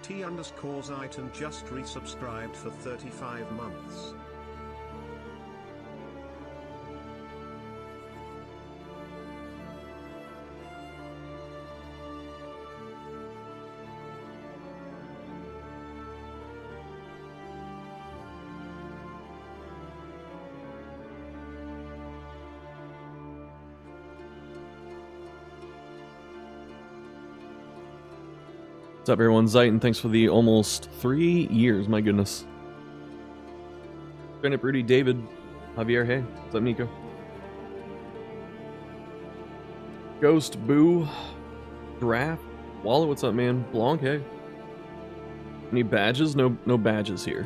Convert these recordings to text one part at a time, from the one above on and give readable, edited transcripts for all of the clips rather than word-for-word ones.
T_Zeit and just resubscribed for 35 months. What's up, everyone? Zayton, thanks for the almost 3 years. My goodness. Bennett, Rudy, David, Javier, hey. What's up, Nico? Ghost, Boo, Draft, Wallet, what's up, man? Blanc, hey. Any badges? No badges here.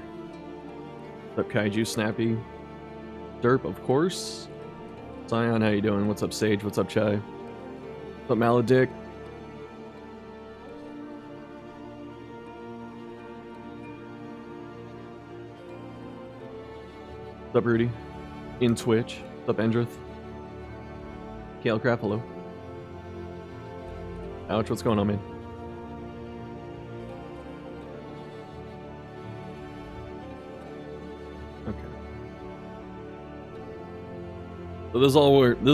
What's up, Kaiju, Snappy? Derp, of course. Zion, how you doing? What's up, Sage? What's up, Chai? What's up, Maledict? What's up, Rudy? In Twitch. What's up, Endrith? Kalecraft, hello. Ouch, what's going on, man? Okay. So this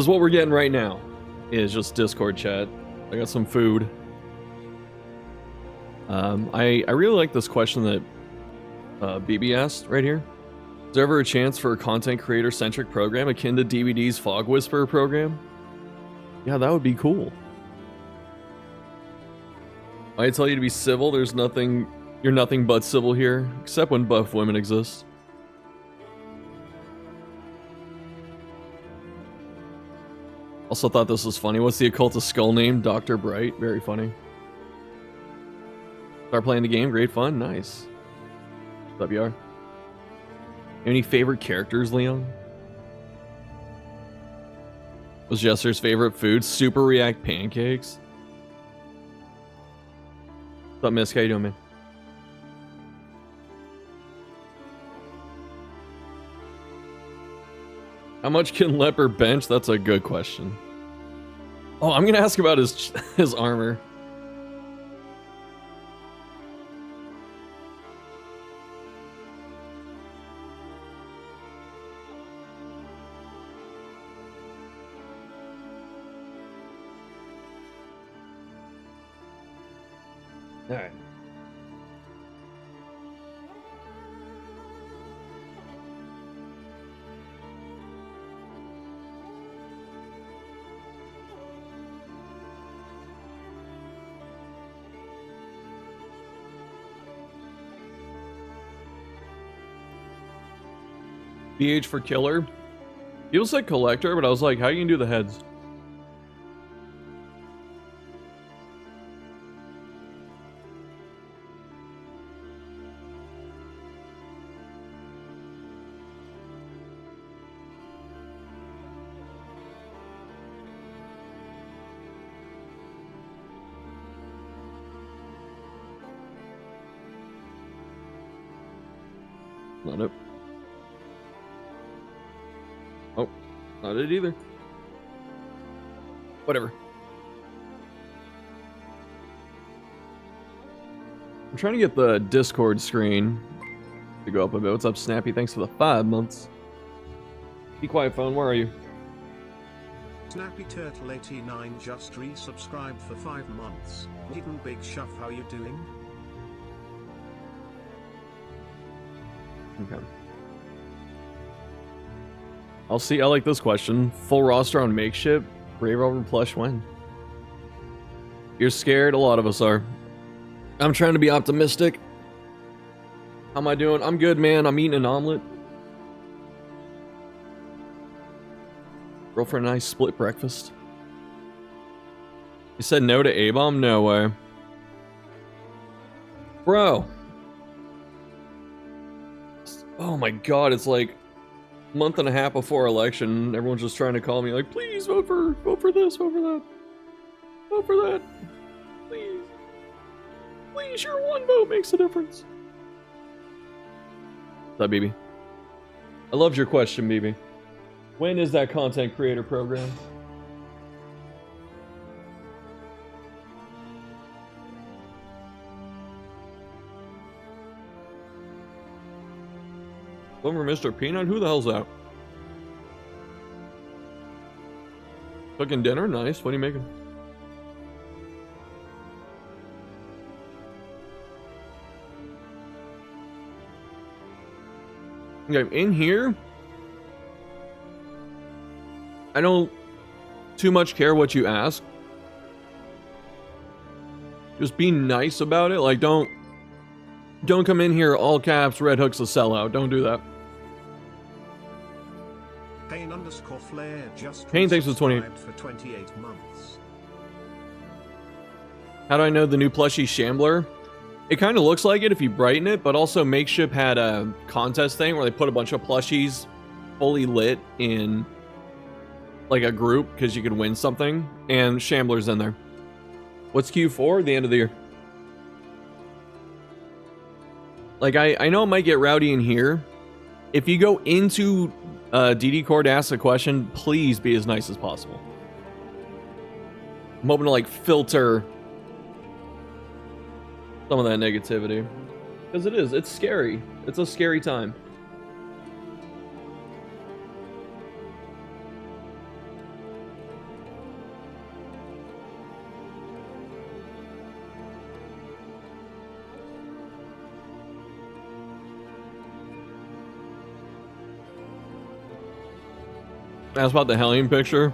is what we're getting right now. Is just Discord chat. I got some food. I really like this question that BB asked right here. Is there ever a chance for a content creator-centric program akin to DVD's Fog Whisperer program? Yeah, that would be cool. I tell you to be civil, there's nothing... You're nothing but civil here, except when buff women exist. Also thought this was funny. What's the occultist skull name? Dr. Bright. Very funny. Start playing the game. Great fun. Nice. What's up, Yar? Any favorite characters, Leon? Was Jester's favorite food Super React pancakes? What's up, Miss? How you doing, man? How much can Leper bench? That's a good question. Oh, I'm gonna ask about his armor. All right. BH for killer. Feels like collector, but I was like, how you can do the heads? Not it. Oh, not it either. Whatever. I'm trying to get the Discord screen to go up a bit. What's up, Snappy? Thanks for the 5 months. Be quiet, phone. Where are you? Snappy Turtle 89 just resubscribed for 5 months. Hidden Big Shuff, how you doing? Okay. I'll see. I like this question. Full roster on makeshift. Brave over plush when? You're scared? A lot of us are. I'm trying to be optimistic. How am I doing? I'm good, man. I'm eating an omelet. Girlfriend and I split breakfast. You said no to A-bomb? No way. Bro. Oh my god, it's like a month and a half before election. Everyone's just trying to call me like, please vote for this, vote for that. Vote for that. Please. Please, your one vote makes a difference. What's up, BB? I loved your question, BB. When is that content creator program? Former Mr. Peanut? Who the hell's that? Cooking dinner? Nice. What are you making? Okay, in here, I don't too much care what you ask. Just be nice about it. Like, don't come in here all caps, Red Hook's a sellout. Don't do that. Kane_Flair just Kane, thanks for 28. for 28 months. How do I know the new plushie Shambler? It kind of looks like it if you brighten it, but also Makeship had a contest thing where they put a bunch of plushies fully lit in like a group because you could win something, and Shambler's in there. What's Q4? The end of the year. Like, I know it might get rowdy in here. If you go into DD Core to ask a question, please be as nice as possible. I'm hoping to, like, filter some of that negativity. Because it's scary. It's a scary time. Ask about the Hellion picture.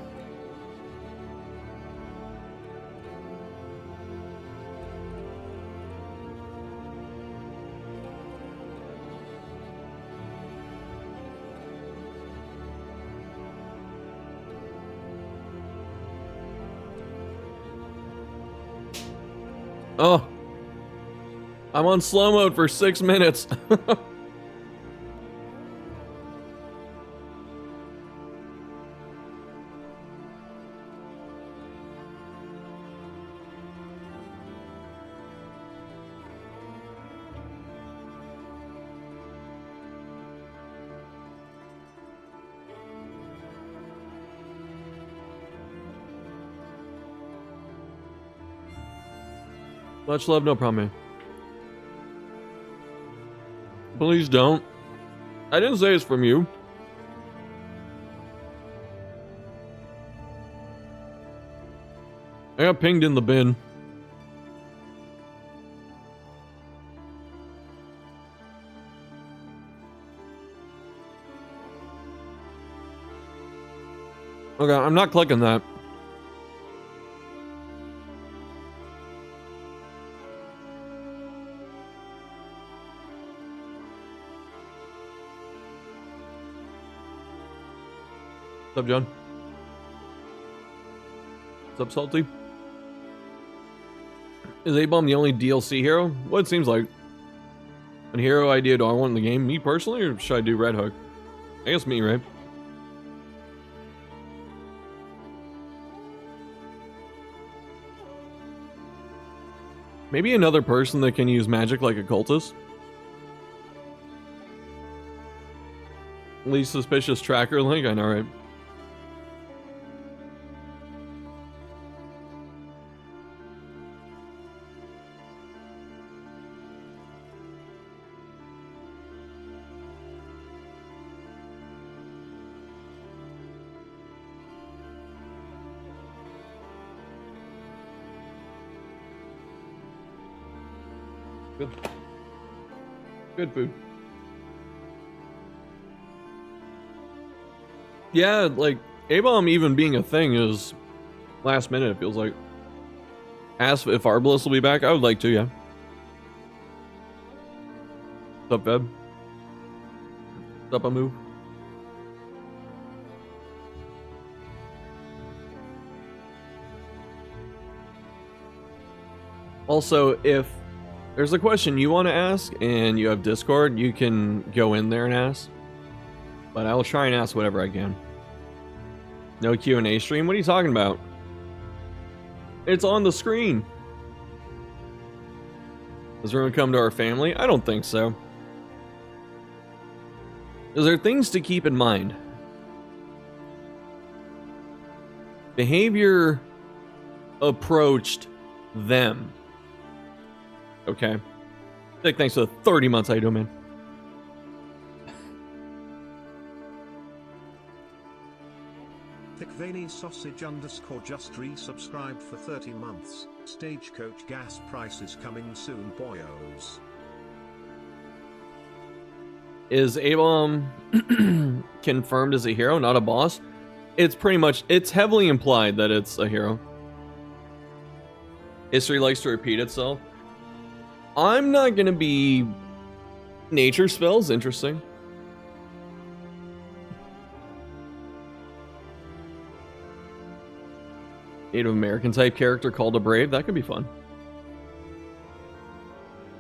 Oh, I'm on slow mode for 6 minutes. Much love, no problem, man. Please don't. I didn't say it's from you. I got pinged in the bin. Okay, I'm not clicking that. What's up, John? What's up, Salty? Is A-Bomb the only DLC hero? Well, it seems like. What hero idea do I want in the game? Me personally, or should I do Red Hook? I guess me, right? Maybe another person that can use magic like a cultist? Least suspicious tracker link? I know, right? Good. Good food. Yeah, like, A-Bomb even being a thing is last minute, it feels like. Ask if Arbalest will be back. I would like to, yeah. What's up, Feb? What's up, Amu? Also, if there's a question you want to ask and you have Discord, you can go in there and ask. But I will try and ask whatever I can. No Q&A stream? What are you talking about? It's on the screen. Does everyone come to our family? I don't think so. Is there things to keep in mind? Behavior approached them. Okay. Dick, thanks for the 30 months. How you doing, man? Veiny Sausage _ just resubscribed for 30 months. Stagecoach gas prices coming soon, boyos. Is A-Bomb confirmed as a hero, not a boss? It's pretty much, it's heavily implied that it's a hero. History likes to repeat itself. I'm not gonna be... Nature spells, interesting. Native American type character called a Brave, that could be fun.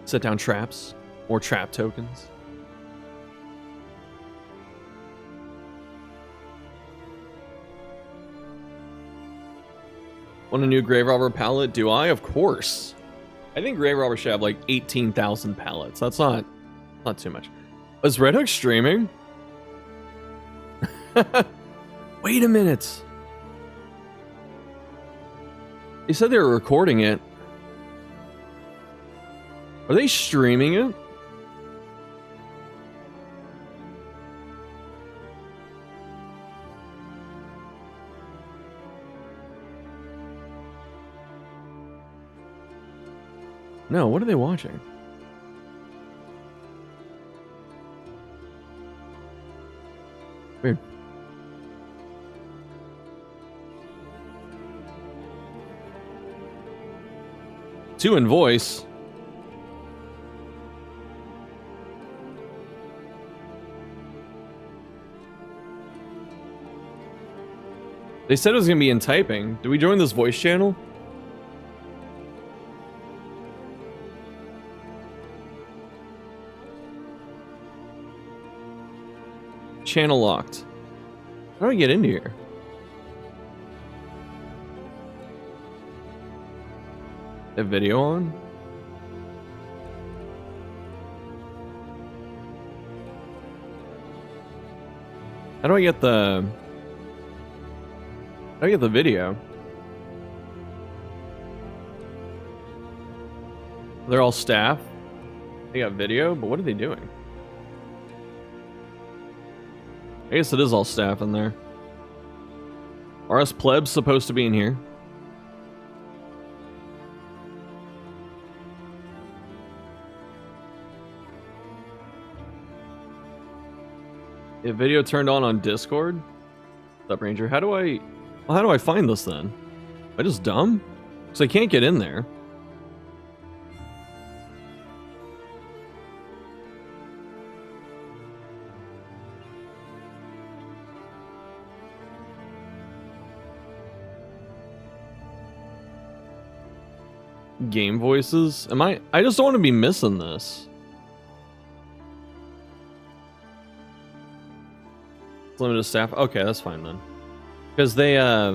Set down traps, or trap tokens. Want a new Grave Robber palette? Do I? Of course. I think Grave Robber should have like 18,000 palettes. That's not too much. Is Red Hook streaming? Wait a minute. They said they were recording it. Are they streaming it? No, what are they watching? Weird. Two in voice. They said it was gonna be in typing. Do we join this voice channel? Channel locked. How do I get into here? A video on? How do I get the... How do I get the video? They're all staff. They got video, but what are they doing? I guess it is all staff in there. Are us plebs supposed to be in here? A video turned on Discord? What's up, Ranger? How do I find this then? Am I just dumb? Because I can't get in there. Game voices? I just don't want to be missing this. Limited staff. Okay, that's fine then. Because they, I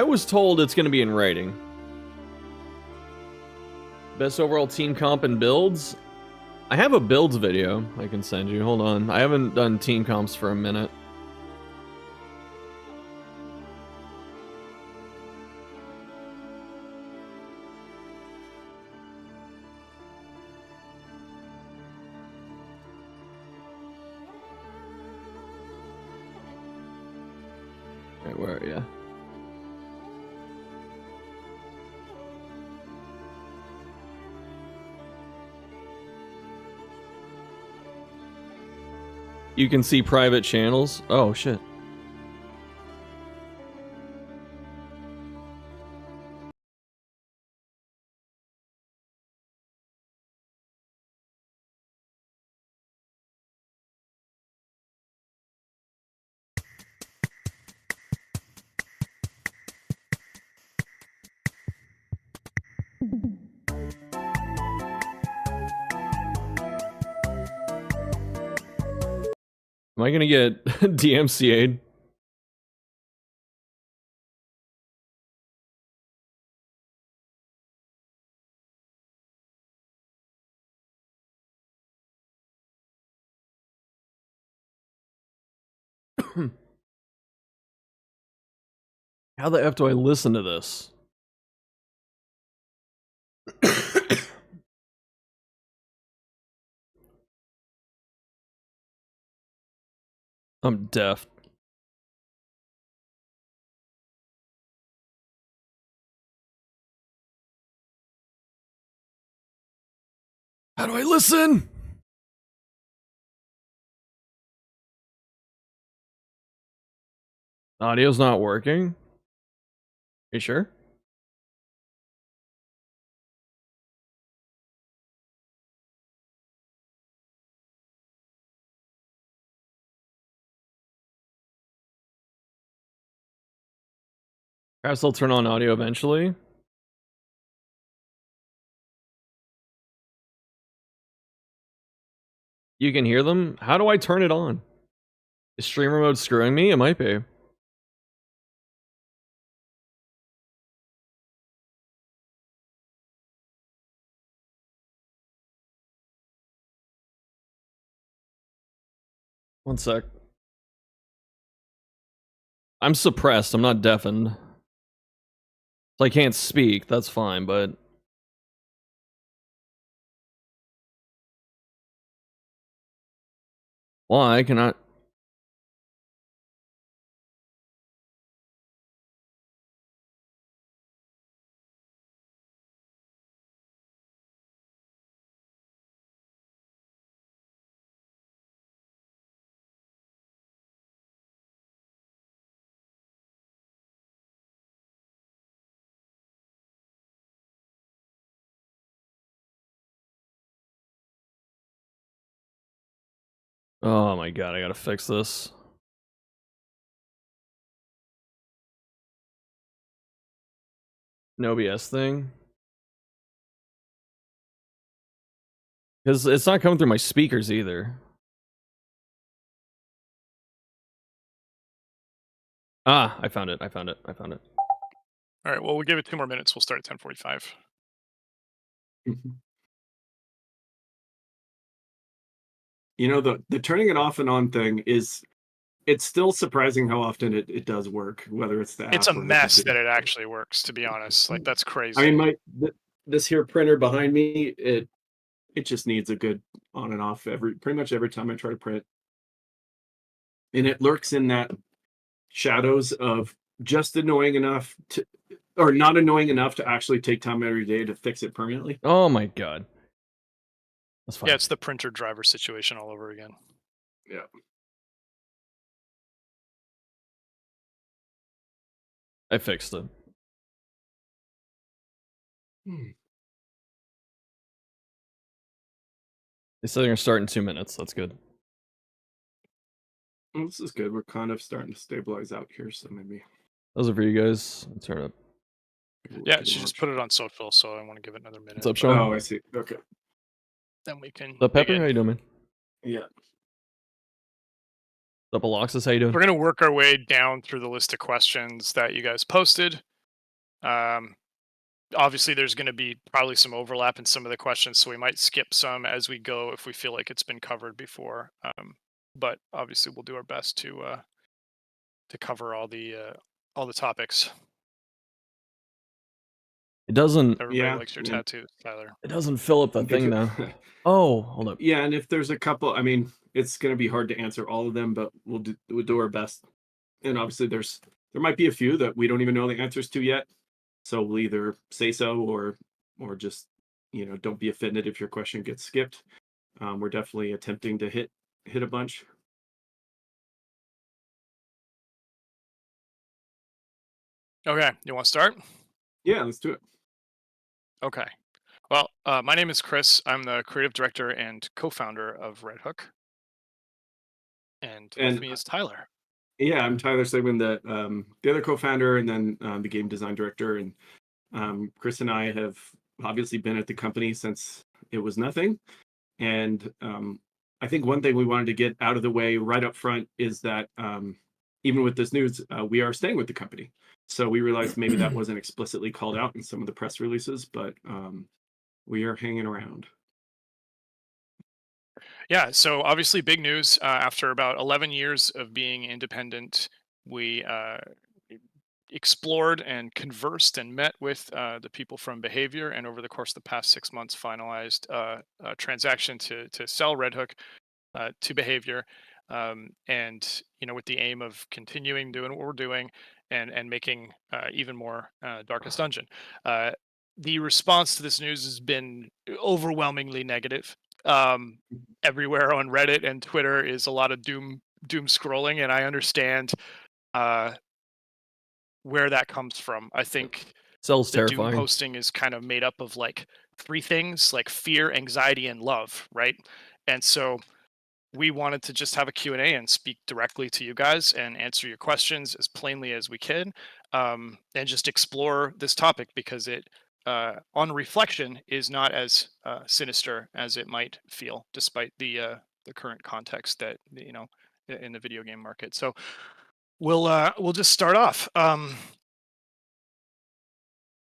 was told it's going to be in writing. Best overall team comp and builds. I have a builds video I can send you. Hold on. I haven't done team comps for a minute. Alright, where are you? You can see private channels. Oh, shit. Am I gonna get DMCA'd? How the F do I listen to this? I'm deaf. How do I listen? Audio's not working. You sure? Perhaps they'll turn on audio eventually. You can hear them? How do I turn it on? Is streamer mode screwing me? It might be. One sec. I'm suppressed. I'm not deafened. So I can't speak. That's fine, but... Why? I cannot... Oh my god, I gotta fix this. No OBS thing. Because it's not coming through my speakers either. Ah, I found it. I found it. I found it. All right, well, we'll give it 2 more minutes. We'll start at 10:45. You know, the turning it off and on thing is, it's still surprising how often it does work, whether it's the It's app a or the mess computer. that it actually works, to be honest. Like, that's crazy. I mean, this here printer behind me, it just needs a good on and off pretty much every time I try to print. And it lurks in that shadows of just annoying enough to, or not annoying enough to actually take time every day to fix it permanently. Oh my god. That's fine. Yeah, it's the printer driver situation all over again. Yeah. I fixed it. They said they're gonna start in 2 minutes. That's good. Well, this is good. We're kind of starting to stabilize out here, so maybe. Those are for you guys. I'll turn it up. Yeah, she just put it on social, so I want to give it another minute. What's up, Sean? Oh, I see. Okay. Then we can. What's up, Pepper? begin. How you doing, man? Yeah. What's up, Aloxis? How you doing? We're gonna work our way down through the list of questions that you guys posted. Obviously, there's going to be probably some overlap in some of the questions, so we might skip some as we go if we feel like it's been covered before. But obviously, we'll do our best to cover all the topics. It doesn't. Everybody likes your tattoos, Tyler. It doesn't fill up the thing though. Oh, hold up. Yeah, and if there's a couple, I mean, it's going to be hard to answer all of them, but we'll do our best. And obviously, there might be a few that we don't even know the answers to yet. So we'll either say so or just, you know, don't be offended if your question gets skipped. We're definitely attempting to hit a bunch. Okay, you want to start? Yeah, let's do it. Okay. Well, my name is Chris. I'm the creative director and co-founder of Red Hook. And with me is Tyler. Yeah, I'm Tyler Sigmund, the other co-founder, and then the game design director. And Chris and I have obviously been at the company since it was nothing. And I think one thing we wanted to get out of the way right up front is that even with this news, we are staying with the company. So we realized maybe that wasn't explicitly called out in some of the press releases, but we are hanging around. Yeah, so obviously big news. After about 11 years of being independent, we explored and conversed and met with the people from Behavior, and over the course of the past 6 months, finalized a transaction to sell Red Hook to Behavior, and with the aim of continuing doing what we're doing and making even more Darkest Dungeon. the response to this news has been overwhelmingly negative. Everywhere on Reddit and Twitter is a lot of doom scrolling, and I understand where that comes from. I think Cell's the doom terrifying. posting is kind of made up of like three things, like fear, anxiety, and love, right? And so we wanted to just have a Q&A and speak directly to you guys and answer your questions as plainly as we can, and just explore this topic because it, on reflection, is not as sinister as it might feel, despite the current context that in the video game market. So we'll just start off.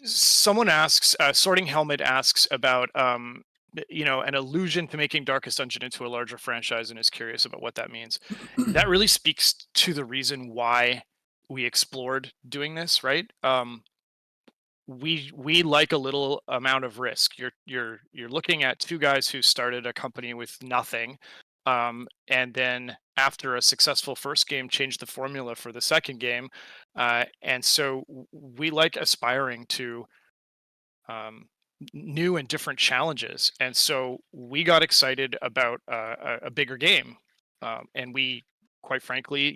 Someone asks, Sorting Helmet asks about an allusion to making Darkest Dungeon into a larger franchise, and is curious about what that means. That really speaks to the reason why we explored doing this, right? We like a little amount of risk. You're looking at two guys who started a company with nothing, and then after a successful first game, changed the formula for the second game, and so we like aspiring to new and different challenges. And so we got excited about a bigger game, and we, quite frankly,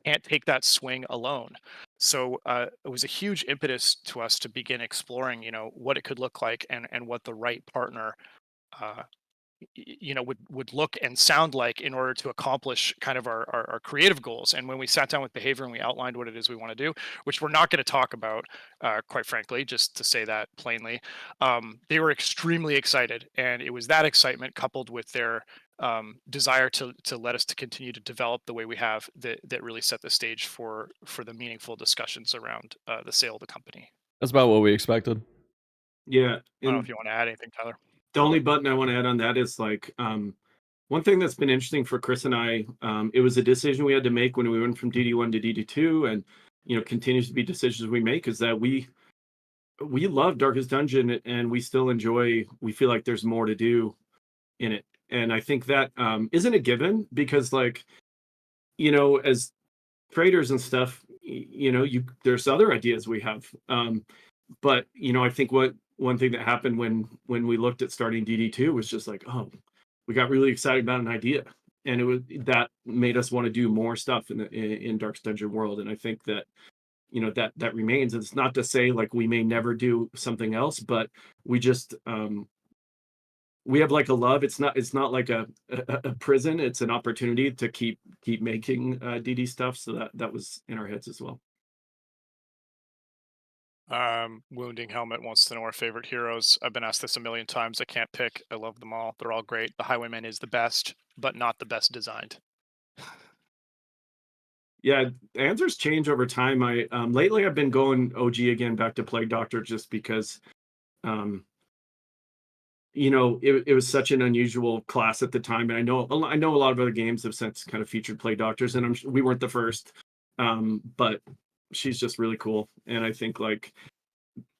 can't take that swing alone. So it was a huge impetus to us to begin exploring, what it could look like and what the right partner uh, would look and sound like in order to accomplish kind of our creative goals. And when we sat down with Behavior and we outlined what it is we want to do, which we're not going to talk about, quite frankly, just to say that plainly, they were extremely excited, and it was that excitement coupled with their desire to let us to continue to develop the way we have that really set the stage for the meaningful discussions around the sale of the company. That's about what we expected. Yeah, I don't know and if you want to add anything, Tyler. the only button I want to add on that is like one thing that's been interesting for Chris and I. It was a decision we had to make when we went from DD1 to DD2, and continues to be decisions we make. Is that we love Darkest Dungeon, and we still enjoy. We feel like there's more to do in it, and I think that isn't a given because, like, as creators and stuff, there's other ideas we have. But I think one thing that happened when we looked at starting DD2 was just like, oh, we got really excited about an idea, and it was that made us want to do more stuff in Darkest Dungeon world. And I think that that remains. It's not to say like we may never do something else, but we just we have like a love. It's not like a prison. It's an opportunity to keep making DD stuff. So that was in our heads as well. Wounding Helmet wants to know our favorite heroes. I've been asked this a million times. I can't pick. I love them all. They're all great. The Highwayman is the best, but not the best designed. Yeah, answers change over time. I lately I've been going OG again, back to Plague Doctor, just because it was such an unusual class at the time, and I know a lot of other games have since kind of featured Plague Doctors, and we weren't the first. But she's just really cool, and I think like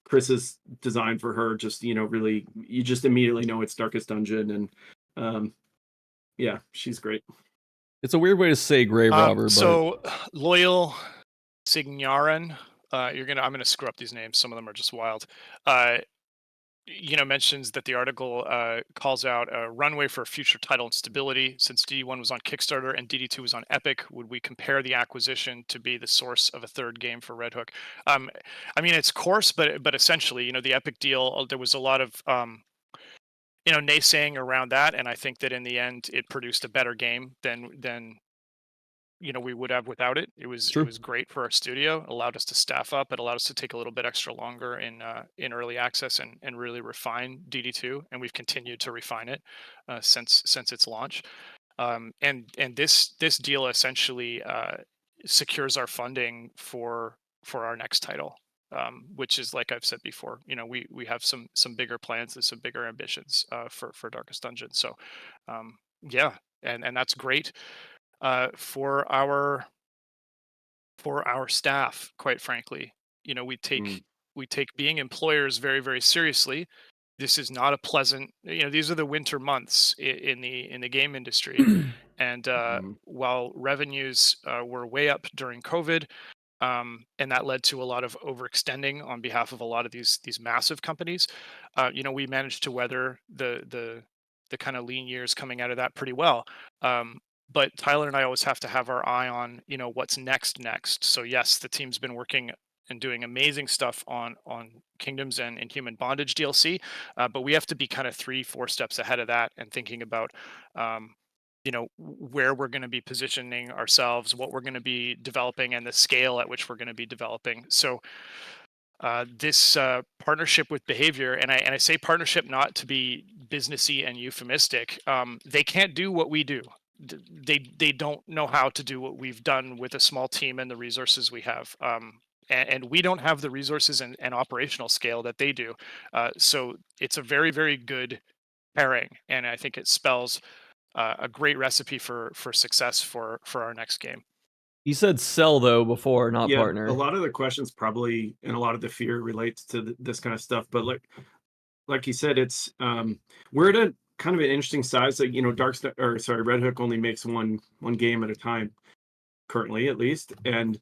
Chris's design for her just really, you just immediately know it's Darkest Dungeon, and yeah, she's great. It's a weird way to say grave robber, so Loyal Signarin, I'm gonna screw up these names. Some of them are just wild. Mentions that the article calls out a runway for future title and stability. Since DD1 was on Kickstarter and DD2 was on Epic, would we compare the acquisition to be the source of a third game for Red Hook? I mean, it's coarse, but essentially, the Epic deal, there was a lot of naysaying around that, and I think that in the end, it produced a better game than we would have without it. It was great for our studio. It allowed us to staff up. It allowed us to take a little bit extra longer in early access and really refine DD2, and we've continued to refine it since its launch. And this deal essentially secures our funding for our next title, which is, like I've said before, we have some bigger plans and some bigger ambitions for Darkest Dungeon. So yeah, and that's great. For our staff, quite frankly, we take being employers very, very seriously. This is not a pleasant. These are the winter months in the game industry, and while revenues were way up during COVID, and that led to a lot of overextending on behalf of a lot of these massive companies. We managed to weather the kind of lean years coming out of that pretty well. Um, but Tyler and I always have to have our eye on what's next. So yes, the team's been working and doing amazing stuff on Kingdoms and Human Bondage DLC, but we have to be kind of 3-4 steps ahead of that and thinking about where we're going to be positioning ourselves, what we're going to be developing, and the scale at which we're going to be developing. So this partnership with Behavior, and I say partnership not to be businessy and euphemistic. They can't do what we do. They don't know how to do what we've done with a small team and the resources we have. And we don't have the resources and operational scale that they do. So it's a very, very good pairing, and I think it spells a great recipe for success for our next game. You said sell though before, not Yeah, partner. a lot of the questions probably and a lot of the fear relates to this kind of stuff. But like you said, it's we're at a kind of an interesting size. Like Red Hook only makes one game at a time currently, at least, and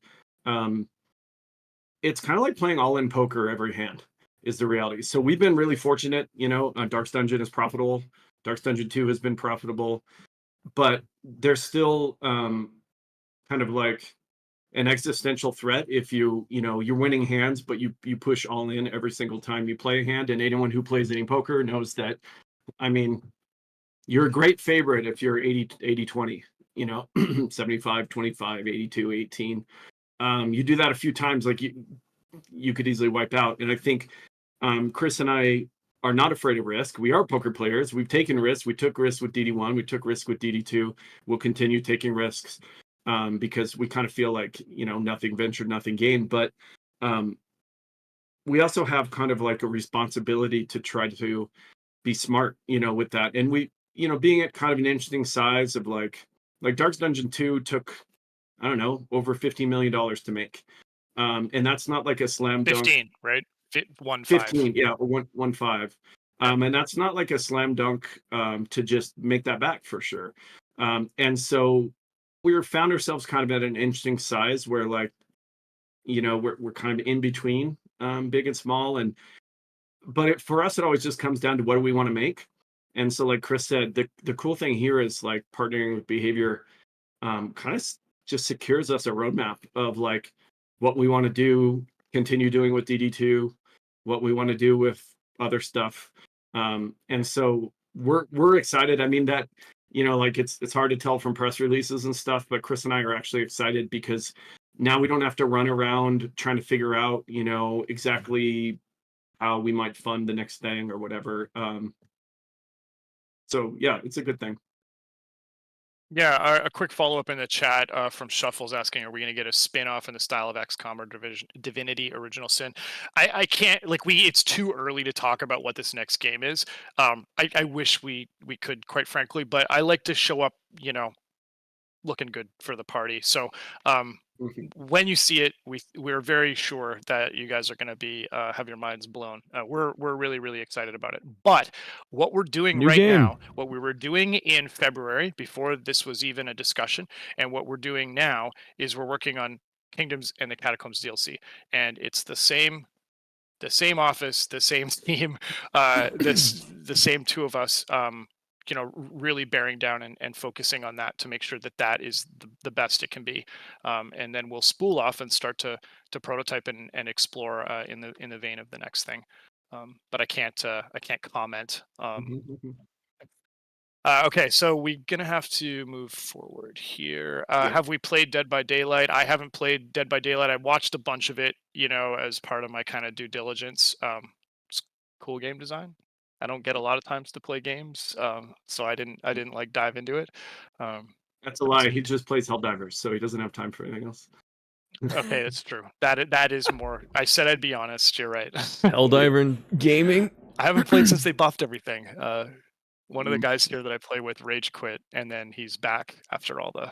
it's kind of like playing all in poker every hand is the reality. So we've been really fortunate. Dark's Dungeon is profitable. Dark's Dungeon 2 has been profitable, but there's still kind of like an existential threat if you're winning hands, but you push all in every single time you play a hand. And anyone who plays any poker knows that, I mean, you're a great favorite if you're 80-20, 75-25, 82-18. You do that a few times, like you could easily wipe out. And I think Chris and I are not afraid of risk. We are poker players. We've taken risks. We took risks with DD1. We took risks with DD2. We'll continue taking risks because we kind of feel like, nothing ventured, nothing gained. But we also have kind of like a responsibility to try to be smart, with that. And we, being at kind of an interesting size of like Dark's Dungeon 2 took, I don't know, over $50 million to make. And that's not like a slam dunk. 15, right? 1.5. 15, yeah, or 1.5. And that's not like a slam dunk to just make that back for sure. And so we found ourselves kind of at an interesting size where we're kind of in between big and small. But for us, it always just comes down to what do we want to make. And so like Chris said, the cool thing here is like partnering with Behavior kind of just secures us a roadmap of like what we want to do, continue doing with DD2, what we want to do with other stuff. And so we're excited. I mean, that, it's hard to tell from press releases and stuff, but Chris and I are actually excited because now we don't have to run around trying to figure out, exactly how we might fund the next thing or whatever. So yeah, it's a good thing. Yeah, a quick follow-up in the chat from Shuffles asking, are we going to get a spin-off in the style of XCOM or Divinity Original Sin? I can't, it's too early to talk about what this next game is. I wish we could, quite frankly, but I like to show up, looking good for the party. So when you see it, we're very sure that you guys are going to be have your minds blown. We're really, really excited about it. But what we're doing now, what we were doing in February before this was even a discussion, and what we're doing now is we're working on Kingdoms and the Catacombs DLC, and it's the same office, the same team, the same two of us. Really bearing down and focusing on that to make sure that is the best it can be, and then we'll spool off and start to prototype and explore in the vein of the next thing. But I can't comment. Okay, so we're gonna have to move forward here. Have we played Dead by Daylight? I haven't played Dead by Daylight. I watched a bunch of it, as part of my kind of due diligence. It's cool game design. I don't get a lot of times to play games, so I didn't like dive into it. That's a lie. He just plays Helldivers, so he doesn't have time for anything else. Okay, that's true. That is more. I said I'd be honest. You're right. Helldiver and gaming. I haven't played since they buffed everything. One of the guys here that I play with rage quit, and then he's back after all the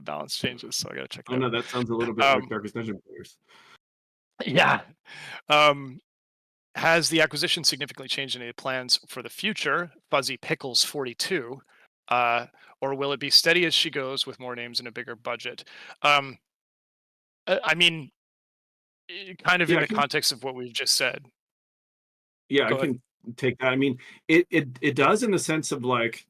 balance changes. So I gotta check. Oh no, that sounds a little bit like Darkest Dungeon players. Yeah. Has the acquisition significantly changed any plans for the future? Fuzzy Pickles 42, or will it be steady as she goes with more names and a bigger budget? I mean, kind of in Yeah, I the can context of what we've just said. yeah, I Go ahead. can take that. I mean, it does in the sense of like,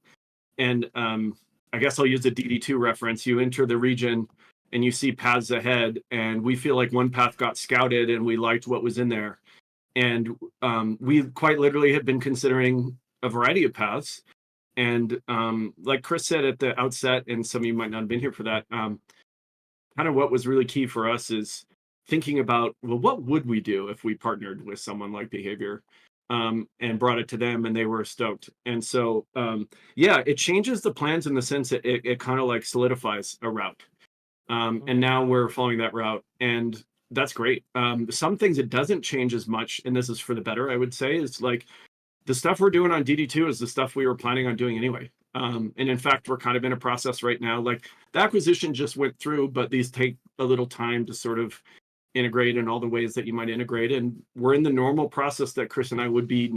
and I guess I'll use a DD2 reference. You enter the region and you see paths ahead, and we feel like one path got scouted and we liked what was in there. And we quite literally had been considering a variety of paths. And like Chris said at the outset, and some of you might not have been here for that, kind of what was really key for us is thinking about, well, what would we do if we partnered with someone like Behavior, and brought it to them and they were stoked. And so, yeah, it changes the plans in the sense that it kind of like solidifies a route. And now we're following that route. And that's great. Some things it doesn't change as much, and this is for the better, I would say, is like the stuff we're doing on DD2 is the stuff we were planning on doing anyway. And in fact, we're kind of in a process right now. Like the acquisition just went through, but these take a little time to sort of integrate in all the ways that you might integrate. And we're in the normal process that Chris and I would be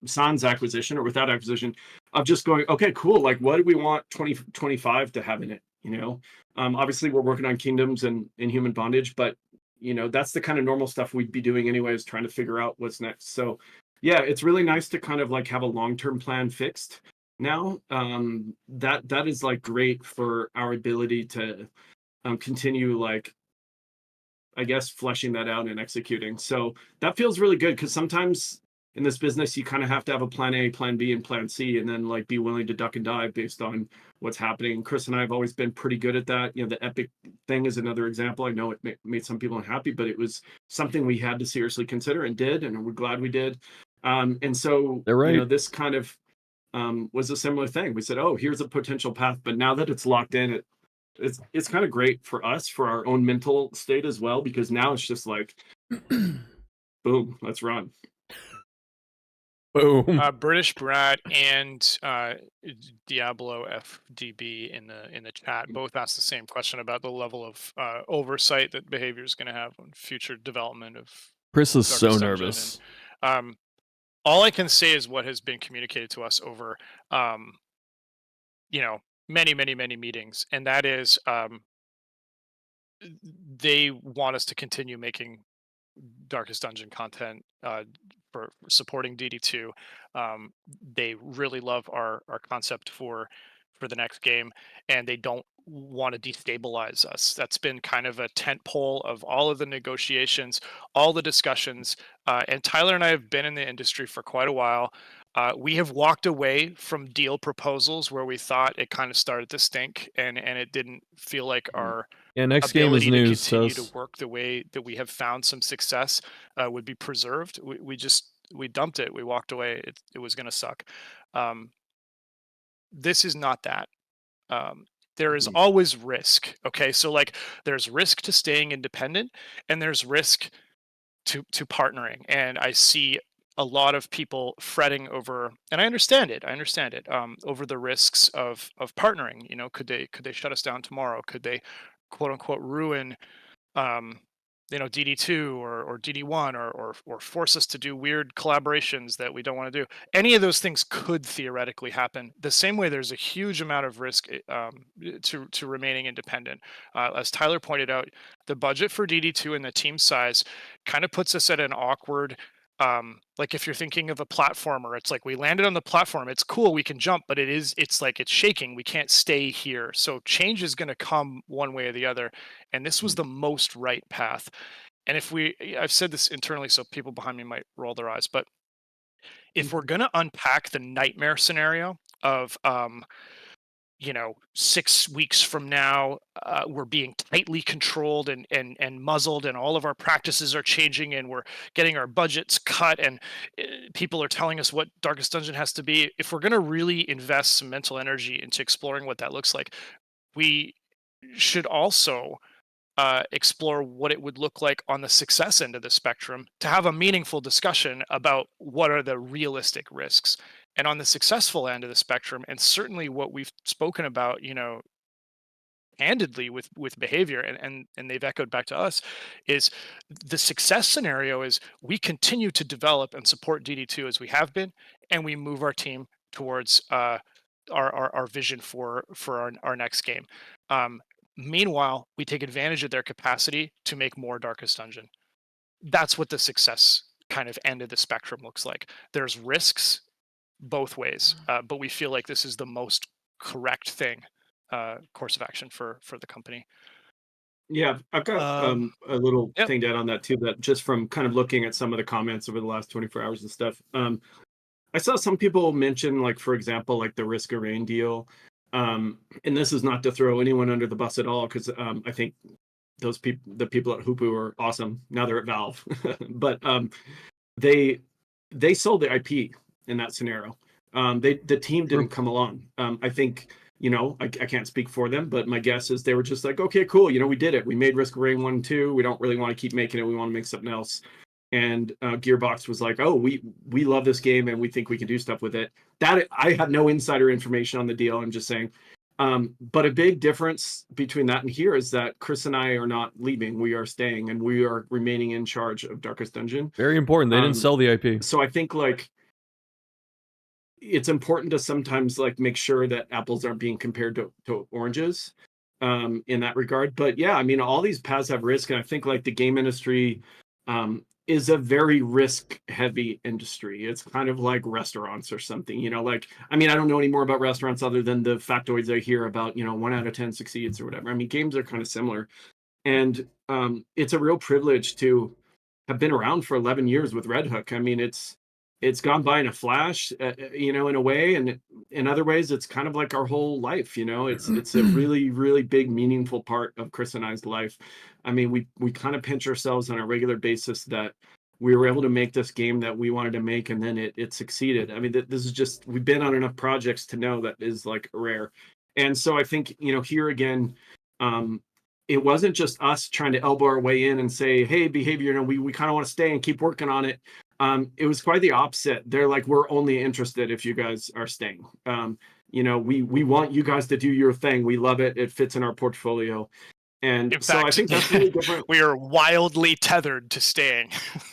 sans acquisition or without acquisition of just going, okay, cool. Like, what do we want 2025 to have in it? You know, obviously we're working on kingdoms and human bondage, but you know, that's the kind of normal stuff we'd be doing anyways, trying to figure out what's next. So yeah, it's really nice to kind of like have a long-term plan fixed now. That is like great for our ability to continue like, I guess, fleshing that out and executing. So that feels really good because sometimes in this business, you kind of have to have a plan A, plan B, and plan C, and then like be willing to duck and dive based on what's happening. Chris and I have always been pretty good at that. You know, the Epic thing is another example. I know it made some people unhappy, but it was something we had to seriously consider and did, and we're glad we did. And so, They're right. you know, this kind of was a similar thing. We said, oh, here's a potential path, but now that it's locked in, it's kind of great for us, for our own mental state as well, because now it's just like, boom, let's run. Boom. British Brat and Diablo FDB in the chat both asked the same question about the level of oversight that Behavior is going to have on future development of Chris is so Darkest Dungeon. nervous. And, all I can say is what has been communicated to us over, you know, many meetings, and that is they want us to continue making Darkest Dungeon content for supporting DD2. They really love our concept for the next game, and they don't want to destabilize us. That's been kind of a tent pole of all of the negotiations, all the discussions. And Tyler and I have been in the industry for quite a while. We have walked away from deal proposals where we thought it kind of started to stink, and it didn't feel like our Yeah, next game is ability to news. continue So to work the way that we have found some success would be preserved. We dumped it. We walked away. It was going to suck. This is not that. There is always risk. Okay, so like there's risk to staying independent, and there's risk to partnering. And I see a lot of people fretting over, and I understand it. Over the risks of partnering. You know, could they shut us down tomorrow? Could they, quote unquote, ruin you know, DD2 or DD1 or force us to do weird collaborations that we don't want to do. Any of those things could theoretically happen. The same way there's a huge amount of risk to remaining independent. As Tyler pointed out, the budget for DD2 and the team size kind of puts us at an awkward, like if you're thinking of a platformer, it's like we landed on the platform, it's cool, we can jump, but it's like it's shaking, we can't stay here. So change is going to come one way or the other, and this was the most right path. And I've said this internally, so people behind me might roll their eyes, but if we're going to unpack the nightmare scenario of you know, 6 weeks from now, we're being tightly controlled and muzzled, and all of our practices are changing, and we're getting our budgets cut, and people are telling us what Darkest Dungeon has to be. If we're going to really invest some mental energy into exploring what that looks like, we should also explore what it would look like on the success end of the spectrum to have a meaningful discussion about what are the realistic risks. And on the successful end of the spectrum, and certainly what we've spoken about, you know, candidly with Behavior, and they've echoed back to us, is the success scenario is we continue to develop and support DD2 as we have been, and we move our team towards our vision for our next game. Meanwhile, we take advantage of their capacity to make more Darkest Dungeon. That's what the success kind of end of the spectrum looks like. There's risks both ways, but we feel like this is the most correct course of action for the company. Yeah, I've got a little Yep. thing to add on that too. That just from kind of looking at some of the comments over the last 24 hours and stuff. I saw some people mention, like, for example, like the Risk of Rain deal. And this is not to throw anyone under the bus at all, because I think those people, the people at Hoopu, are awesome. Now they're at Valve, but they sold the IP in that scenario. The team didn't come along. I think, I can't speak for them, but my guess is they were just like, okay, cool, we did it. We made Risk of Rain 1 and 2. We don't really want to keep making it. We want to make something else. And Gearbox was like, oh, we love this game and we think we can do stuff with it. That I have no insider information on the deal. I'm just saying. But a big difference between that and here is that Chris and I are not leaving. We are staying, and we are remaining in charge of Darkest Dungeon. Very important. They didn't sell the IP. So I think, like, it's important to sometimes, like, make sure that apples aren't being compared to oranges in that regard. But yeah, I mean, all these paths have risk, and I think, like, the game industry is a very risk heavy industry. It's kind of like restaurants or something, like, I mean, I don't know any more about restaurants other than the factoids I hear about, 1 out of 10 succeeds or whatever. I mean, games are kind of similar. And it's a real privilege to have been around for 11 years with Red Hook. I mean, it's gone by in a flash, in a way, and in other ways, it's kind of like our whole life. It's a really, really big, meaningful part of Chris and I's life. I mean, we kind of pinch ourselves on a regular basis that we were able to make this game that we wanted to make, and then it succeeded. I mean, this is just, we've been on enough projects to know that is, like, rare. And so I think, here again, it wasn't just us trying to elbow our way in and say, hey, Behavior, we kind of want to stay and keep working on it. It was quite the opposite. They're like, we're only interested if you guys are staying. We want you guys to do your thing. We love it. It fits in our portfolio. And in so fact, I think that's really different. We are wildly tethered to staying.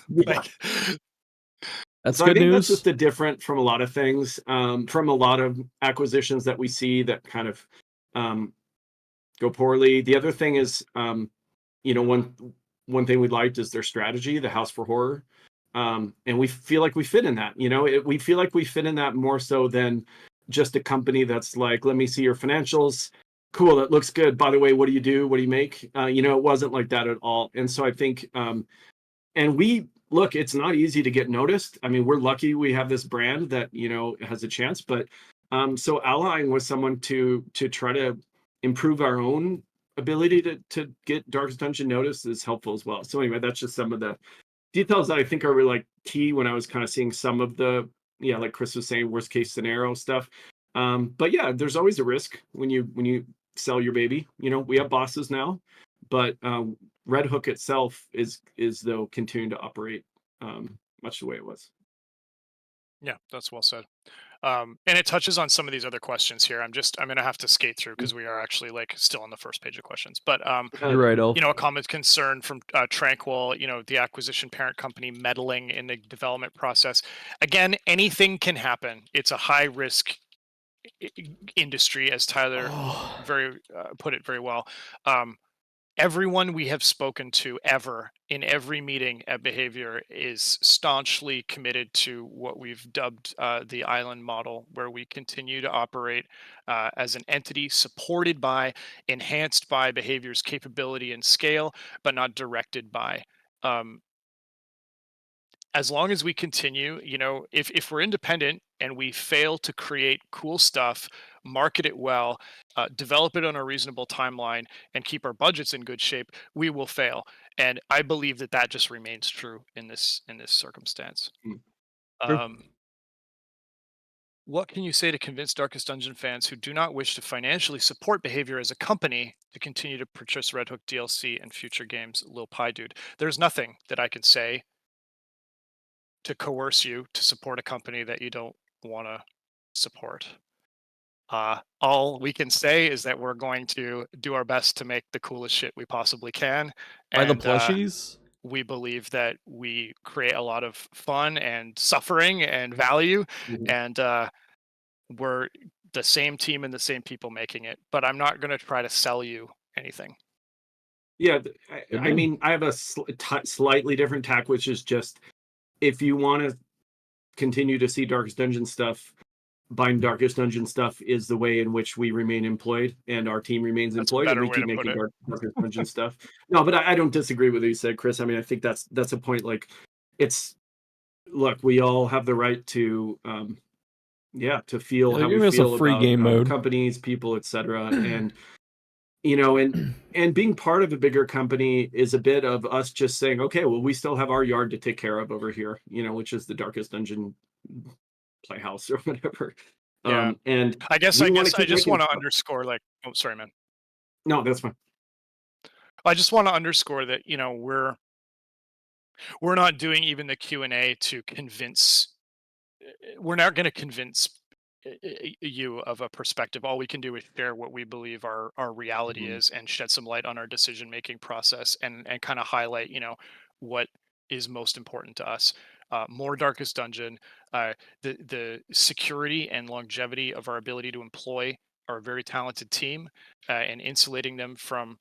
Yeah. That's so good I think news. That's just the different from a lot of things, from a lot of acquisitions that we see that kind of go poorly. The other thing is, one thing we liked is their strategy, the House for Horror. And we feel like we fit in that. We feel like we fit in that more so than just a company that's like, let me see your financials. Cool, that looks good. By the way, what do you do? What do you make? It wasn't like that at all. And so I think, and we look, it's not easy to get noticed. I mean, we're lucky we have this brand that, has a chance. But so allying with someone to try to improve our own ability to get Darkest Dungeon noticed is helpful as well. So anyway, that's just some of the details that I think are really, like, key when I was kind of seeing some of the, like Chris was saying, worst case scenario stuff. But yeah, there's always a risk when you sell your baby. We have bosses now, but Red Hook itself is though continuing to operate much the way it was. Yeah, that's well said. And it touches on some of these other questions here. I'm going to have to skate through because we are actually, like, still on the first page of questions. But You're right, Elf. a common concern from Tranquil, the acquisition parent company meddling in the development process. Again, anything can happen. It's a high risk industry, as Tyler put it very well. Everyone we have spoken to ever in every meeting at Behavior is staunchly committed to what we've dubbed the island model, where we continue to operate as an entity supported by, enhanced by Behavior's capability and scale, but not directed by. As long as we continue, if we're independent and we fail to create cool stuff, market it well, develop it on a reasonable timeline, and keep our budgets in good shape, we will fail. And I believe that just remains true in this circumstance. True. What can you say to convince Darkest Dungeon fans who do not wish to financially support Behavior as a company to continue to purchase Red Hook DLC and future games? Lil Pie Dude. There's nothing that I can say to coerce you to support a company that you don't want to support. All we can say is that we're going to do our best to make the coolest shit we possibly can. Buy the plushies. We believe that we create a lot of fun and suffering and value, and we're the same team and the same people making it. But I'm not going to try to sell you anything. Yeah, Good I man. mean, I have a slightly different tack, which is just if you want to continue to see Darkest Dungeon stuff, buying Darkest Dungeon stuff is the way in which we remain employed and our team remains That's a employed, and better we way keep to put making it. Darkest Dungeon stuff. No, but I don't disagree with what you said, Chris. I mean, I think that's a point. Like, it's look, we all have the right to to feel Yeah, how they're we giving us a feel free about game mode. companies, people, etc. And and being part of a bigger company is a bit of us just saying, okay, well, we still have our yard to take care of over here, which is the Darkest Dungeon playhouse or whatever. Yeah. And I guess we want to I keep just making want to stuff. underscore, like, oh, sorry, man. No, that's fine. I just want to underscore that, we're not doing even the Q&A to convince. We're not going to convince you of a perspective. All we can do is share what we believe our reality Mhm. is, and shed some light on our decision making process, and kind of highlight what is most important to us. More Darkest Dungeon, the security and longevity of our ability to employ our very talented team, and insulating them from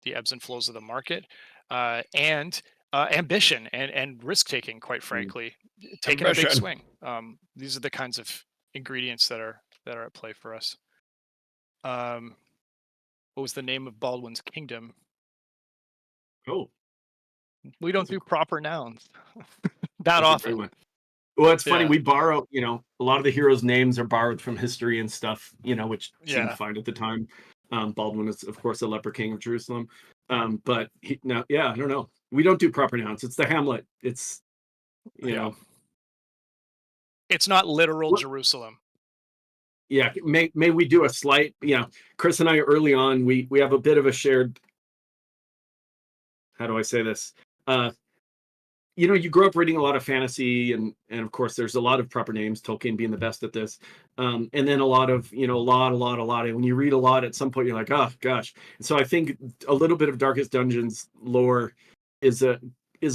the ebbs and flows of the market, and ambition and risk taking, quite frankly, taking a big Ambition. swing. These are the kinds of ingredients that are at play for us. What was the name of Baldwin's kingdom? Oh, We don't that's a do proper nouns that that's a great often. one. Well, it's funny. Yeah, We borrow, a lot of the heroes' names are borrowed from history and stuff, which seemed yeah. fine at the time. Baldwin is, of course, a leper king of Jerusalem. But no, yeah, I don't know. We don't do proper nouns. It's the Hamlet. It's, you Yeah. know, It's not literal what, Jerusalem. yeah. May we do a slight, Chris and I early on, we have a bit of a shared. How do I say this? Uh, you grow up reading a lot of fantasy, and of course there's a lot of proper names, Tolkien being the best at this. And then a lot of, a lot, and when you read a lot, at some point you're like, oh gosh. And so I think a little bit of Darkest Dungeons lore is a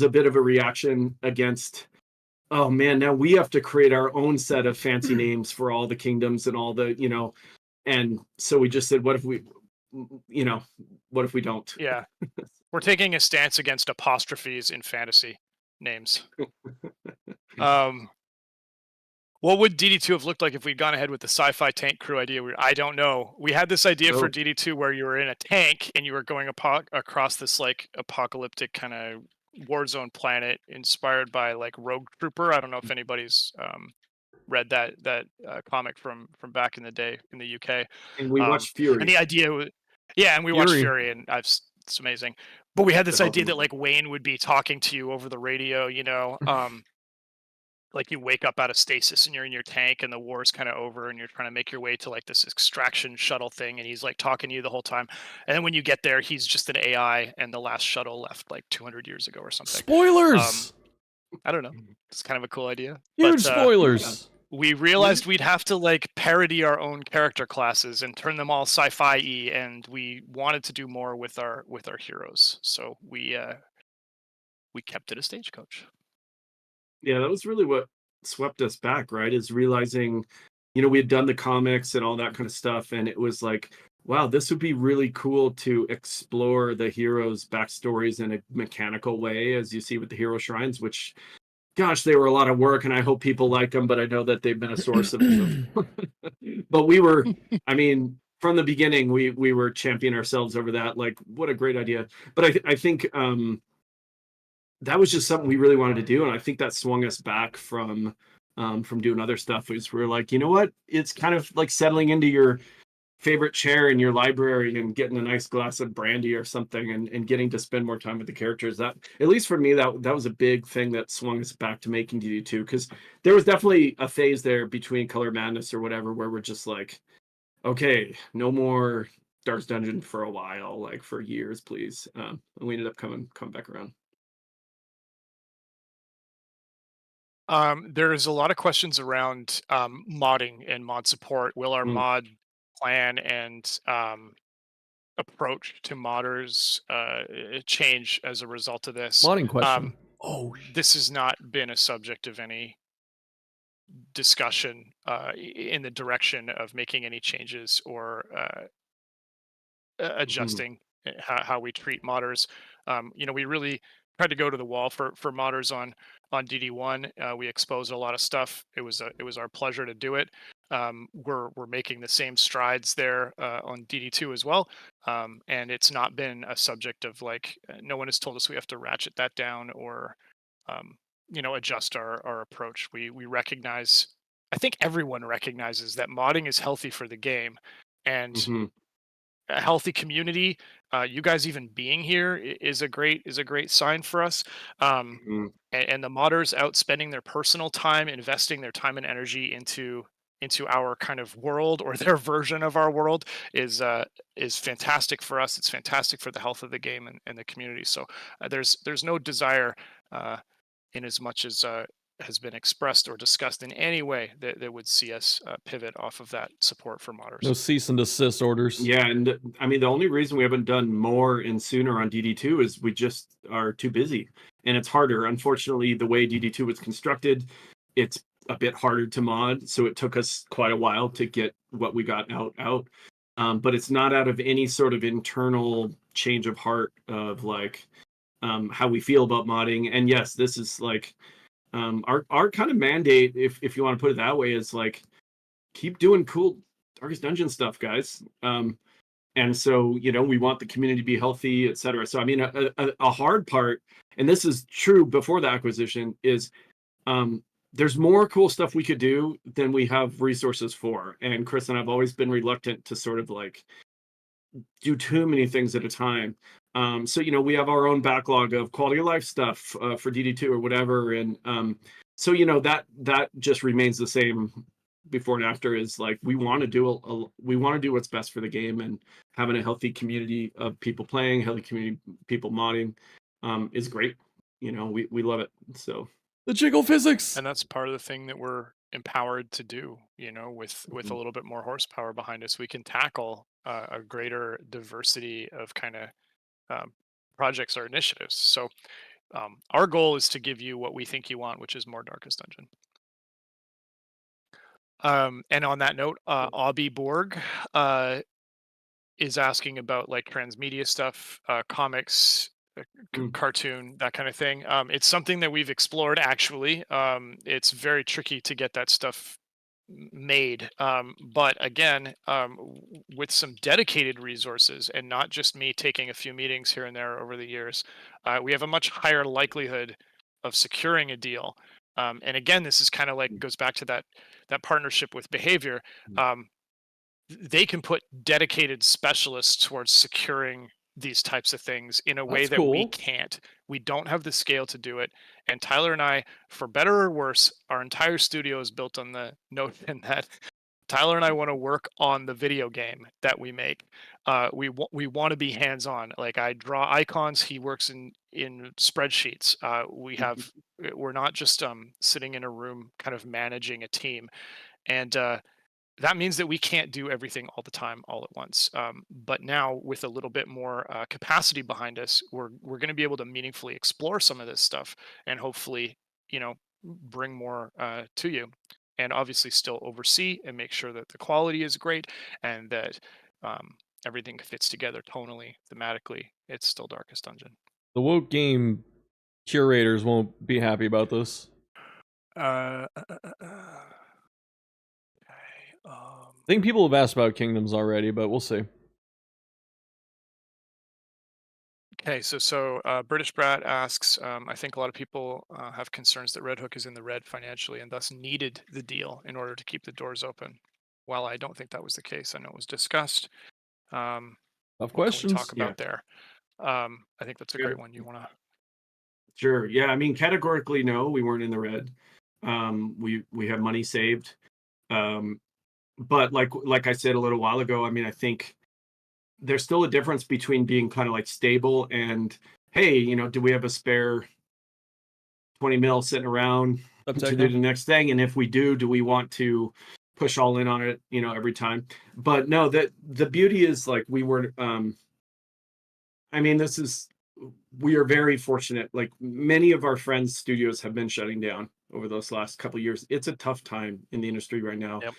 bit of a reaction against, oh man, now we have to create our own set of fancy names for all the kingdoms and all the, and so we just said, what if we, what if we don't? Yeah, we're taking a stance against apostrophes in fantasy names. What would DD2 have looked like if we'd gone ahead with the sci-fi tank crew idea? I don't know. We had this idea for Oh, DD2 where you were in a tank and you were going across this like apocalyptic kind of war zone planet inspired by like Rogue Trooper. I don't know if anybody's read that comic from back in the day in the UK. and we And watched Fury. the idea was, yeah, and we watched Fury. Fury, and it's amazing. But we had this The idea ultimate. that like Wayne would be talking to you over the radio, like you wake up out of stasis and you're in your tank and the war's kind of over and you're trying to make your way to like this extraction shuttle thing, and he's like talking to you the whole time, and then when you get there he's just an AI and the last shuttle left like 200 years ago or something. Spoilers. I don't know, it's kind of a cool idea, Huge but spoilers. we realized we'd have to like parody our own character classes and turn them all sci-fi-y, and we wanted to do more with our heroes, so we kept it a stagecoach. Yeah, that was really what swept us back, right? Is realizing, we had done the comics and all that kind of stuff, and it was like, wow, this would be really cool to explore the heroes' backstories in a mechanical way, as you see with the hero shrines, which, gosh, they were a lot of work, and I hope people like them, but I know that they've been a source of but we were, I mean, from the beginning, we were championing ourselves over that. Like, what a great idea. But I think that was just something we really wanted to do, and I think that swung us back from doing other stuff. Was we're like, you know what? It's kind of like settling into your favorite chair in your library and getting a nice glass of brandy or something, and getting to spend more time with the characters. That, at least for me, that was a big thing that swung us back to making DD2, because there was definitely a phase there between Color Madness or whatever where we're just like, okay, no more Darkest Dungeon for a while, like for years, please. And we ended up coming back around. There's a lot of questions around modding and mod support. Will our Mm. mod plan and approach to modders change as a result of this? Modding question. This has not been a subject of any discussion in the direction of making any changes or Mhm. adjusting how we treat modders. We really tried to go to the wall for modders on DD1. We exposed a lot of stuff. It was our pleasure to do it. We're making the same strides there on DD2 as well, and it's not been a subject of like no one has told us we have to ratchet that down or um, adjust our approach. We recognize, I think everyone recognizes that modding is healthy for the game, and Hmm. a healthy community. You guys even being here is a great sign for us. Um, Hmm. and the modders out spending their personal time, investing their time and energy into our kind of world or their version of our world is fantastic for us. It's fantastic for the health of the game and the community. So there's no desire in as much as has been expressed or discussed in any way that would see us pivot off of that support for No modders. cease and desist orders. Yeah, and I mean the only reason we haven't done more and sooner on DD2 is we just are too busy, and it's harder. Unfortunately, the way DD2 was constructed, it's a bit harder to mod, so it took us quite a while to get what we got out. But it's not out of any sort of internal change of heart of like how we feel about modding. And yes, this is like our kind of mandate, if you want to put it that way, is like keep doing cool Darkest Dungeon stuff, guys. And so we want the community to be healthy, etc. So I mean a hard part, and this is true before the acquisition, is there's more cool stuff we could do than we have resources for. And Chris and I've always been reluctant to sort of like do too many things at a time. So we have our own backlog of quality of life stuff for DD2 or whatever, and so that just remains the same before and after. Is like we want to do what's best for the game, and having a healthy community of people playing, healthy community people modding is great. We love it. So The jiggle physics. And that's part of the thing that we're empowered to do, with a little bit more horsepower behind us, we can tackle a greater diversity of kind of um, projects or initiatives. So our goal is to give you what we think you want, which is more Darkest Dungeon. And on that note, Obby Borg is asking about like transmedia stuff, comics, mm, cartoon, that kind of thing. It's something that we've explored actually. It's very tricky to get that stuff made. But again, with some dedicated resources and not just me taking a few meetings here and there over the years, we have a much higher likelihood of securing a deal. And again, this is kind of like goes back to that partnership with behavior. mm. Um, they can put dedicated specialists towards securing these types of things in a way That's that we cool. can't. We don't have the scale to do it. And Tyler and I, for better or worse, our entire studio is built on the notion that Tyler and I want to work on the video game that we make. We want to be hands-on. Like I draw icons, he works in spreadsheets. We're not just sitting in a room kind of managing a team. And that means that we can't do everything all the time, all at once. But now, with a little bit more capacity behind us, we're going to be able to meaningfully explore some of this stuff, and hopefully, bring more to you, and obviously still oversee and make sure that the quality is great and that everything fits together tonally, thematically. It's still Darkest Dungeon. The woke game curators won't be happy about this. Okay. I think people have asked about Kingdoms already, but we'll see. Okay, so British Brat asks, I think a lot of people have concerns that Red Hook is in the red financially and thus needed the deal in order to keep the doors open. While I don't think that was the case, I know it was discussed. Tough What can we questions. talk Yeah. about there? I think that's a Sure. great one. You want to? Sure. Yeah. I mean, categorically, no, we weren't in the red. We have money saved. But like I said a little while ago, I mean, I think there's still a difference between being kind of like stable and, hey, do we have a spare 20 mil sitting around Up to do techno. the next thing? And if we do we want to push all in on it, every time? But no, the beauty is like we were, I mean, we are very fortunate. Like many of our friends' studios have been shutting down over those last couple of years. It's a tough time in the industry right now. Yep.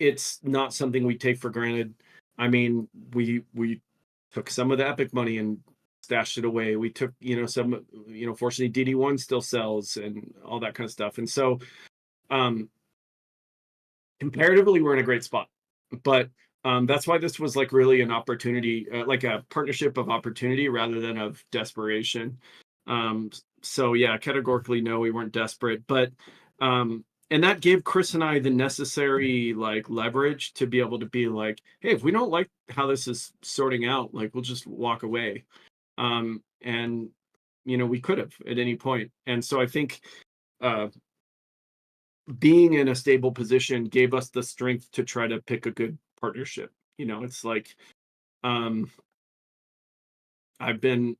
It's not something we take for granted. I mean, we took some of the Epic money and stashed it away. We took, some, fortunately DD1 still sells and all that kind of stuff. And so, comparatively, we're in a great spot. But that's why this was like really an opportunity, like a partnership of opportunity rather than of desperation. So yeah, categorically, no, we weren't desperate, but and that gave Chris and I the necessary like leverage to be able to be like, hey, if we don't like how this is sorting out, like we'll just walk away. And we could have at any point. And so I think uh, being in a stable position gave us the strength to try to pick a good partnership. It's like I've been,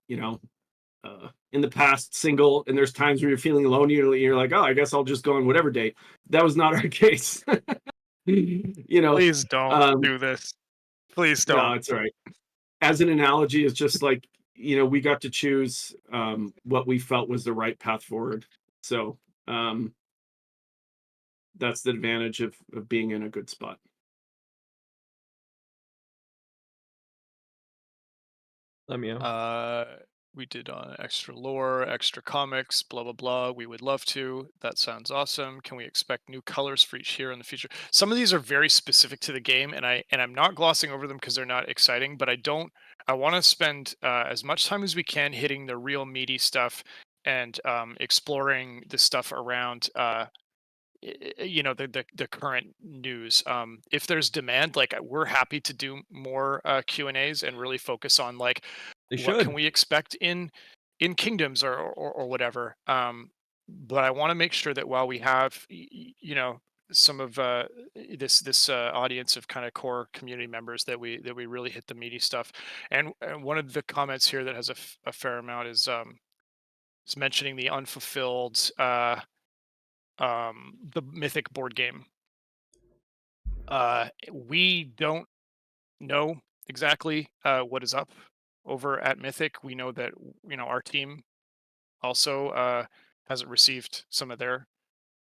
in the past single, and there's times where you're feeling lonely. You're like, oh, I guess I'll just go on whatever date. That was not our case. Please don't do this. Please No, don't. it's all right. As an analogy, it's just like, we got to choose what we felt was the right path forward. So that's the advantage of being in a good spot. Let me know. We did extra lore, extra comics, blah blah blah. We would love to. That sounds awesome. Can we expect new colors for each hero in the future? Some of these are very specific to the game, and I'm not glossing over them because they're not exciting. But I want to spend as much time as we can hitting the real meaty stuff and exploring the stuff around the current news. If there's demand, like we're happy to do more Q&As and really focus on like what can we expect in kingdoms or whatever. But I want to make sure that while we have some of this audience of kind of core community members, that we really hit the meaty stuff. And one of the comments here that has a fair amount is mentioning the unfulfilled the Mythic board game. We don't know exactly what is up over at Mythic. We know that our team also hasn't received some of their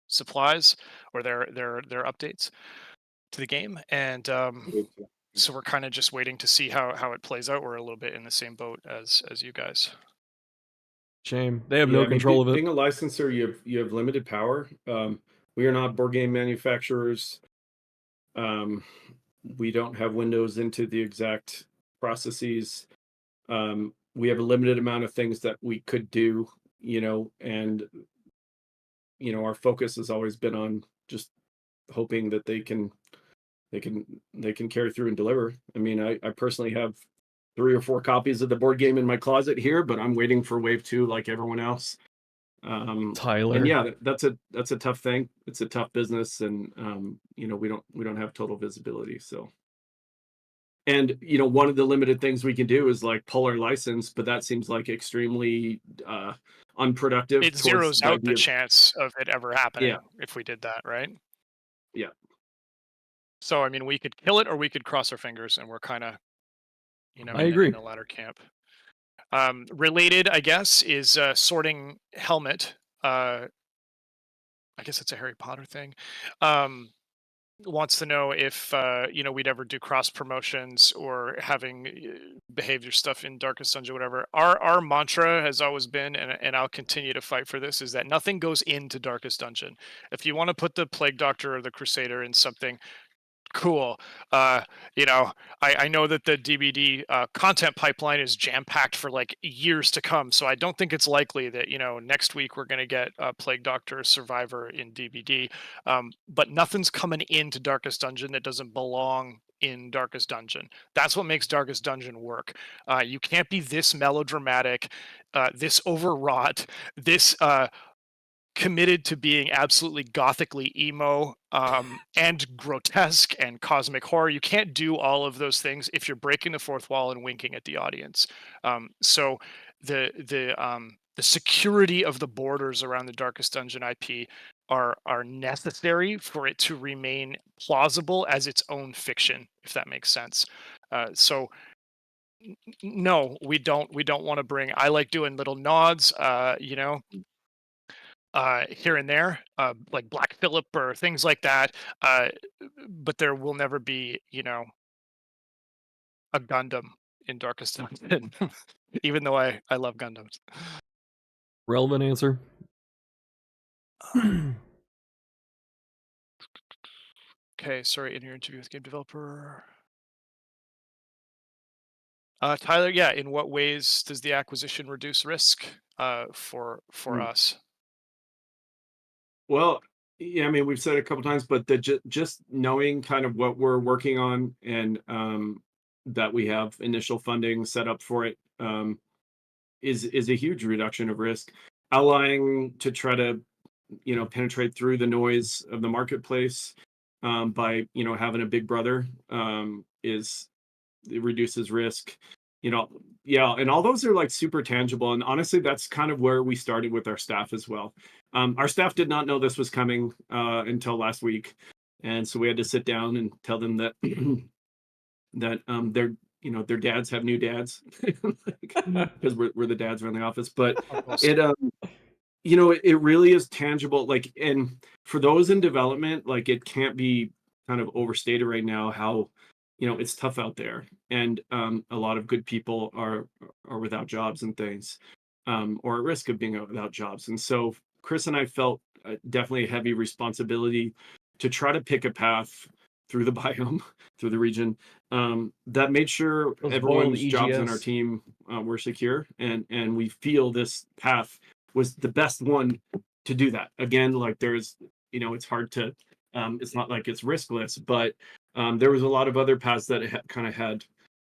supplies or their updates to the game, and so we're kind of just waiting to see how it plays out. We're a little bit in the same boat as you guys. Shame. They have no control of it. Being a licensor, you have limited power. We are not board game manufacturers. We don't have windows into the exact processes. We have a limited amount of things that we could do, and our focus has always been on just hoping that they can carry through and deliver. I mean, I personally have 3 or 4 copies of the board game in my closet here, but I'm waiting for wave 2 like everyone else. Tyler. And yeah, that's a tough thing. It's a tough business, and we don't have total visibility. So, and one of the limited things we can do is like pull our license, but that seems like extremely unproductive. It zeroes out the chance of it ever happening if we did that, right? Yeah. So I mean, we could kill it, or we could cross our fingers, and we're kind of, I agree. in the latter camp. Related, I guess, is sorting helmet. I guess it's a Harry Potter thing. Wants to know if we'd ever do cross promotions or having behavior stuff in Darkest Dungeon, whatever. Our mantra has always been, and I'll continue to fight for this, is that nothing goes into Darkest Dungeon. If you want to put the Plague Doctor or the Crusader in something, cool. I know that the DBD content pipeline is jam-packed for like years to come, so I don't think it's likely that next week we're going to get Plague Doctor Survivor in DBD, but nothing's coming into Darkest Dungeon that doesn't belong in Darkest Dungeon. That's what makes Darkest Dungeon work. You can't be this melodramatic, this overwrought, this committed to being absolutely gothically emo and grotesque and cosmic horror. You can't do all of those things if you're breaking the fourth wall and winking at the audience. So the security of the borders around the Darkest Dungeon IP are necessary for it to remain plausible as its own fiction, if that makes sense. So no, we don't want to bring. I like doing little nods, here and there, like Black Phillip or things like that. But there will never be, a Gundam in Darkest Dungeon, even though I love Gundams. Relevant answer. Okay, sorry, in your interview with game developer. Tyler, yeah, in what ways does the acquisition reduce risk for Mm. us? Well, yeah, I mean, we've said it a couple times, but just knowing kind of what we're working on and that we have initial funding set up for it is a huge reduction of risk. Allowing to try to penetrate through the noise of the marketplace by having a big brother is it reduces risk. Yeah, and all those are like super tangible, and honestly that's kind of where we started with our staff as well. Our staff did not know this was coming until last week, and so we had to sit down and tell them that that their dads have new dads because we're the dads around the office. But Uncles. it it really is tangible, like, and for those in development, like, it can't be kind of overstated right now how it's tough out there, and a lot of good people are without jobs and things, or at risk of being without jobs. And so Chris and I felt definitely a heavy responsibility to try to pick a path through the biome, through the region, that made sure Those boiled everyone's jobs on our EGS. team were secure, and we feel this path was the best one to do that. Again, like, there's it's hard to it's not like it's riskless, but there was a lot of other paths that kind of had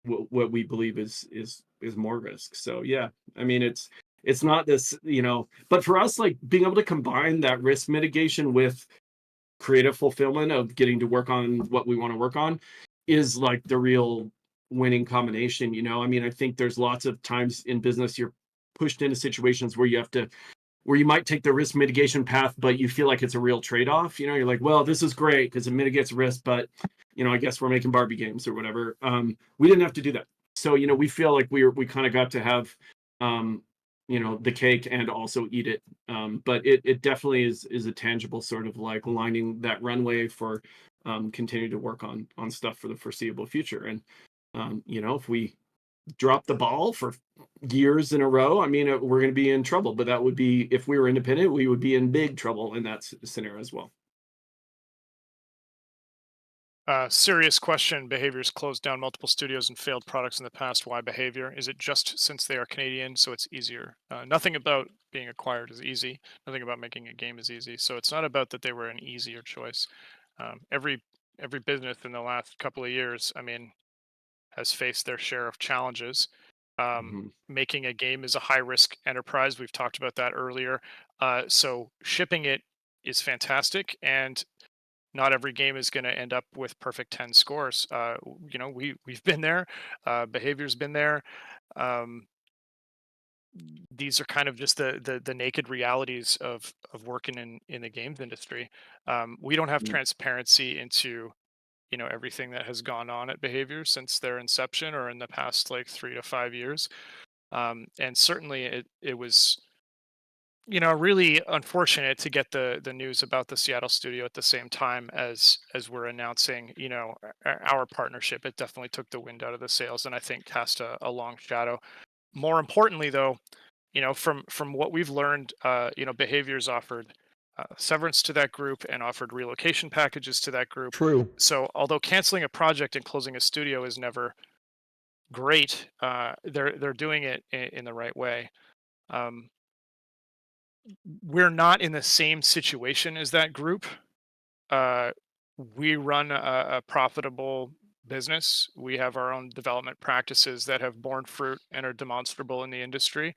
what we believe is more risk. So yeah, I mean, it's not this, but for us, like, being able to combine that risk mitigation with creative fulfillment of getting to work on what we want to work on is like the real winning combination. I mean, I think there's lots of times in business you're pushed into situations where you might take the risk mitigation path, but you feel like it's a real trade-off. You're like, well, this is great because it mitigates risk, but I guess we're making Barbie games or whatever. We didn't have to do that. So we feel like we kind of got to have the cake and also eat it. But it definitely is a tangible sort of like lining that runway for continue to work on stuff for the foreseeable future. And if we drop the ball for years in a row, I mean, we're going to be in trouble. But that would be, if we were independent, we would be in big trouble in that scenario as well. Serious question. Behavior's closed down multiple studios and failed products in the past. Why Behavior? Is it just since they are Canadian, so it's easier? Nothing about being acquired is easy. Nothing about making a game is easy. So it's not about that they were an easier choice. Every business in the last couple of years, I mean, has faced their share of challenges. Making a game is a high risk enterprise. We've talked about that earlier. So shipping it is fantastic, and not every game is going to end up with perfect 10 scores. We've been there. Behavior's been there. These are kind of just the naked realities of working in the games industry. We don't have transparency into everything that has gone on at Behavior since their inception or in the past like 3 to 5 years. And certainly it was really unfortunate to get the news about the Seattle studio at the same time as we're announcing our partnership. It definitely took the wind out of the sails, and I think cast a long shadow. More importantly, though, from what we've learned, Behaviors offered severance to that group and offered relocation packages to that group. True. So although canceling a project and closing a studio is never great, they're doing it in the right way. We're not in the same situation as that group. Uh, we run a profitable business. We have our own development practices that have borne fruit and are demonstrable in the industry.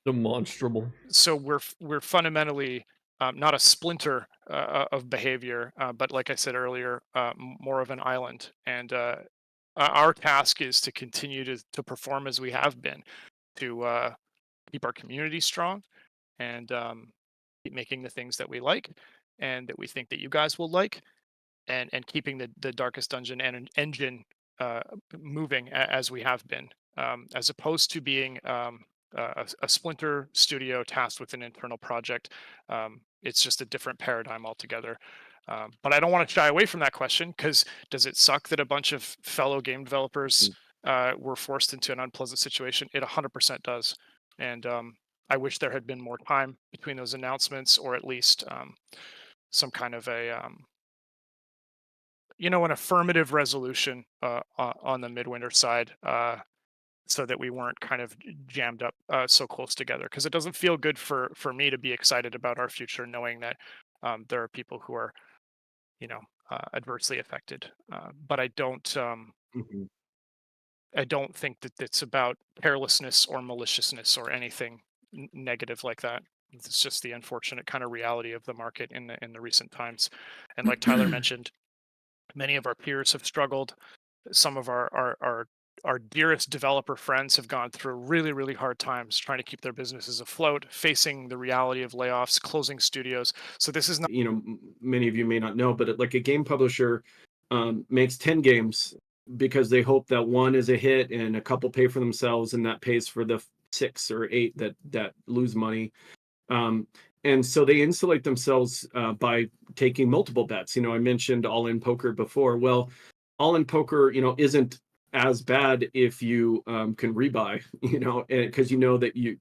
Demonstrable. So we're fundamentally not a splinter of Behavior, but like I said earlier, more of an island. And our task is to continue to perform as we have been, to keep our community strong, and keep making the things that we like and that we think that you guys will like, and keeping the Darkest Dungeon and engine uh, moving as we have been, as opposed to being a splinter studio tasked with an internal project. It's just a different paradigm altogether. But I don't want to shy away from that question, because does it suck that a bunch of fellow game developers we're forced into an unpleasant situation, it 100% does. And I wish there had been more time between those announcements, or at least some kind of a an affirmative resolution on the midwinter side, so that we weren't kind of jammed up so close together. Because it doesn't feel good for me to be excited about our future, knowing that there are people who are, adversely affected. But Mhm. I don't think that it's about carelessness or maliciousness or anything negative like that. It's just the unfortunate kind of reality of the market in the recent times. And like Tyler mentioned, many of our peers have struggled. Some of our dearest developer friends have gone through really, really hard times trying to keep their businesses afloat, facing the reality of layoffs, closing studios. So this is not. Many of you may not know, but like a game publisher makes 10 games because they hope that one is a hit and a couple pay for themselves, and that pays for the 6 or 8 that lose money. Um, and so they insulate themselves by taking multiple bets. I mentioned All In Poker before. Well, All In Poker, isn't as bad if you can rebuy, because that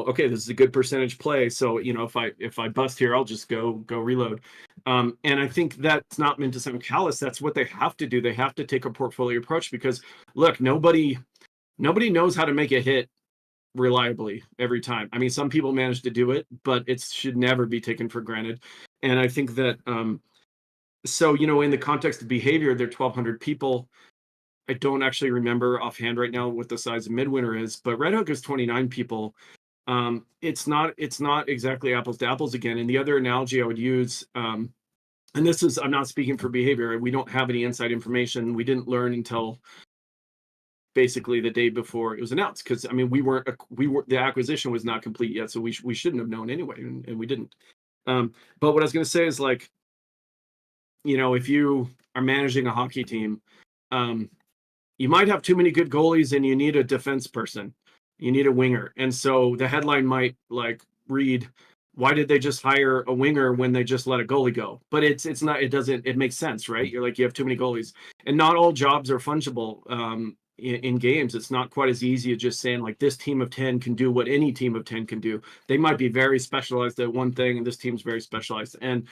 okay, this is a good percentage play. So if I bust here, I'll just go reload. And I think that's not meant to sound callous. That's what they have to do. They have to take a portfolio approach, because look, nobody knows how to make a hit reliably every time. I mean, some people manage to do it, but it should never be taken for granted. And I think that so in the context of behavior, there are 1,200 people. I don't actually remember offhand right now what the size of Midwinter is, but Red Hook is 29 people. It's not exactly apples to apples again. And the other analogy I would use, and this is, I'm not speaking for behavior. We don't have any inside information. We didn't learn until basically the day before it was announced, because I mean we were the acquisition was not complete yet, so we shouldn't have known anyway, and we didn't. But what I was going to say is, like, if you are managing a hockey team, you might have too many good goalies and you need a defense person, you need a winger, and so the headline might like read, why did they just hire a winger when they just let a goalie go? But it's not, it makes sense, right? You're like, you have too many goalies, and not all jobs are fungible. In games, it's not quite as easy as just saying like this team of 10 can do what any team of 10 can do. They might be very specialized at one thing, and this team's very specialized. And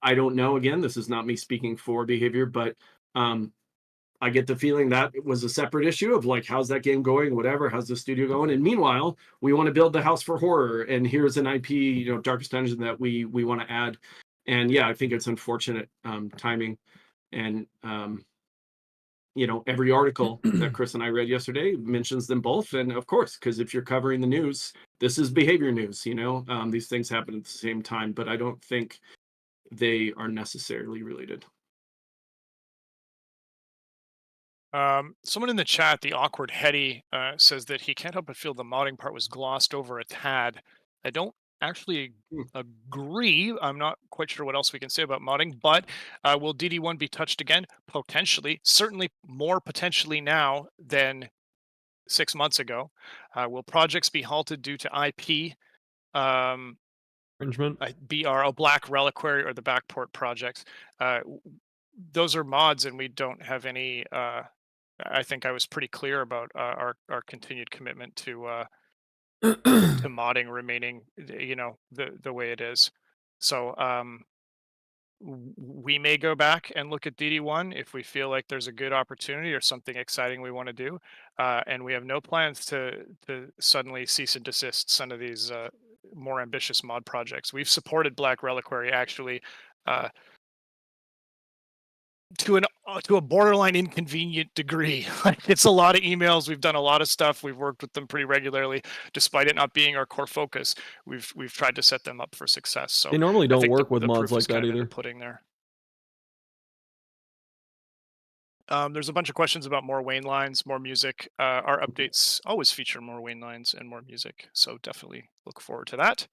I don't know, again, this is not me speaking for behavior, but I get the feeling that it was a separate issue of like, how's that game going, whatever, how's the studio going? And meanwhile, we want to build the house for horror, and here's an IP, Darkest Dungeon, that we want to add. And yeah, I think it's unfortunate timing. And every article that Chris and I read yesterday mentions them both. And of course, because if you're covering the news, this is behavior news, these things happen at the same time, but I don't think they are necessarily related. Someone in the chat, the awkward Hetty, says that he can't help but feel the modding part was glossed over a tad. I don't actually agree. I'm not quite sure what else we can say about modding, but will DD1 be touched again? Potentially, certainly more potentially now than 6 months ago. Will projects be halted due to IP? Infringement. BR, Black Reliquary, or the Backport projects? Those are mods, and we don't have any. I think I was pretty clear about our continued commitment to modding remaining, the way it is. So we may go back and look at DD1 if we feel like there's a good opportunity or something exciting we want to do, and we have no plans to suddenly cease and desist some of these more ambitious mod projects. We've supported Black Reliquary actually. To a borderline inconvenient degree. Like, it's a lot of emails. We've done a lot of stuff. We've worked with them pretty regularly, despite it not being our core focus. We've tried to set them up for success. So They normally I don't think work with the mods proof like is that kind of in the either. pudding there. There's a bunch of questions about more Wayne lines, more music. Our updates always feature more Wayne lines and more music, so definitely look forward to that.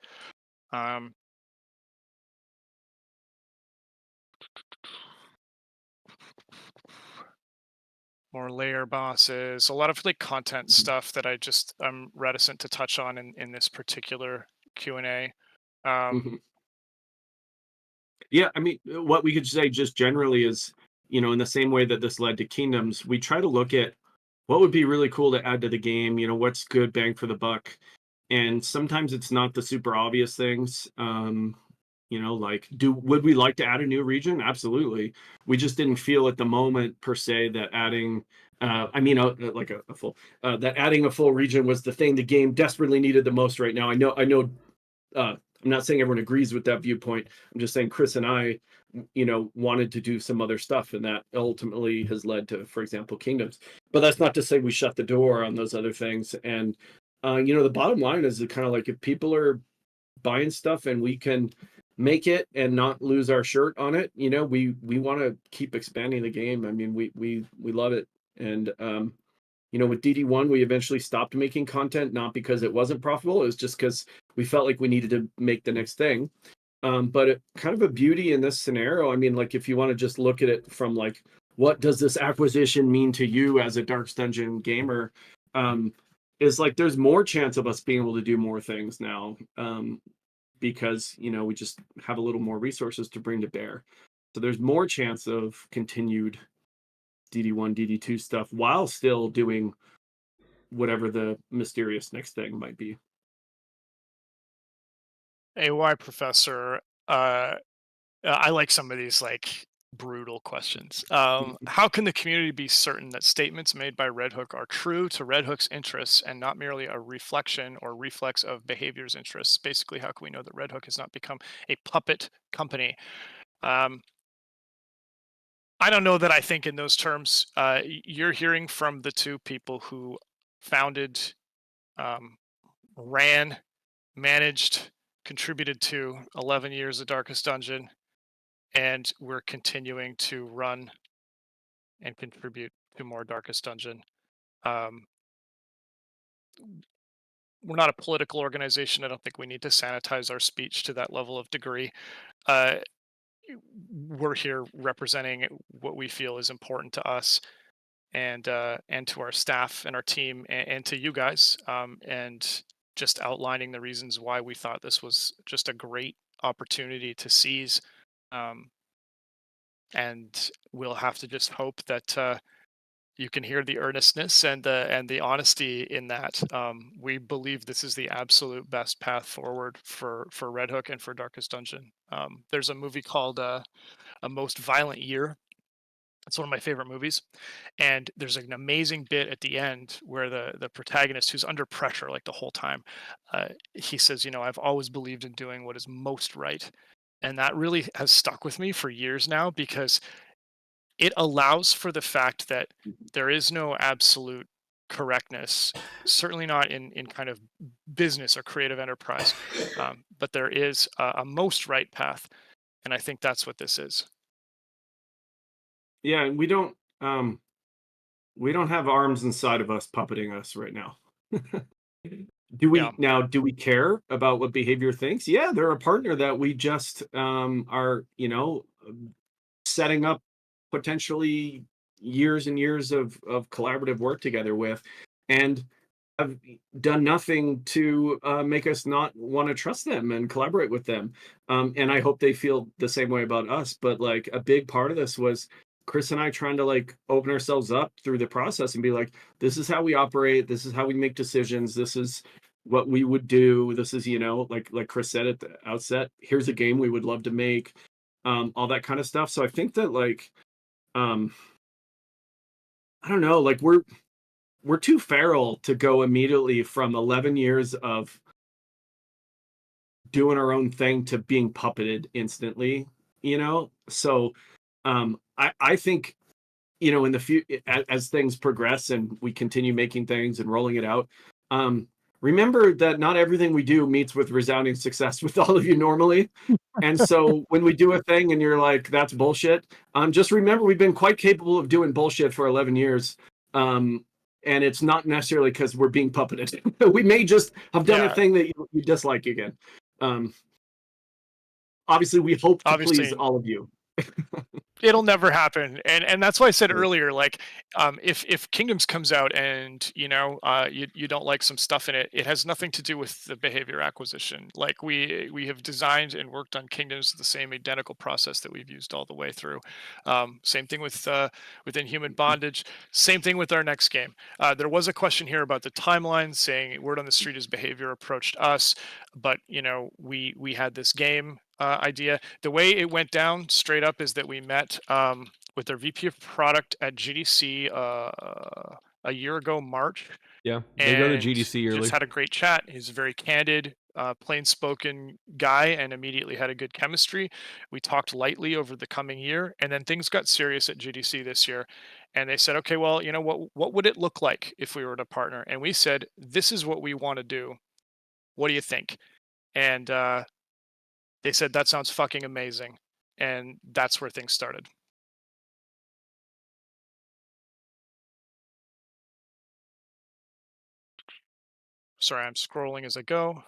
More layer bosses, a lot of like content stuff that I'm reticent to touch on in this particular Q&A. Yeah, I mean, what we could say just generally is, in the same way that this led to Kingdoms, we try to look at what would be really cool to add to the game, what's good bang for the buck. And sometimes it's not the super obvious things. Like would we like to add a new region? Absolutely. We just didn't feel at the moment per se that adding like a full that adding a full region was the thing the game desperately needed the most right now. I know I'm not saying everyone agrees with that viewpoint. I'm just saying Chris and I wanted to do some other stuff, and that ultimately has led to, for example, Kingdoms. But that's not to say we shut the door on those other things. And the bottom line is kind of like, if people are buying stuff and we can make it and not lose our shirt on it, we want to keep expanding the game. I mean, we love it. And with DD1, we eventually stopped making content, not because it wasn't profitable. It was just because we felt like we needed to make the next thing. But kind of a beauty in this scenario, I mean, like, if you want to just look at it from like, what does this acquisition mean to you as a Dark Dungeon gamer? Is like, there's more chance of us being able to do more things now, because we just have a little more resources to bring to bear. So there's more chance of continued DD1, DD2 stuff while still doing whatever the mysterious next thing might be. AY Professor, I like some of these like brutal questions. How can the community be certain that statements made by Red Hook are true to Red Hook's interests and not merely a reflection or reflex of behavior's interests? Basically, how can we know that Red Hook has not become a puppet company? I don't know that I think in those terms. You're hearing from the two people who founded, ran, managed, contributed to 11 years of Darkest Dungeon, and we're continuing to run and contribute to more Darkest Dungeon. We're not a political organization. I don't think we need to sanitize our speech to that level of degree. We're here representing what we feel is important to us, and to our staff and our team, and to you guys, and just outlining the reasons why we thought this was just a great opportunity to seize. And we'll have to just hope that you can hear the earnestness and the honesty in that. We believe this is the absolute best path forward for Red Hook and for Darkest Dungeon. There's a movie called A Most Violent Year. It's one of my favorite movies, and there's an amazing bit at the end where the protagonist, who's under pressure like the whole time, he says, I've always believed in doing what is most right. And that really has stuck with me for years now, because it allows for the fact that there is no absolute correctness, certainly not in kind of business or creative enterprise, but there is a most right path, and I think that's what this is. Yeah, and we don't have arms inside of us puppeting us right now. Do we Yeah. do we care about what behavior thinks? Yeah, they're a partner that we just are, setting up potentially years and years of collaborative work together with, and have done nothing to make us not want to trust them and collaborate with them. And I hope they feel the same way about us. But like, a big part of this was Chris and I trying to like open ourselves up through the process and be like, this is how we operate. This is how we make decisions. This is what we would do. This is, like Chris said at the outset, here's a game we would love to make, all that kind of stuff. So I think that like, I don't know, like we're too feral to go immediately from 11 years of doing our own thing to being puppeted instantly, So I think, in the future, as things progress and we continue making things and rolling it out, remember that not everything we do meets with resounding success with all of you normally. And so when we do a thing and you're like, that's bullshit, just remember we've been quite capable of doing bullshit for 11 years. And it's not necessarily because we're being puppeted. We may just have done a thing that you dislike again. Obviously, we hope to please all of you. It'll never happen, and that's why I said Yeah. earlier, like, if Kingdoms comes out and you don't like some stuff in it, it has nothing to do with the behavior acquisition. Like we have designed and worked on Kingdoms the same identical process that we've used all the way through. Same thing with Inhuman Bondage. Same thing with our next game. There was a question here about the timeline, saying word on the street is behavior approached us, but we had this game idea. The way it went down straight up is that we met with their VP of product at GDC a year ago, March, Yeah, they go to and GDC just yearly. had a great chat. He's a very candid, plain spoken guy and immediately had a good chemistry. We talked lightly over the coming year, and then things got serious at GDC this year. And they said, okay, well, what would it look like if we were to partner? And we said, this is what we want to do. What do you think? And they said, that sounds fucking amazing. And that's where things started. Sorry, I'm scrolling as I go.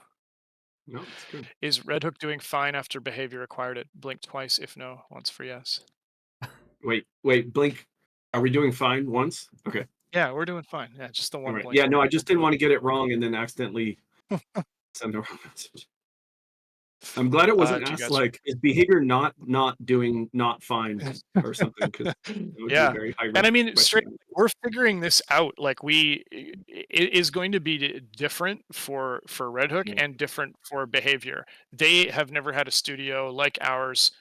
No, it's good. Is Red Hook doing fine after behavior acquired it? Blink twice if no, once for yes. Wait, blink. Are we doing fine once? Okay. Yeah, we're doing fine. Yeah, just the All one right. blink. Yeah, no, I just didn't want to get it wrong and then accidentally send the wrong message. I'm glad it wasn't Do you asked guys? like, is behavior not doing not fine or something? Because it would be a Yeah, very high and risk I mean, straight, question. we're figuring this out. Like it is going to be different for Red Hook Yeah. and different for behavior. They have never had a studio like ours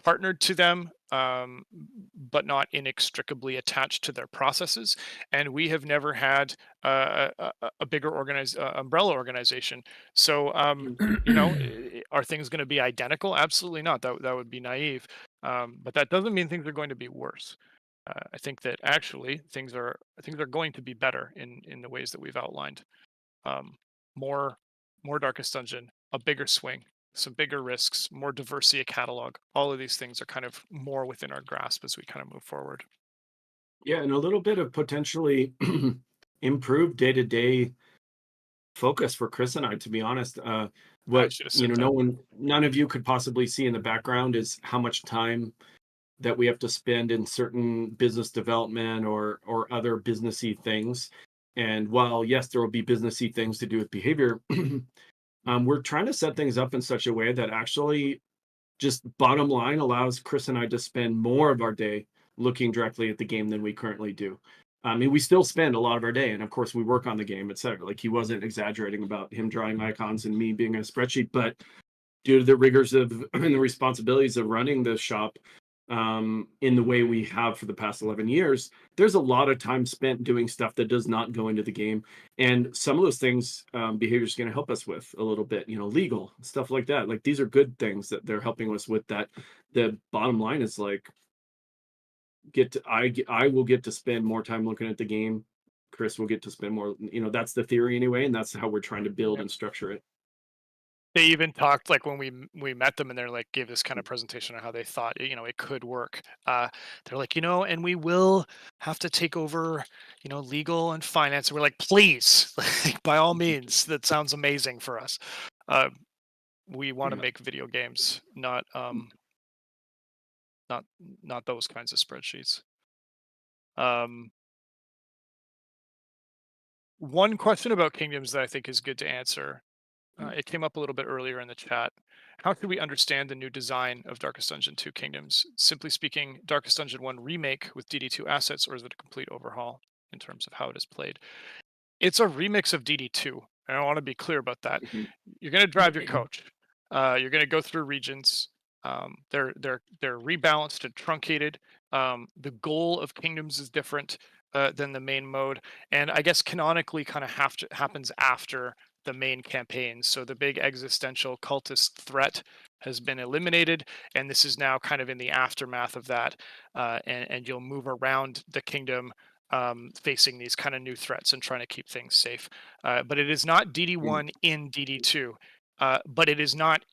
partnered to them, but not inextricably attached to their processes. And we have never had a bigger umbrella organization. So, are things going to be identical? Absolutely not. That would be naive. But that doesn't mean things are going to be worse. I think that actually things are going to be better in the ways that we've outlined. Um, more more Darkest Dungeon, a bigger swing, some bigger risks, more diversity of catalog. All of these things are kind of more within our grasp as we kind of move forward. Yeah, and a little bit of potentially improved day-to-day focus for Chris and I, to be honest. I What, should have said that. none of you could possibly see in the background is how much time that we have to spend in certain business development or other businessy things. And while yes, there will be businessy things to do with behavior, we're trying to set things up in such a way that actually just bottom line allows Chris and I to spend more of our day looking directly at the game than we currently do. I mean, we still spend a lot of our day, and of course, we work on the game, etc. Like he wasn't exaggerating about him drawing icons and me being a spreadsheet, but due to the rigors of and the responsibilities of running the shop in the way we have for the past 11 years, there's a lot of time spent doing stuff that does not go into the game. And some of those things behavior is going to help us with a little bit, legal stuff like that. Like these are good things that they're helping us with that. The bottom line is like, I will get to spend more time looking at the game. Chris will get to spend more, that's the theory anyway. And that's how we're trying to build and structure it. They even talked like when we met them and they're like gave this kind of presentation on how they thought it could work. They're like and we will have to take over legal and finance. And we're like, please, like, by all means, that sounds amazing for us. We want to Yeah. make video games, not those kinds of spreadsheets. One question about Kingdoms that I think is good to answer. It came up a little bit earlier in the chat. How should we understand the new design of Darkest Dungeon 2 Kingdoms? Simply speaking, Darkest Dungeon 1 remake with DD2 assets, or is it a complete overhaul in terms of how it is played? It's a remix of DD2. And I want to be clear about that. Mhm. You're going to drive your coach. You're going to go through regions. They're rebalanced and truncated. The goal of Kingdoms is different than the main mode, and I guess canonically kind of happens after the main campaign. So the big existential cultist threat has been eliminated, and this is now kind of in the aftermath of that. And you'll move around the kingdom facing these kind of new threats and trying to keep things safe. But it is not DD1 in DD2, but it is not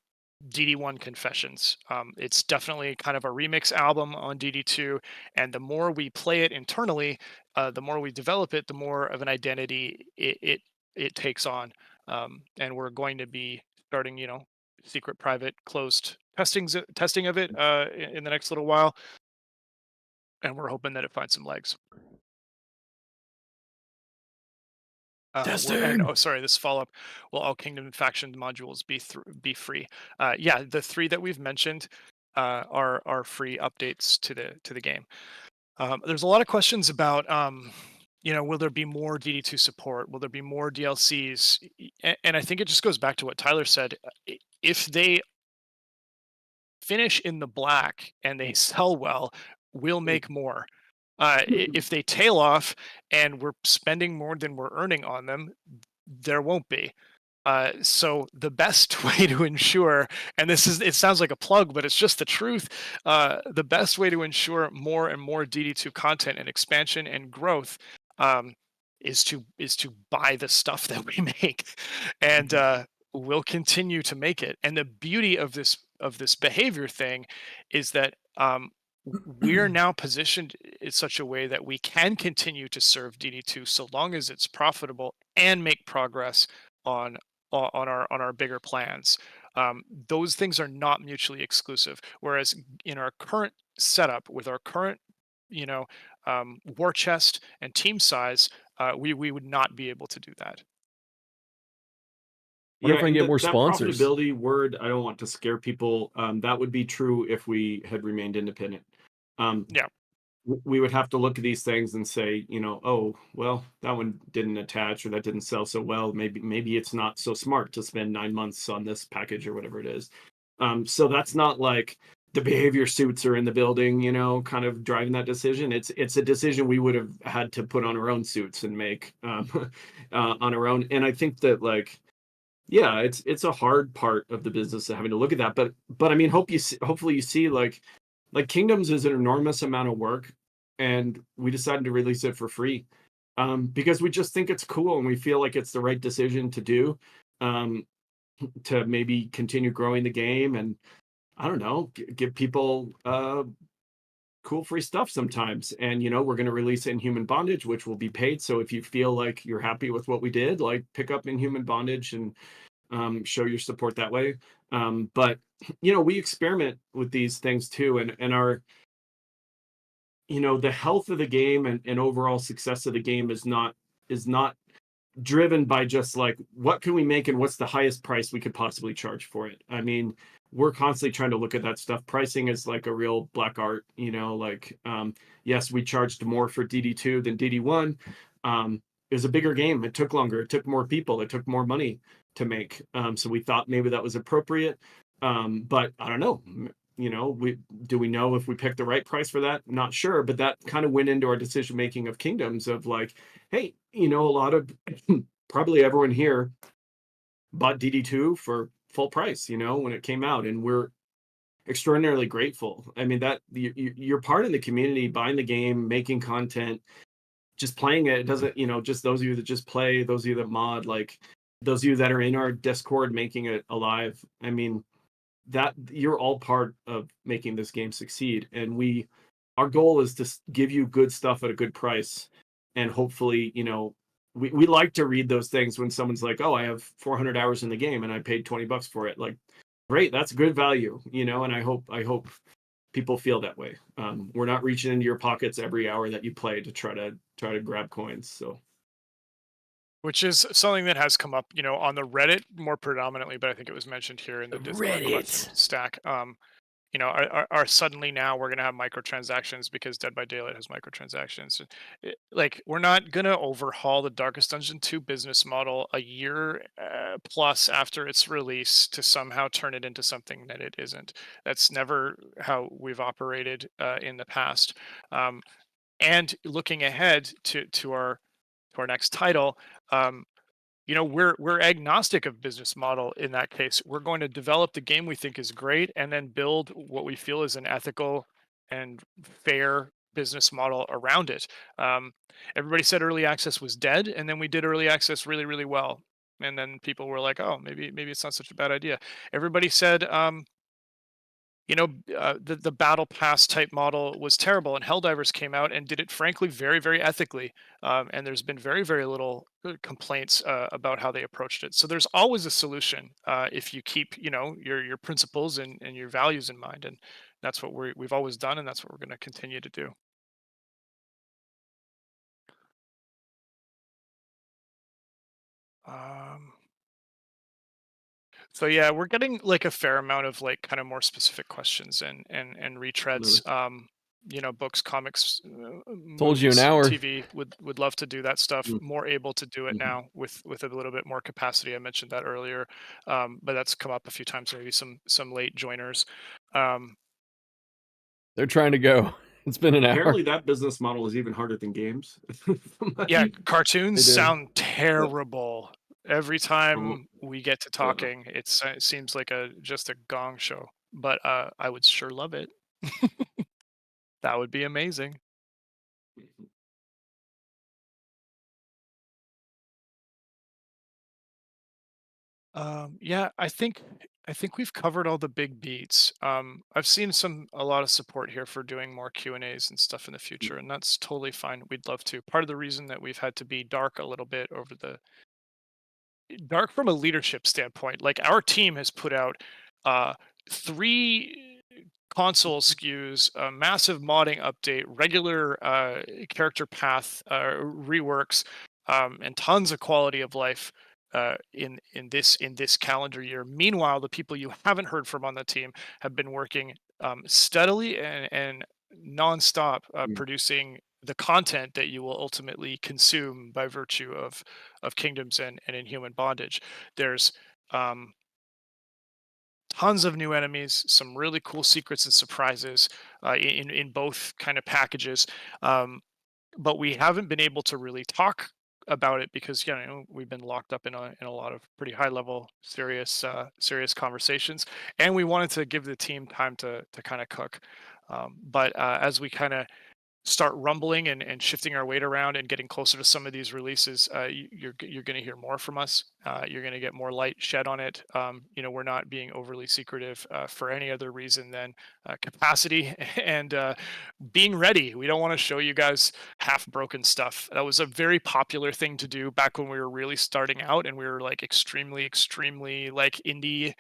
DD1 Confessions. It's definitely kind of a remix album on DD2, and the more we play it internally, the more we develop it, the more of an identity it takes on. And we're going to be starting, secret, private, closed testing of it in the next little while, and we're hoping that it finds some legs. Testing. Oh, sorry, this follow up. Will all Kingdom faction modules be free? Yeah, the 3 that we've mentioned are free updates to the game. There's a lot of questions about, will there be more DD2 support? Will there be more DLCs? And I think it just goes back to what Tyler said. If they finish in the black and they sell well, we'll make more. If they tail off and we're spending more than we're earning on them, there won't be. So the best way to ensure, and it sounds like a plug, but it's just the truth. The best way to ensure more and more DD2 content and expansion and growth um, is to buy the stuff that we make, and we'll continue to make it. And the beauty of this behavior thing is that we're now positioned in such a way that we can continue to serve DD2 so long as it's profitable and make progress on on our bigger plans. Those things are not mutually exclusive. Whereas in our current setup with our current, you know, war chest and team size, we would not be able to do that. Wonder Yeah, if I can and get more that sponsors. profitability word, I don't want to scare people. That would be true if we had remained independent. Yeah. We would have to look at these things and say, oh, well, that one didn't attach or that didn't sell so well. Maybe it's not so smart to spend 9 months on this package or whatever it is. So that's not like the behavior suits are in the building, kind of driving that decision. It's a decision we would have had to put on our own suits and make on our own. And I think that yeah, it's a hard part of the business of having to look at that. But I mean, hopefully you see like Kingdoms is an enormous amount of work, and we decided to release it for free because we just think it's cool and we feel like it's the right decision to do um, to maybe continue growing the game and I don't know, give people cool free stuff sometimes. And we're going to release Inhuman Bondage, which will be paid. So if you feel like you're happy with what we did, like pick up Inhuman Bondage and show your support that way. But we experiment with these things too, and our the health of the game and overall success of the game is not driven by just like what can we make and what's the highest price we could possibly charge for it. I mean, we're constantly trying to look at that stuff. Pricing is like a real black art, like yes, we charged more for DD2 than DD1. It was a bigger game. It took longer. It took more people. It took more money to make. So we thought maybe that was appropriate. But I don't know. Do we know if we picked the right price for that? Not sure, but that kind of went into our decision making of Kingdoms of like, hey, a lot of probably everyone here bought DD2 for full price, when it came out, and we're extraordinarily grateful. I mean, that you're part of the community, buying the game, making content, just playing it. It doesn't, just those of you that just play, those of you that mod, like those of you that are in our Discord making it alive. I mean, that you're all part of making this game succeed, and our goal is to give you good stuff at a good price, and hopefully we like to read those things when someone's like, oh, I have 400 hours in the game and I paid $20 for it. Like, great, that's good value, and I hope people feel that way. We're not reaching into your pockets every hour that you play to try to grab coins. So Which is something that has come up, on the Reddit more predominantly, but I think it was mentioned here in the Discord question stack. Are suddenly now we're going to have microtransactions because Dead by Daylight has microtransactions. Like, we're not going to overhaul the Darkest Dungeon 2 business model a year plus after its release to somehow turn it into something that it isn't. That's never how we've operated in the past. And looking ahead to our next title, we're agnostic of business model in that case. We're going to develop the game we think is great and then build what we feel is an ethical and fair business model around it. Everybody said early access was dead, and then we did early access really, really well. And then people were like, oh, maybe it's not such a bad idea. Everybody said the battle pass type model was terrible, and Helldivers came out and did it frankly very, very ethically. And there's been very, very little complaints about how they approached it. So there's always a solution if you keep, your principles and your values in mind. And that's what we've always done, and that's what we're going to continue to do. Um, So yeah, we're getting like a fair amount of like kind of more specific questions and retreads. Books, comics, Told you an movies, hour. TV would love to do that stuff. Mm. More able to do it Mhm. now with a little bit more capacity. I mentioned that earlier, but that's come up a few times. Maybe some late joiners. Um, They're trying to go. It's been an hour. Apparently, that business model is even harder than games. yeah, They cartoons did. sound terrible. Every Oh, time we get to yeah. talking, it seems like just a gong show. But I would sure love it. That would be amazing. Yeah, I think we've covered all the big beats. I've seen a lot of support here for doing more Q&As and stuff in the future, and that's totally fine. We'd love to. Part of the reason that we've had to be dark a little bit over the dark from a leadership standpoint, like our team has put out uh 3 console SKUs, a massive modding update, regular character path reworks, and tons of quality of life in this calendar year. Meanwhile, the people you haven't heard from on the team have been working steadily and nonstop Mm. producing the content that you will ultimately consume by virtue of Kingdoms and Inhuman Bondage. There's um, tons of new enemies, some really cool secrets and surprises in both kind of packages. Um, but we haven't been able to really talk about it because we've been locked up in a lot of pretty high level serious conversations, and we wanted to give the team time to kind of cook. But as we kind of start rumbling and shifting our weight around and getting closer to some of these releases, you're going to hear more from us. You're going to get more light shed on it. We're not being overly secretive for any other reason than capacity and being ready. We don't want to show you guys half broken stuff. That was a very popular thing to do back when we were really starting out and we were like extremely, extremely like indie.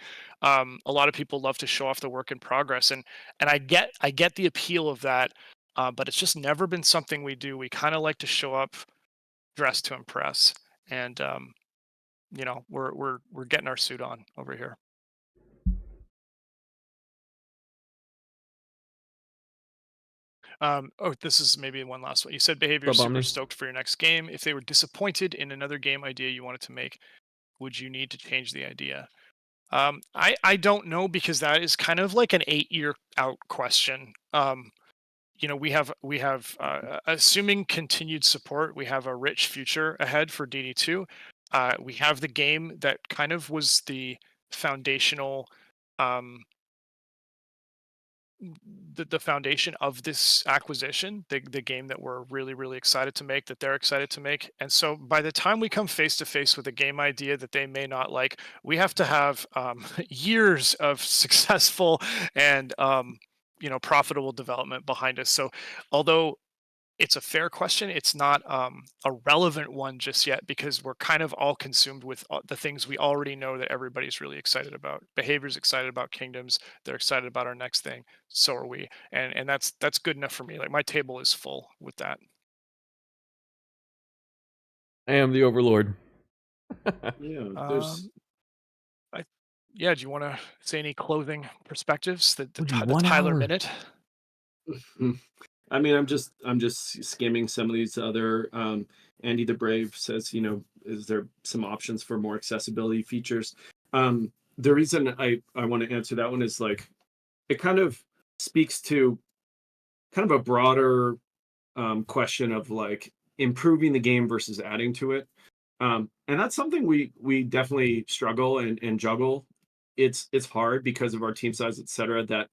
A lot of people love to show off the work in progress, and I get the appeal of that, but it's just never been something we do. We kind of like to show up dressed to impress, and we're getting our suit on over here. Oh, this is maybe one last one. You said behavior What's up, super Omni? stoked for your next game. If they were disappointed in another game idea you wanted to make, would you need to change the idea? I don't know, because that is kind of like an 8-year out question. We have assuming continued support, we have a rich future ahead for DD2. We have the game that kind of was the foundational um the foundation of this acquisition, the game that we're really, really excited to make, that they're excited to make. And so by the time we come face to face with a game idea that they may not like, we have to have years of successful and profitable development behind us. So although it's a fair question, it's not a relevant one just yet, because we're kind of all consumed with the things we already know that everybody's really excited about. Behavior's excited about Kingdoms. They're excited about our next thing. So are we, and that's good enough for me. Like, my table is full with that. I am the Overlord. Yeah, there's Um, I, yeah. Do you want to say any closing perspectives? Would you The 1 Tyler hour? minute. I mean, I'm just skimming some of these other. Andy the Brave says, is there some options for more accessibility features? The reason I want to answer that one is like it kind of speaks to kind of a broader question of like improving the game versus adding to it. And that's something we definitely struggle and juggle. It's hard because of our team size, et cetera. That,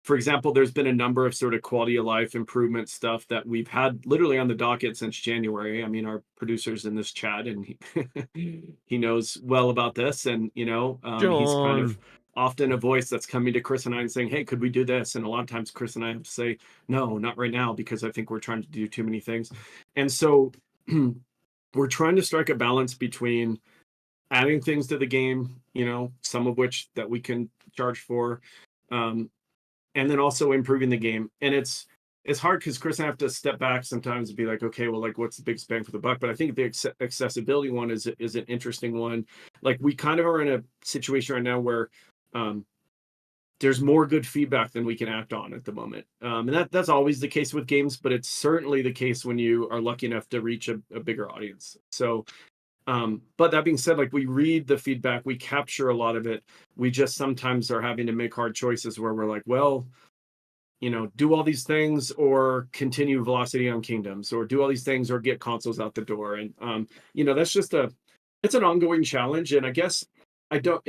for example, there's been a number of sort of quality of life improvement stuff that we've had literally on the docket since January. I mean, our producer's in this chat and he, he knows well about this, and he's kind of John. often a voice that's coming to Chris and I and saying, hey, could we do this? And a lot of times Chris and I have to say, no, not right now, because I think we're trying to do too many things. And so we're trying to strike a balance between adding things to the game, some of which that we can charge for, and then also improving the game. And it's hard because Chris and I have to step back sometimes and be like, okay, well, like, what's the biggest bang for the buck? But I think the accessibility one is an interesting one. Like, we kind of are in a situation right now where there's more good feedback than we can act on at the moment. And that's always the case with games, but it's certainly the case when you are lucky enough to reach a bigger audience. So, but that being said, like, we read the feedback, we capture a lot of it. We just sometimes are having to make hard choices where we're like, well, do all these things or continue velocity on Kingdoms, or do all these things or get consoles out the door. And, that's just it's an ongoing challenge. And I guess I don't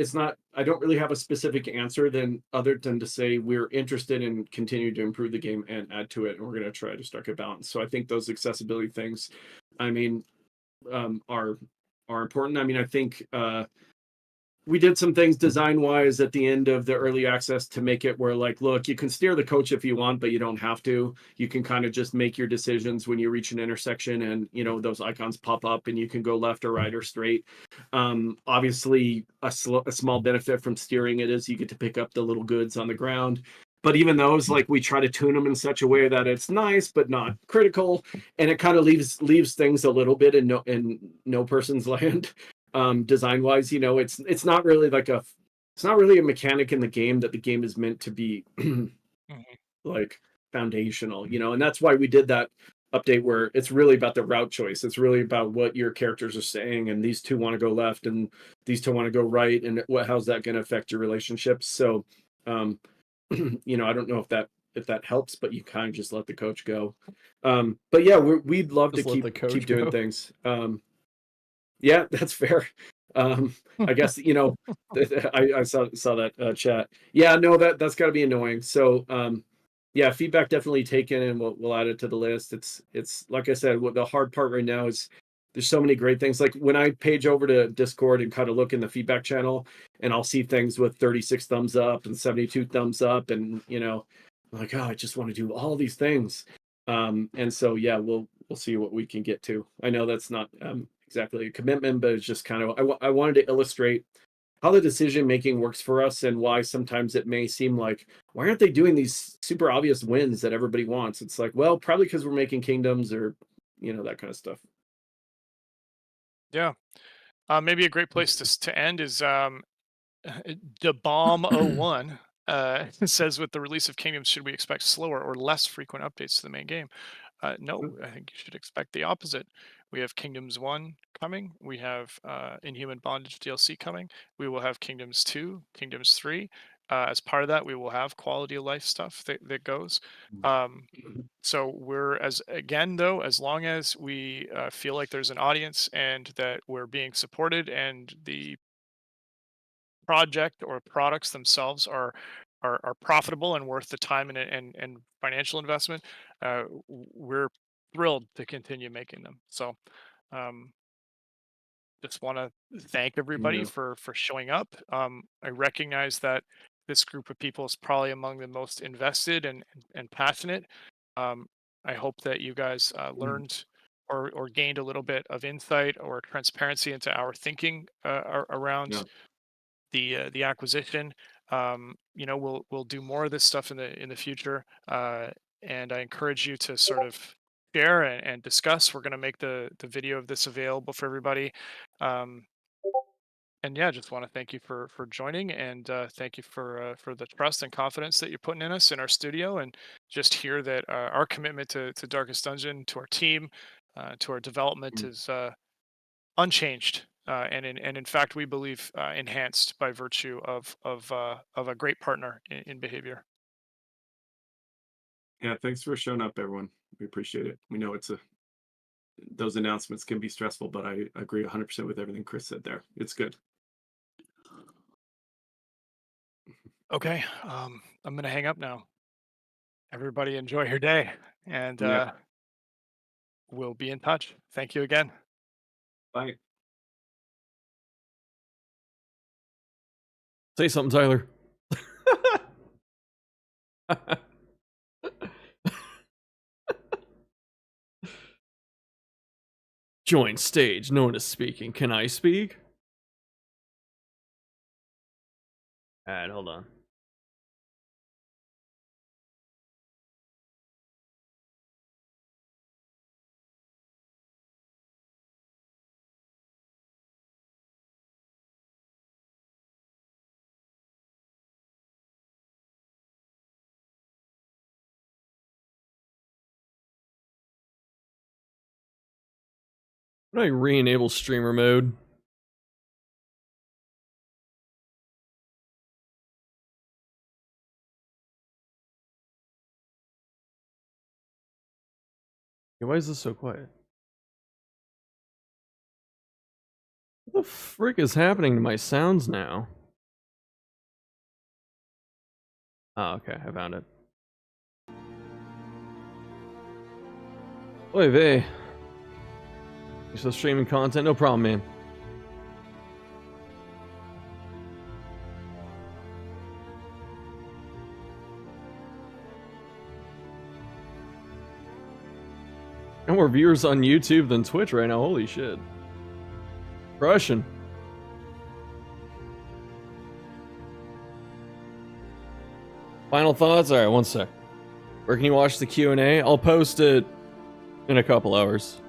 really have a specific answer other than to say we're interested in continuing to improve the game and add to it. And we're going to try to strike a balance. So I think those accessibility things, I mean, are important. I mean, I think, we did some things design wise at the end of the early access to make it where, like, look, you can steer the coach if you want, but you don't have to. You can kind of just make your decisions when you reach an intersection, and those icons pop up and you can go left or right or straight. Obviously a small benefit from steering it is you get to pick up the little goods on the ground. But even those, like, we try to tune them in such a way that it's nice but not critical, and it kind of leaves things a little bit in no person's land. Design wise, it's not really it's not really a mechanic in the game that the game is meant to be like foundational, and that's why we did that update where it's really about the route choice. It's really about what your characters are saying, and these two want to go left and these two want to go right, and how's that going to affect your relationships. So I don't know if that helps, but you kind of just let the coach go. But yeah, we'd love Just to let the coach keep doing go. things. Yeah, that's fair. I guess I saw that chat. Yeah, no, that's got to be annoying. So yeah, feedback definitely taken, and we'll add it to the list. It's like I said, what the hard part right now is there's so many great things. Like, when I page over to Discord and kind of look in the feedback channel, and I'll see things with 36 thumbs up and 72 thumbs up, and I'm like, oh, I just want to do all these things. And so yeah, we'll see what we can get to. I know that's not exactly a commitment, but it's just kind of I wanted to illustrate how the decision making works for us, and why sometimes it may seem like, why aren't they doing these super obvious wins that everybody wants? It's like, well, probably because we're making Kingdoms, or that kind of stuff. Yeah. Maybe a great place to end is the bomb 01 says, with the release of Kingdoms, should we expect slower or less frequent updates to the main game? No, I think you should expect the opposite. We have Kingdoms 1 coming. We have Inhuman Bondage DLC coming. We will have Kingdoms 2, Kingdoms 3. As part of that, we will have quality of life stuff that goes. So we're, as long as we feel like there's an audience and that we're being supported, and the project or products themselves are profitable and worth the time and financial investment, we're thrilled to continue making them. So um, just want to thank everybody for showing up. I recognize that this group of people is probably among the most invested and passionate. Um, I hope that you guys learned or gained a little bit of insight or transparency into our thinking around the acquisition. We'll do more of this stuff in the future, and I encourage you to sort of share and discuss. We're going to make the video of this available for everybody. Um, and yeah, just want to thank you for joining, and thank you for the trust and confidence that you're putting in us in our studio, and just hear that our commitment to Darkest Dungeon, to our team, to our development is unchanged, and in fact, we believe enhanced by virtue of a great partner in behavior. Yeah, thanks for showing up, everyone. We appreciate it. We know those announcements can be stressful, but I agree 100% with everything Chris said there. It's good. Okay, I'm gonna hang up now. Everybody, enjoy your day, and Yeah. we'll be in touch. Thank you again. Bye. Say something, Tyler. Join stage. No one is speaking. Can I speak? Alright, hold on. How do I re-enable streamer mode? Why is this so quiet? What the frick is happening to my sounds now? Oh, okay, I found it. Oy vey. You still streaming content? No problem, man. Got more viewers on YouTube than Twitch right now. Holy shit. Russian. Final thoughts? Alright, one sec. Where can you watch the Q&A? I'll post it in a couple hours.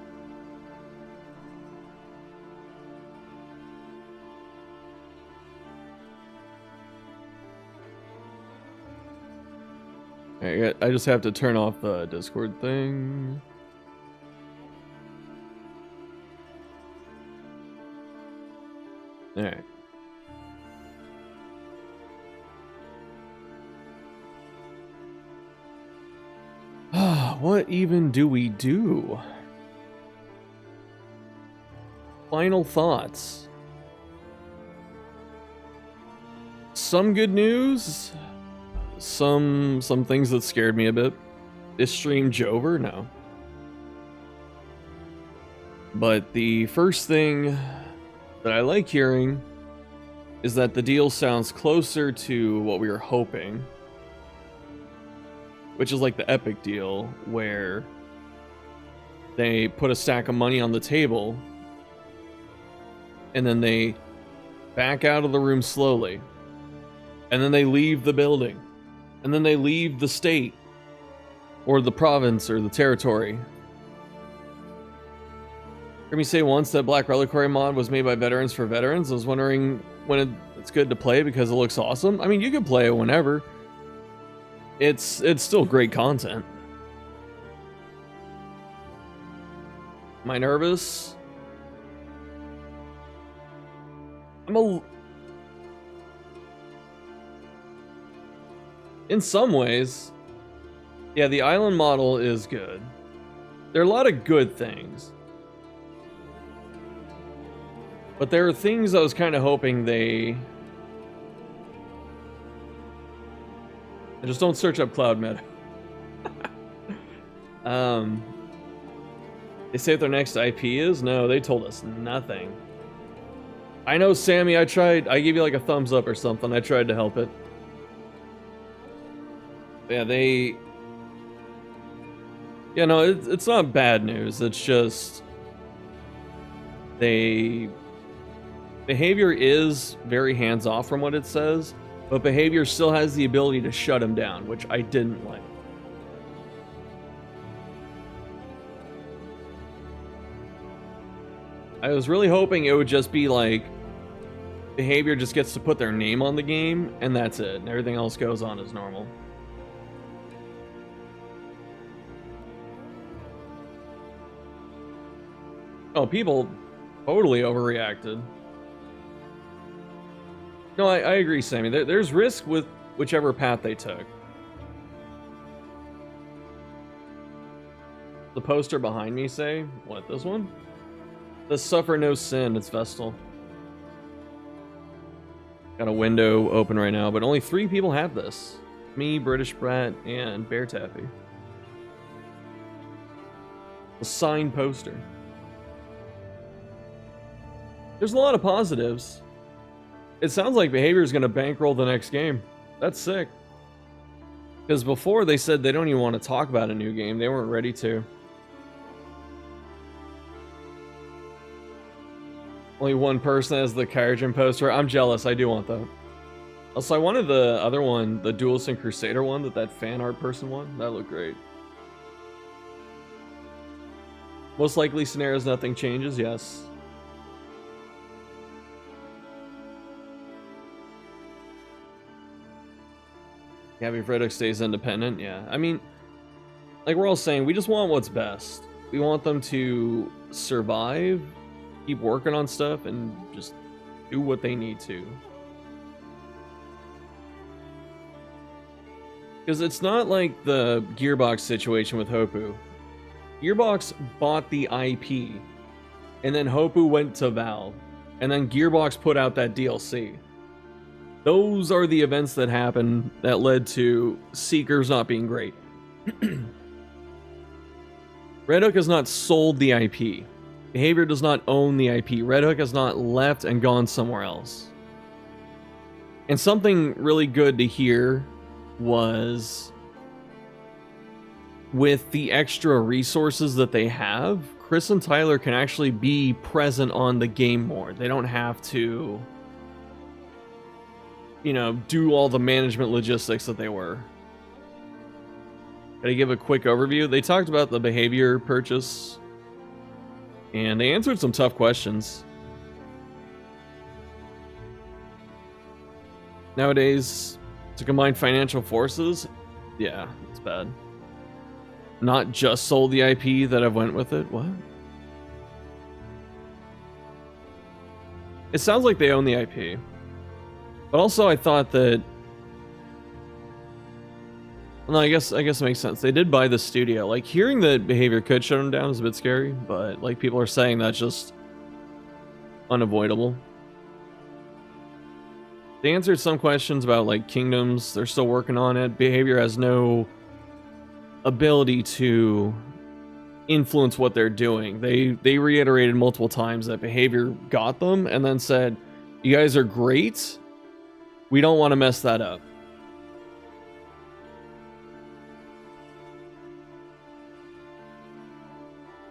I just have to turn off the Discord thing. Alright. What even do we do? Final thoughts. Some good news. Some things that scared me a bit. Is stream Jover? No. But the first thing that I like hearing is that the deal sounds closer to what we were hoping. Which is like the Epic deal, where they put a stack of money on the table and then they back out of the room slowly. And then they leave the building. And then they leave the state or the province or the territory. Heard me say once that Black Reliquary mod was made by veterans for veterans. I was wondering when it's good to play because it looks awesome. I mean, you can play it whenever. It's still great content. Am I nervous? In some ways, yeah, the island model is good. There are a lot of good things. But there are things I was kind of hoping they... Just don't search up Cloud Meta. They say what their next IP is? No, they told us nothing. I know, Sammy, I gave you like a thumbs up or something. I tried to help it. Yeah, yeah, no, it's not bad news. It's just... Behavior is very hands-off from what it says, but behavior still has the ability to shut him down, which I didn't like. I was really hoping it would just be like, behavior just gets to put their name on the game, and that's it, and everything else goes on as normal. Oh, people totally overreacted. No, I agree, Sammy. There's risk with whichever path they took. The poster behind me say, what, this one? The Suffer No Sin, it's Vestal. Got a window open right now, but only 3 people have this. Me, British Brat, and Bear Taffy. A signed poster. There's a lot of positives. It sounds like behavior is going to bankroll the next game. That's sick. Because before they said they don't even want to talk about a new game. They weren't ready to. Only one person has the Kyojin poster. I'm jealous. I do want that. Also, I wanted the other one, the Duelist and Crusader one that fan art person won. That looked great. Most likely scenarios, nothing changes. Yes. Gabby Frederick stays independent. Yeah. I mean, like we're all saying, we just want what's best. We want them to survive, keep working on stuff, and just do what they need to. Because it's not like the Gearbox situation with Hoppu. Gearbox bought the IP, and then Hoppu went to Valve, and then Gearbox put out that DLC. Those are the events that happened that led to Seekers not being great. Red Hook has not sold the IP. Behavior does not own the IP. Red Hook has not left and gone somewhere else. And something really good to hear was, with the extra resources that they have, Chris and Tyler can actually be present on the game more. They don't have to, you know, do all the management logistics that they were. Gotta give a quick overview. They talked about the Behavior purchase, and they answered some tough questions. Nowadays, to combine financial forces, yeah, it's bad. Not just sold the IP that I've went with it. What? It sounds like they own the IP. But also I thought that, no, I guess it makes sense. They did buy the studio. Like, hearing that Behavior could shut them down is a bit scary, but like people are saying that's just unavoidable. They answered some questions about like Kingdoms. They're still working on it. Behavior has no ability to influence what they're doing. They reiterated multiple times that Behavior got them and then said, "You guys are great. We don't want to mess that up."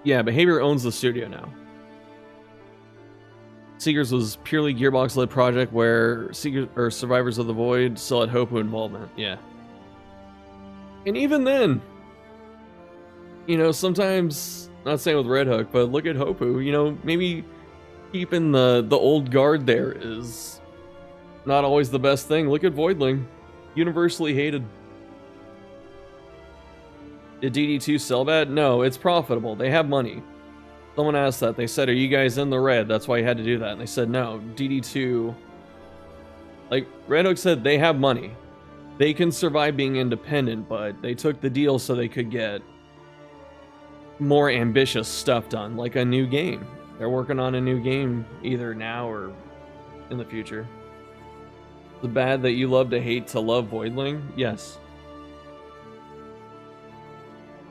Yeah, Behavior owns the studio now. Seekers was purely Gearbox-led project where Survivors of the Void still had Hoppu involvement. Yeah. And even then, you know, sometimes, not saying with Red Hook, but look at Hoppu, you know, maybe keeping the old guard there is not always the best thing. Look at Voidling. Universally hated. Did DD2 sell bad? No, it's profitable. They have money. Someone asked that. They said, "Are you guys in the red? That's why you had to do that." And they said, "No, DD2..." Like, Red Hook said they have money. They can survive being independent, but they took the deal so they could get more ambitious stuff done, like a new game. They're working on a new game either now or in the future. Is it bad that you love to hate to love Voidling? Yes.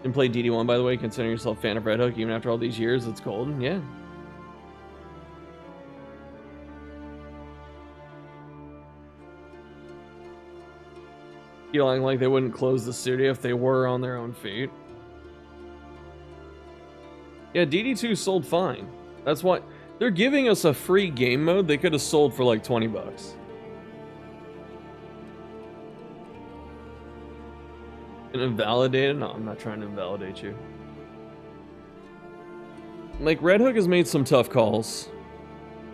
Didn't play DD1, by the way, considering yourself a fan of Red Hook even after all these years. It's golden. Yeah. Feeling like they wouldn't close the studio if they were on their own feet. Yeah, DD2 sold fine. That's why they're giving us a free game mode they could have sold for like $20. And invalidated? No, I'm not trying to invalidate you. Like, Red Hook has made some tough calls,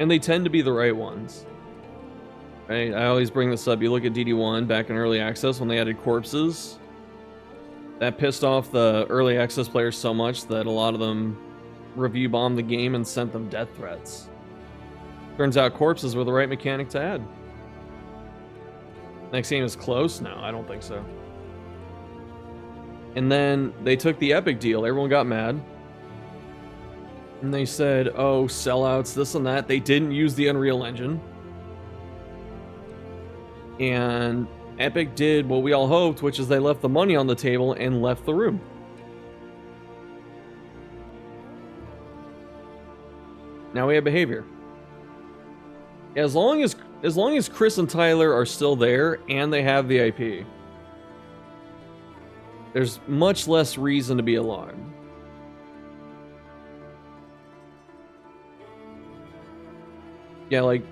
and they tend to be the right ones. Right? I always bring this up. You look at DD1 back in early access when they added corpses. That pissed off the early access players so much that a lot of them review bombed the game and sent them death threats. Turns out corpses were the right mechanic to add. Next game is close? No, I don't think so. And then they took the Epic deal. Everyone got mad. And they said, "Oh, sellouts, this and that." They didn't use the Unreal Engine. And Epic did what we all hoped, which is they left the money on the table and left the room. Now we have Behavior. As long as Chris and Tyler are still there and they have the IP, there's much less reason to be alarmed. Yeah, like,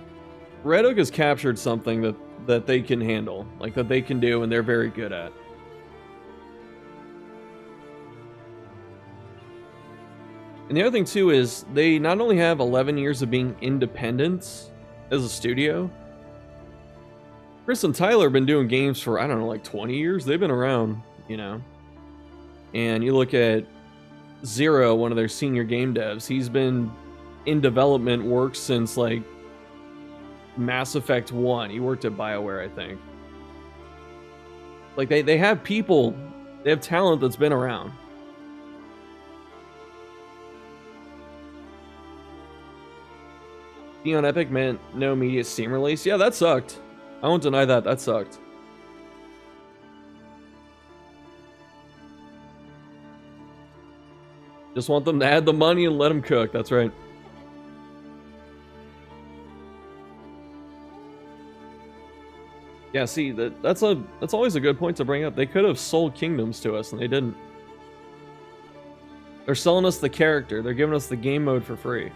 Red Hook has captured something that they can handle, like that they can do and they're very good at. And the other thing too is they not only have 11 years of being independent as a studio, Chris and Tyler have been doing games for, I don't know, like 20 years. They've been around, you know. And you look at Zero, one of their senior game devs, he's been in development work since like Mass Effect 1. He worked at BioWare, I think. Like they have people, they have talent that's been around. Being on Epic meant no immediate Steam release. Yeah, that sucked. I won't deny that. That sucked. Just want them to add the money and let them cook. That's right. Yeah, see, that's always a good point to bring up. They could have sold Kingdoms to us, and they didn't. They're selling us the character. They're giving us the game mode for free.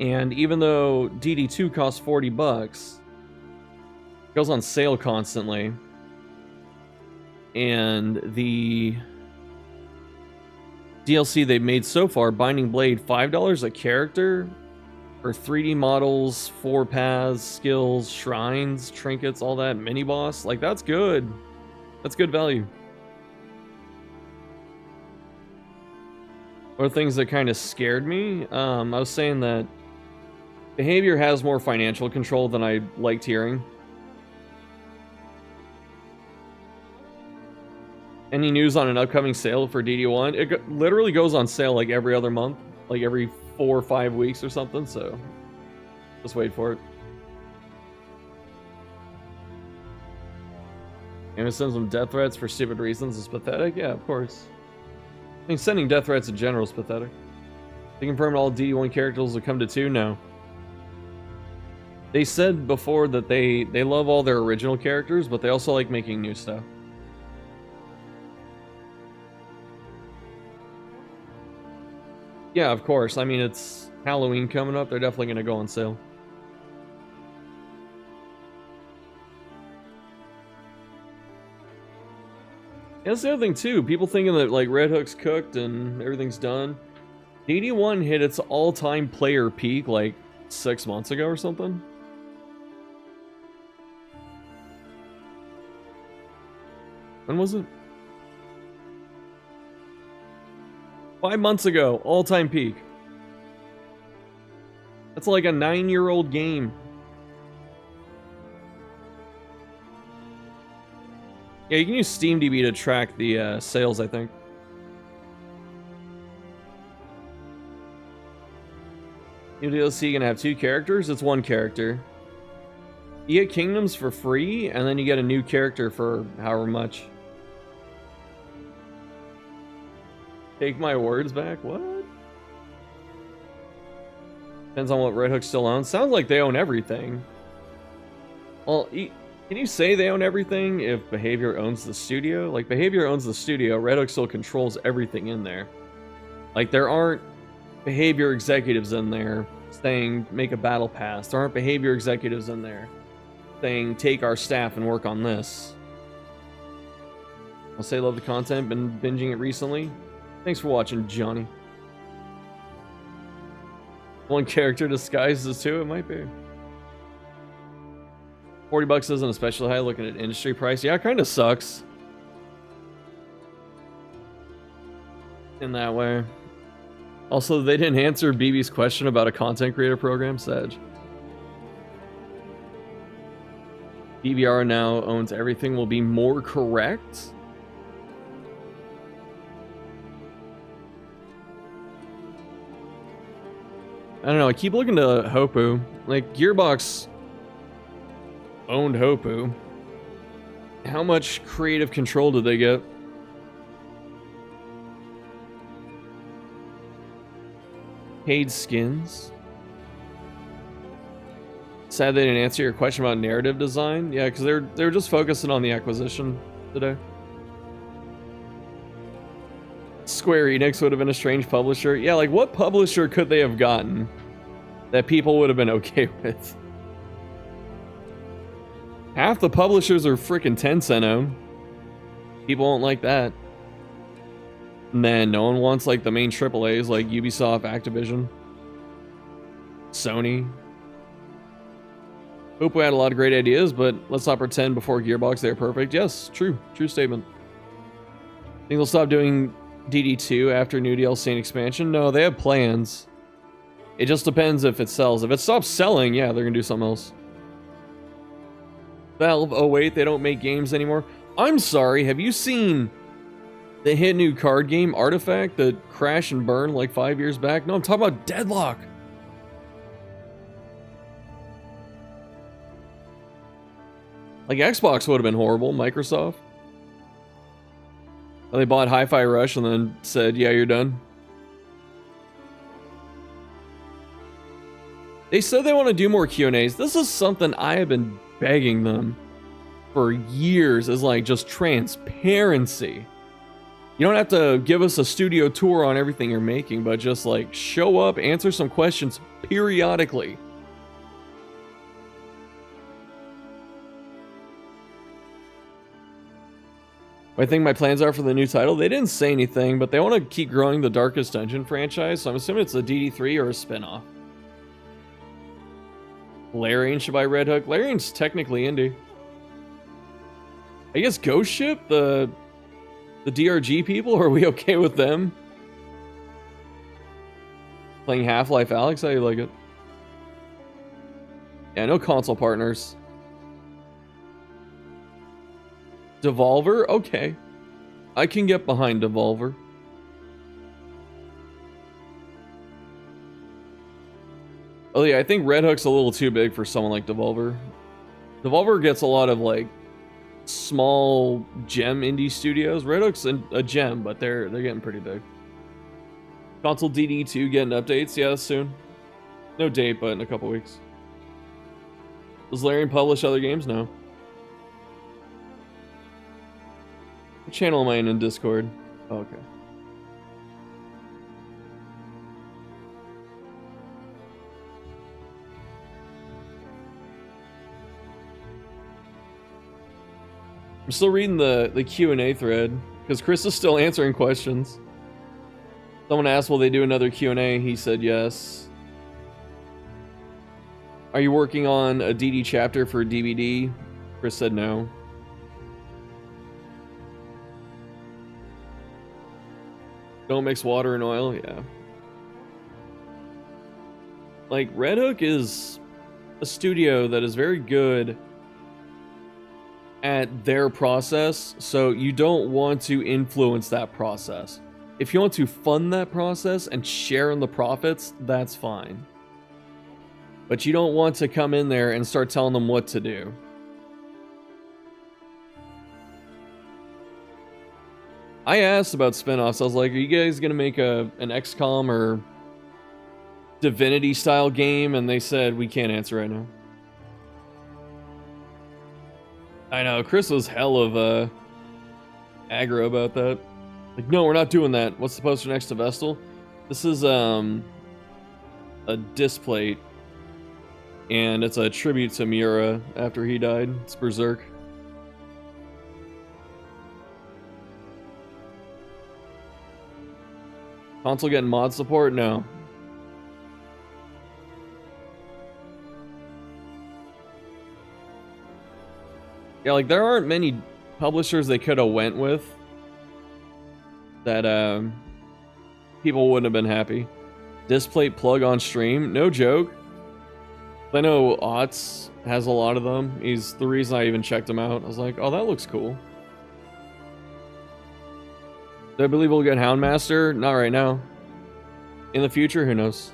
And even though DD2 costs $40, it goes on sale constantly. And the DLC they've made so far, Binding Blade, $5 a character for 3D models, 4 paths, skills, shrines, trinkets, all that, mini boss. Like, that's good. That's good value. Or things that kind of scared me. I was saying that Behavior has more financial control than I liked hearing. Any news on an upcoming sale for DD1? It literally goes on sale like every other month, like every 4 or 5 weeks or something, so just wait for it. And it sends them death threats for stupid reasons is pathetic? Yeah, of course. I mean, sending death threats in general is pathetic. They confirmed all DD1 characters will come to 2? No. They said before that they love all their original characters, but they also like making new stuff. Yeah, of course. I mean, it's Halloween coming up. They're definitely going to go on sale. Yeah, that's the other thing, too. People thinking that, like, Red Hook's cooked and everything's done. DD1 hit its all-time player peak, like, 6 months ago or something. When was it? 5 months ago, all-time peak. That's like a 9-year-old game. Yeah, you can use SteamDB to track the sales, I think. New DLC gonna have 2 characters? It's 1 character. You get Kingdoms for free, and then you get a new character for however much. Take my words back? What? Depends on what Red Hook still owns. Sounds like they own everything. Well, can you say they own everything if Behavior owns the studio? Like, Behavior owns the studio, Red Hook still controls everything in there. Like, there aren't Behavior executives in there saying, make a battle pass. There aren't Behavior executives in there saying, take our staff and work on this. I'll say love the content, been binging it recently. Thanks for watching, Johnny. 1 character disguised as 2, it might be. $40 isn't especially high looking at industry price. Yeah, it kind of sucks. In that way. Also, they didn't answer BB's question about a content creator program, Sedge. BBR now owns everything will be more correct. I don't know, I keep looking to Hopoo. Like, Gearbox owned Hopoo. How much creative control did they get? Paid skins. Sad they didn't answer your question about narrative design. Yeah, because they're just focusing on the acquisition today. Square Enix would have been a strange publisher. Yeah, like what publisher could they have gotten that people would have been okay with? Half the publishers are freaking Tencent owned. People won't like that. And then no one wants like the main AAAs like Ubisoft, Activision, Sony. Hope we had a lot of great ideas, but let's not pretend before Gearbox they're perfect. Yes, true statement. Think they'll stop doing DD2 after new DLC and expansion? No, they have plans. It just depends if it sells. If it stops selling, yeah, they're gonna do something else. Valve, oh wait, they don't make games anymore. I'm sorry, have you seen the hit new card game Artifact that crashed and burned like 5 years back? No, I'm talking about Deadlock. Like Xbox would have been horrible, Microsoft. They bought Hi-Fi Rush and then said, yeah, you're done. They said they want to do more Q&As. This is something I have been begging them for years, is like just transparency. You don't have to give us a studio tour on everything you're making, but just like show up, answer some questions periodically. I think my plans are for the new title. They didn't say anything, but they want to keep growing the Darkest Dungeon franchise, so I'm assuming it's a DD3 or a spin-off. Larian should buy Red Hook. Larian's technically indie. I guess Ghost Ship, the DRG people, are we okay with them? Playing Half-Life Alyx, how do you like it? Yeah, no console partners. Devolver? Okay. I can get behind Devolver. Oh yeah, I think Red Hook's a little too big for someone like Devolver. Devolver gets a lot of like small gem indie studios. Red Hook's a gem, but they're getting pretty big. Console DD2 getting updates, yeah, soon. No date, but in a couple weeks. Does Larian publish other games? No. What channel am I in Discord? Oh, okay. I'm still reading the Q&A thread because Chris is still answering questions. Someone asked, will they do another Q&A? He said yes. Are you working on a DD chapter for DVD? Chris said no. Don't mix water and oil, yeah. Like, Red Hook is a studio that is very good at their process, so you don't want to influence that process. If you want to fund that process and share in the profits, that's fine. But you don't want to come in there and start telling them what to do. I asked about spin-offs. I was like, are you guys going to make an XCOM or Divinity style game? And they said, we can't answer right now. I know, Chris was hell of aggro about that. Like, no, we're not doing that. What's the poster next to Vestal? This is a disc plate. And it's a tribute to Miura after he died. It's Berserk. Console getting mod support? No. Yeah, like there aren't many publishers they could have went with that people wouldn't have been happy. Displate plug on stream? No joke. I know Otts has a lot of them. He's the reason I even checked him out. I was like, oh, that looks cool. Do I believe we'll get Houndmaster? Not right now. In the future, who knows?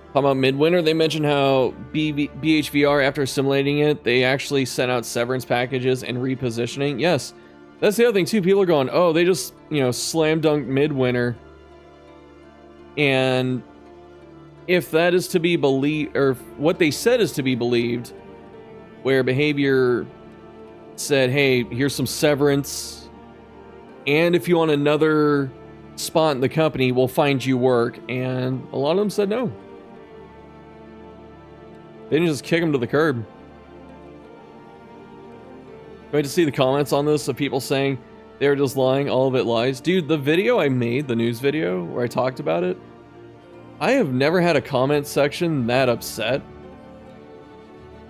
Talking about Midwinter, they mentioned how BHVR, after assimilating it, they actually sent out severance packages and repositioning. Yes, that's the other thing too. People are going, oh, they just, slam dunk Midwinter and if that is to be believed, or if what they said is to be believed, where Behavior said, hey, here's some severance, and if you want another spot in the company, we'll find you work, and a lot of them said no. They didn't just kick him to the curb. Wait to see the comments on this of people saying they're just lying, all of it lies. Dude, the video I made, the news video where I talked about it, I have never had a comment section that upset.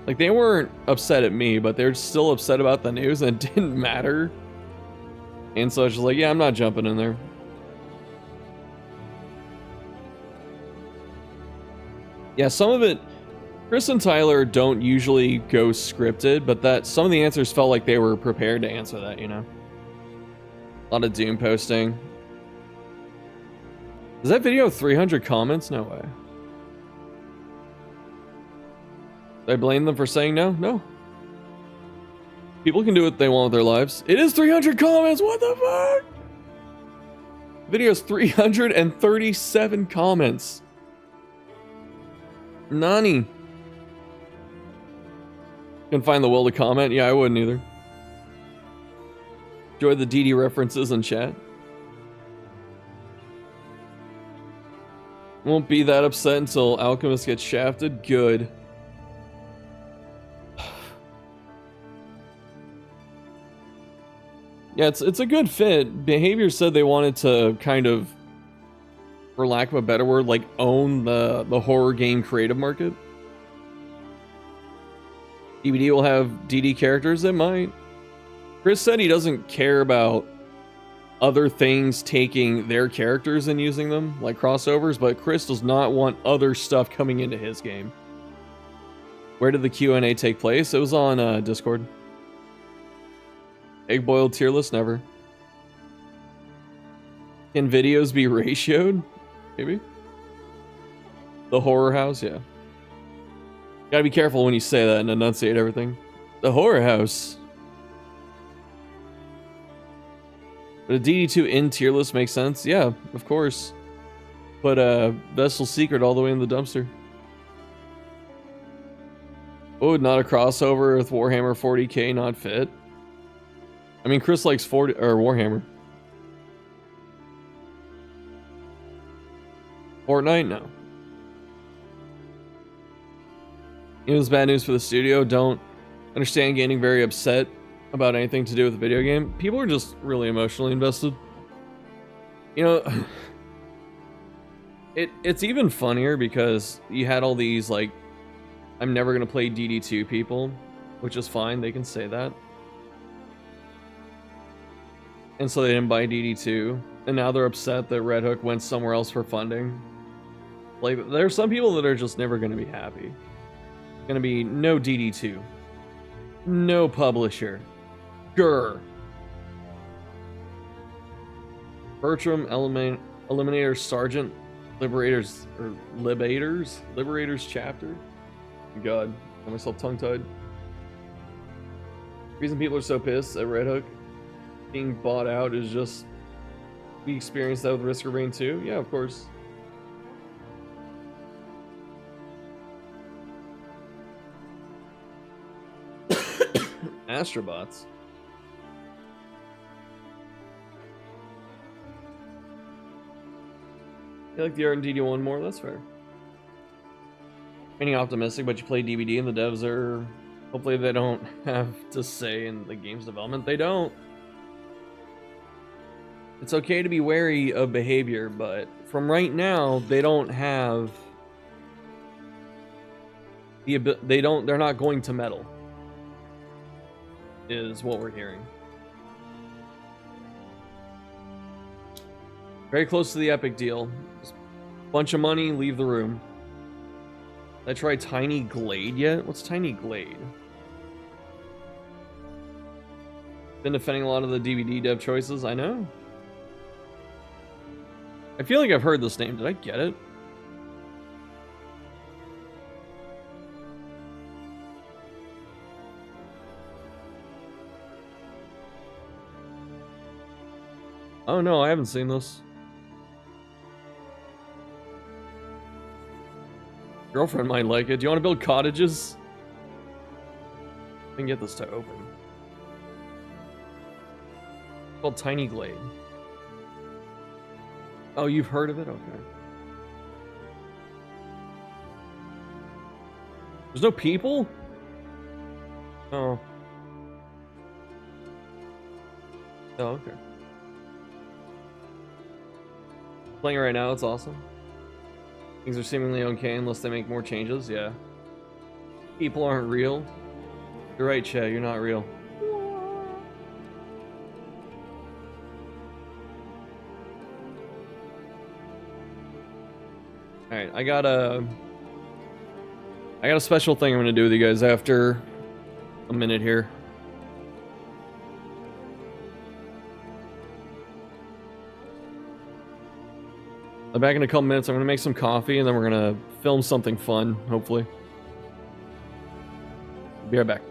Like, they weren't upset at me, but they're still upset about the news, and it didn't matter. And so I was just like, yeah, I'm not jumping in there. Yeah, some of it, Chris and Tyler don't usually go scripted, but that some of the answers felt like they were prepared to answer that, you know? A lot of Doom posting. Does that video have 300 comments? No way. Did I blame them for saying no? No. People can do what they want with their lives. It is 300 comments! What the fuck? Video's 337 comments. Nani. Can find the will to comment? Yeah, I wouldn't either. Enjoy the DD references in chat. Won't be that upset until Alchemist gets shafted. Good. Yeah, it's a good fit. Behavior said they wanted to kind of, for lack of a better word, like own the horror game creative market. DVD will have DD characters. It might. Chris said he doesn't care about other things taking their characters and using them, like crossovers, but Chris does not want other stuff coming into his game. Where did the Q&A take place? It was on Discord. Egg boiled tier list? Never. Can videos be ratioed? Maybe. The horror house? Yeah. Gotta be careful when you say that and enunciate everything. The horror house. But a DD2 in tier list makes sense? Yeah, of course. Put Vessel Secret all the way in the dumpster. Oh, not a crossover with Warhammer 40k, not fit. I mean, Chris likes Warhammer. Fortnite? No. It was bad news for the studio. Don't understand getting very upset about anything to do with a video game. People are just really emotionally invested. You know, it's even funnier because you had all these, like, I'm never going to play DD2 people, which is fine. They can say that. And so they didn't buy DD2. And now they're upset that Red Hook went somewhere else for funding. Like, there are some people that are just never going to be happy. Gonna be no DD2. No publisher. Grr. Bertram, Eliminator, Sergeant, Liberators, or Liberators chapter. God, got myself tongue-tied. The reason people are so pissed at Red Hook being bought out is just we experienced that with Risk of Rain 2. Yeah, of course. Astrobots. You like the art in DD1 more? That's fair. Being optimistic, but you play DVD and the devs are... Hopefully they don't have to say in the game's development. They don't. It's okay to be wary of behavior, but from right now, they don't have... They're not going to meddle. Is what we're hearing. Very close to the Epic deal. Just bunch of money, leave the room. Did I try Tiny Glade yet? What's Tiny Glade? Been defending a lot of the DVD dev choices, I know. I feel like I've heard this name. Did I get it? Oh no, I haven't seen this. Girlfriend might like it. Do you want to build cottages? I can get this to open. It's called Tiny Glade. Oh, you've heard of it? Okay. There's no people? Oh. Oh, okay. Playing right now, it's awesome. Things are seemingly okay unless they make more changes, yeah. People aren't real. You're right, Che, you're not real. Alright, I got a special thing I'm gonna do with you guys after a minute here. I'm back in a couple minutes. I'm gonna make some coffee and then we're gonna film something fun, hopefully. Be right back.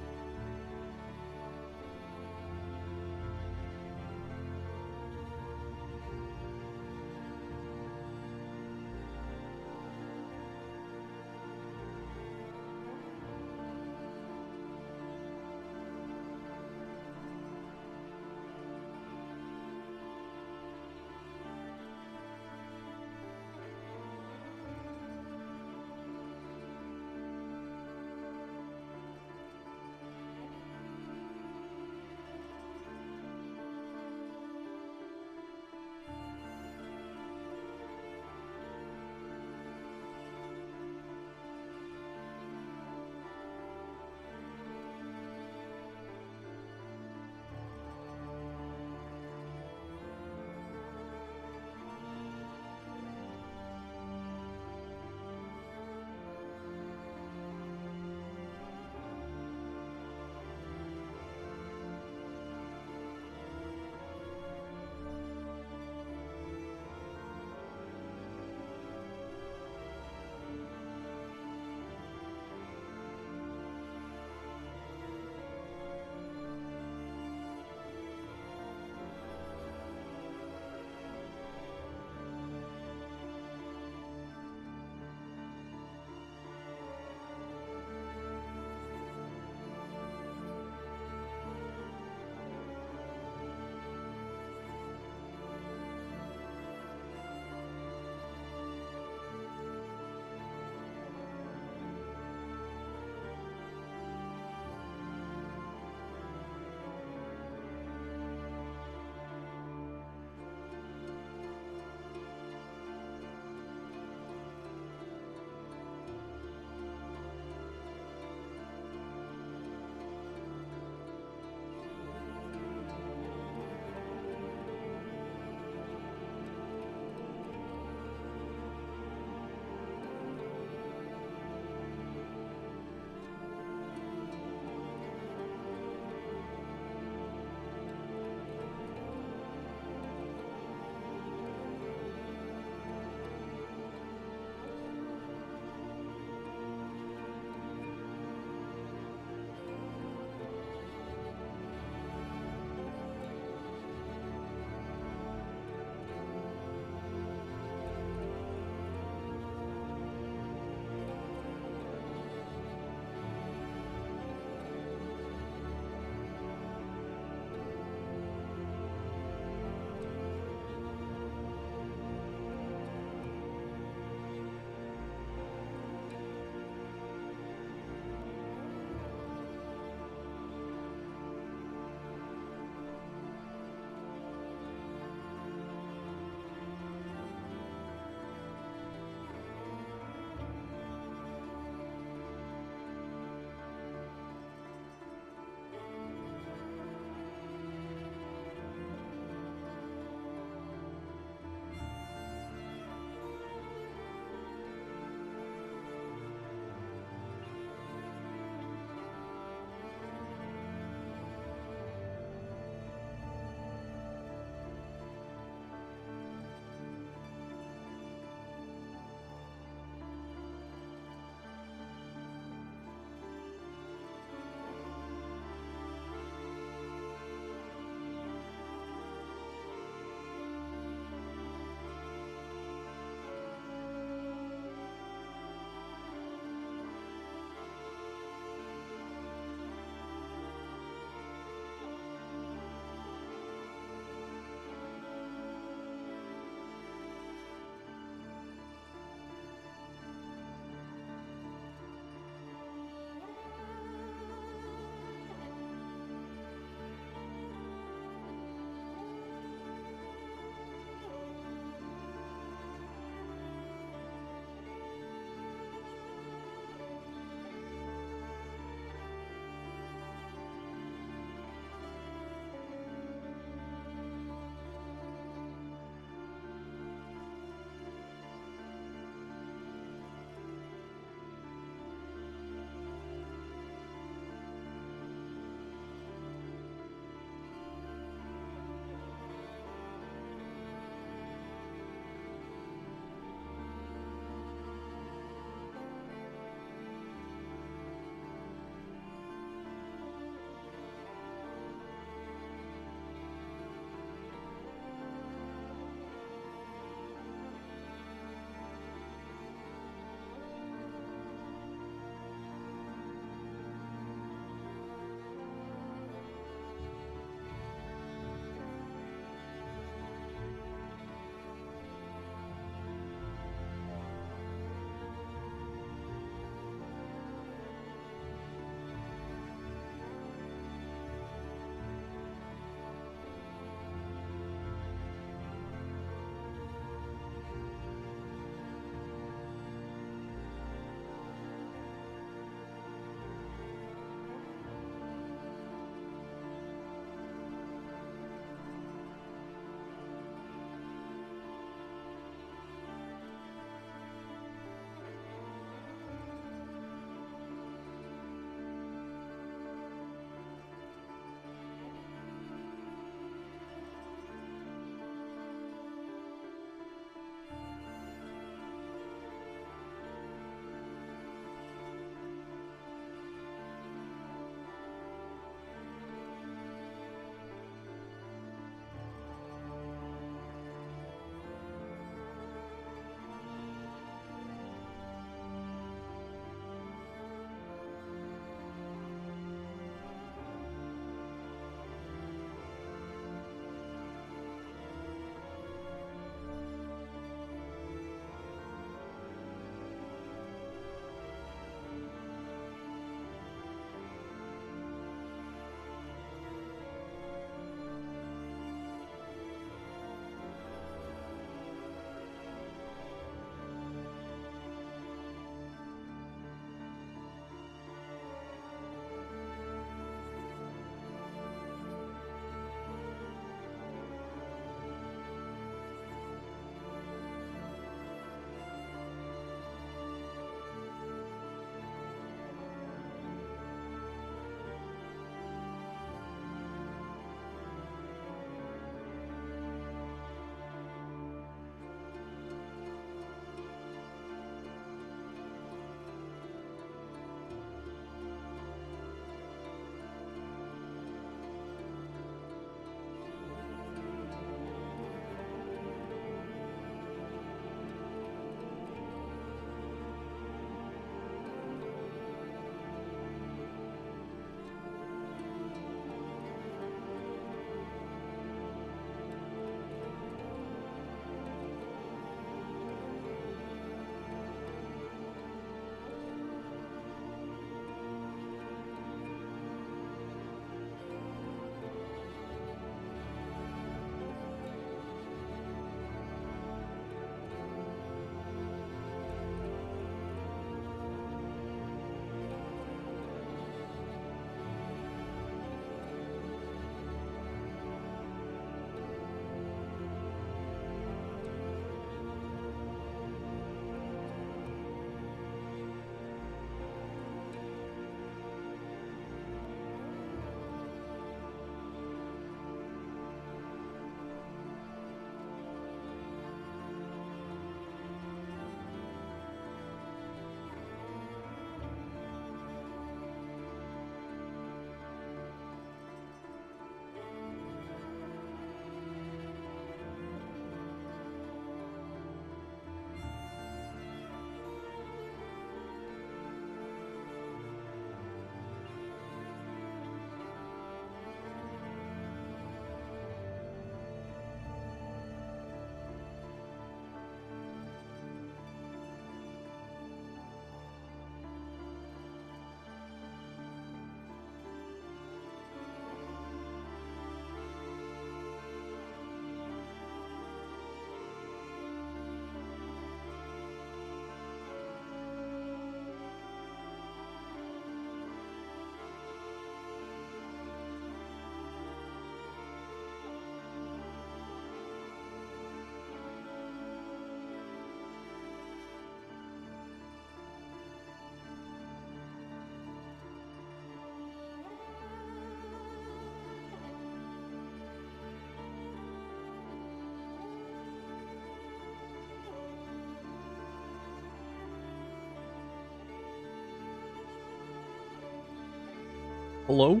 Hello?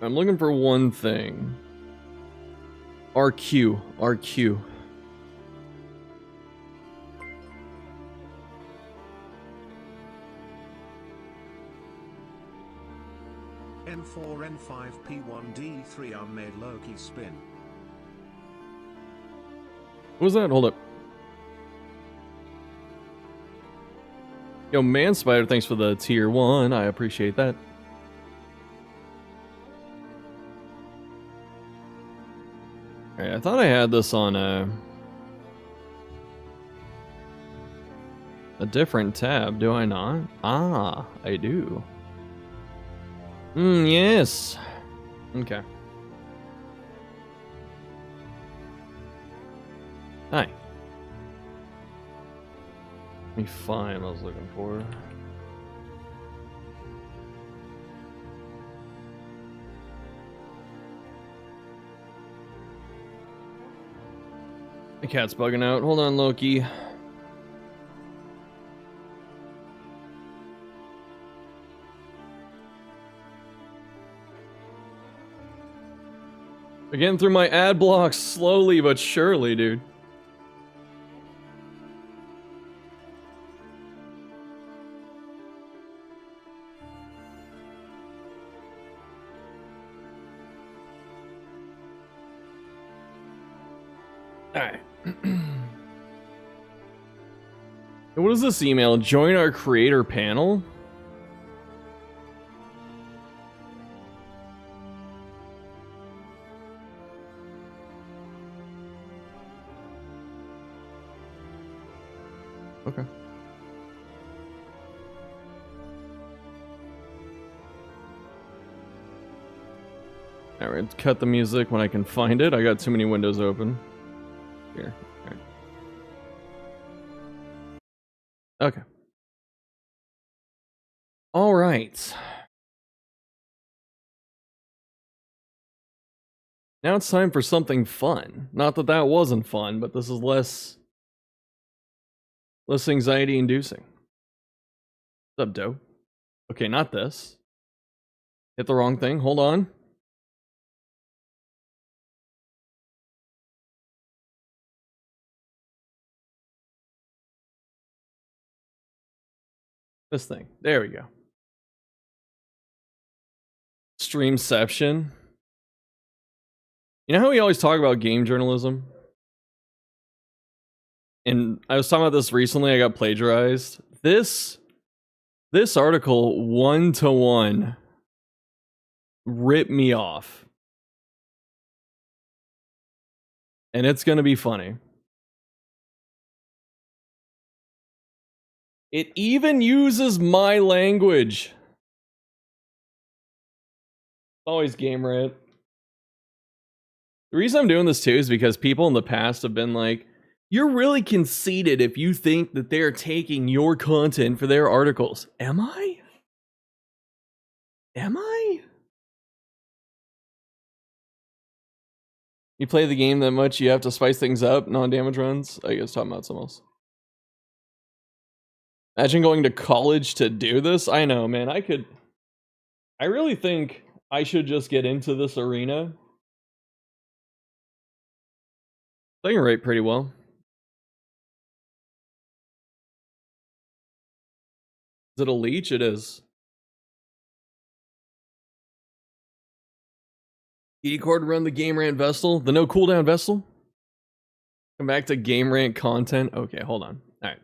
I'm looking for one thing. RQ. RQ. N4 N5 P1 D3 unmade Loki spin. What was that? Hold up. Yo, Man Spider, thanks for the tier 1. I appreciate that. Alright, I thought I had this on a different tab, do I not? Ah, I do. Yes. Okay. Hi. Let me find what I was looking for. The cat's bugging out. Hold on, Loki. Again, through my ad blocks, slowly but surely, dude. Alright. What is this email? Join our creator panel? Okay. Alright, cut the music when I can find it. I got too many windows open. Here. Right. Okay. All right. Now it's time for something fun. Not that that wasn't fun, but this is less anxiety inducing. What's up, Doe? Okay, not this. Hit the wrong thing. Hold on. This thing. There we go. Streamception. You know how we always talk about game journalism? And I was talking about this recently, I got plagiarized. This article, 1-to-1, ripped me off. And it's gonna be funny. It even uses my language. Always game rant. The reason I'm doing this too is because people in the past have been like, you're really conceited if you think that they're taking your content for their articles. Am I? Am I? You play the game that much, you have to spice things up, non-damage runs? I guess talking about something else. Imagine going to college to do this? I know, man. I really think I should just get into this arena. I can rate pretty well. Is it a leech? It is. ED cord run the Game Rant Vestal? The no cooldown Vestal? Come back to Game Rant content? Okay, hold on. Alright.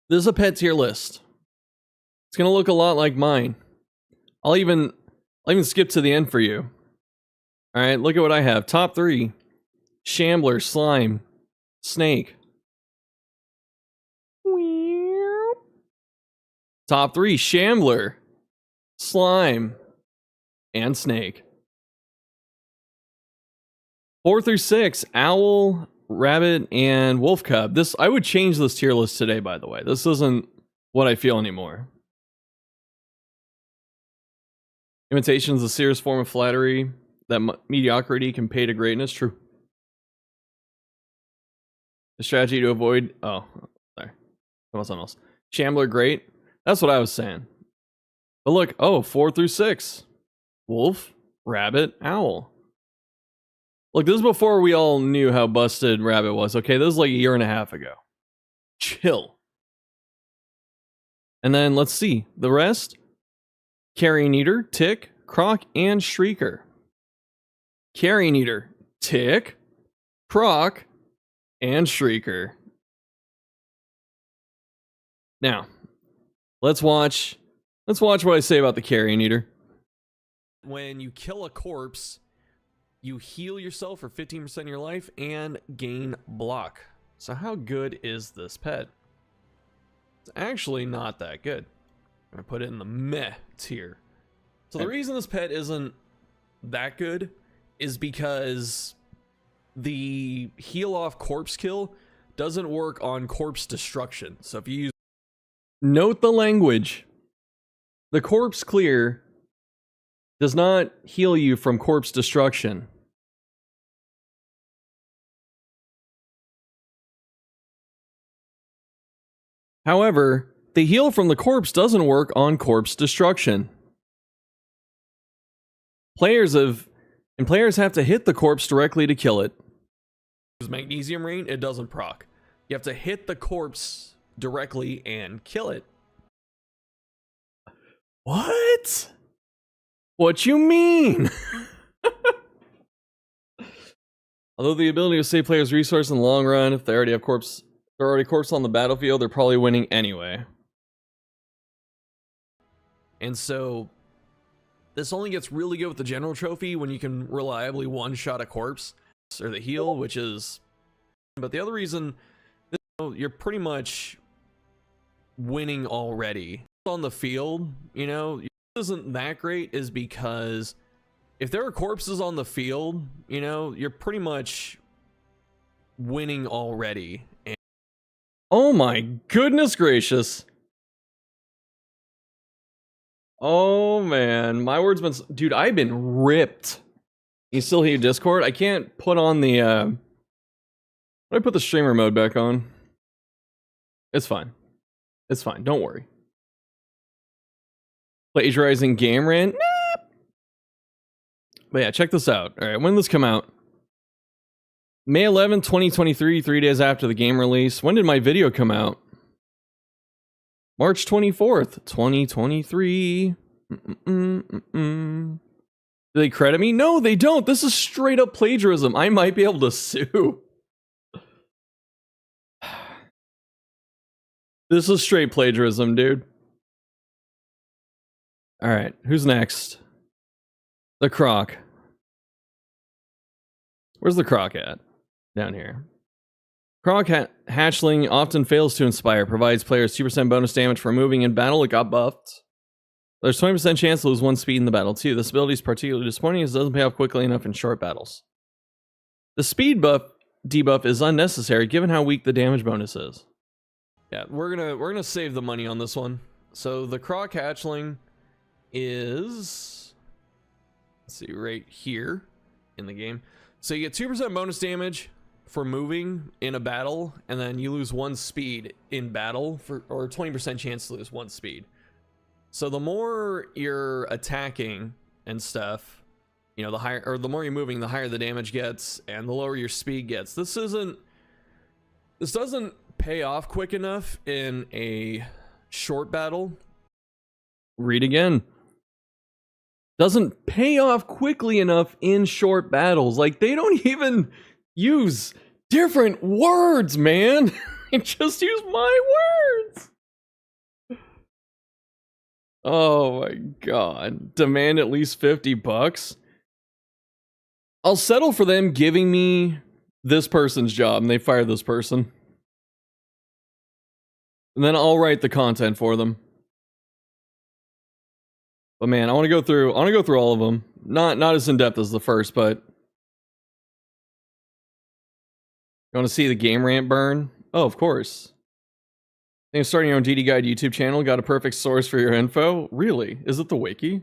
This is a pet tier list. It's gonna look a lot like mine. I'll even skip to the end for you. Alright, look at what I have. Top 3. Shambler, Slime, Snake. Top 3, Shambler, Slime, and Snake. 4 through 6, Owl, Rabbit, and Wolf Cub. This, I would change this tier list today, by the way. This isn't what I feel anymore. Imitation's the serious form of flattery. that mediocrity can pay to greatness. True. The strategy to avoid... Oh, sorry. Something else. Shambler, great. That's what I was saying. But look, 4 through 6. Wolf, rabbit, owl. Look, this is before we all knew how busted rabbit was. Okay, this is like a year and a half ago. Chill. And then let's see. The rest. Carrion eater, tick, croc, and shrieker. Carrion eater, tick, croc, and shrieker. Now, let's watch what I say about the carrion eater. When you kill a corpse, you heal yourself for 15% of your life and gain block. So how good is this pet? It's actually not that good. I'm gonna put it in the meh tier. So the reason this pet isn't that good is because the heal off corpse kill doesn't work on corpse destruction. So if you use... Note the language. The corpse clear does not heal you from corpse destruction. However, the heal from the corpse doesn't work on corpse destruction. Players have to hit the corpse directly to kill it. Magnesium rain, it doesn't proc. You have to hit the corpse directly and kill it. What? What you mean? Although the ability to save players' resource in the long run, if they already have corpse on the battlefield, they're probably winning anyway. And so this only gets really good with the general trophy when you can reliably one-shot a corpse or the heal, which is... But the other reason you're pretty much winning already on the field, you know, isn't that great is because if there are corpses on the field, you know, you're pretty much winning already. And oh my goodness gracious. Oh man, my word's been... Dude, I've been ripped. You still hear Discord? I can't put on the... I put the streamer mode back on. It's fine. It's fine. Don't worry. Plagiarizing game rant? Nah. But yeah, check this out. All right, when did this come out? May 11, 2023, 3 days after the game release. When did my video come out? March 24th, 2023. Do they credit me? No, they don't. This is straight up plagiarism. I might be able to sue. This is straight plagiarism, dude. All right, who's next? The croc. Where's the croc at? Down here. Croc hatchling often fails to inspire. Provides players 2% bonus damage for moving in battle. It got buffed. There's 20% chance to lose 1 speed in the battle too. This ability is particularly disappointing as it doesn't pay off quickly enough in short battles. The speed debuff is unnecessary given how weak the damage bonus is. Yeah, we're gonna save the money on this one. So the croc hatchling is, let's see, right here in the game. So you get 2% bonus damage for moving in a battle, and then you lose 1 speed in battle or 20% chance to lose 1 speed. So the more you're attacking and stuff, you know, the more you're moving, the higher the damage gets, and the lower your speed gets. This doesn't pay off quick enough in a short battle. Read again. Doesn't pay off quickly enough in short battles. Like, they don't even use different words, man. They just use my words. Oh my god. Demand at least $50. I'll settle for them giving me this person's job and they fire this person. And then I'll write the content for them. But man, I want to go through all of them. Not as in depth as the first, but you want to see the game rant burn? Oh, of course. I think starting your own DD Guide YouTube channel, got a perfect source for your info. Really? Is it the wiki?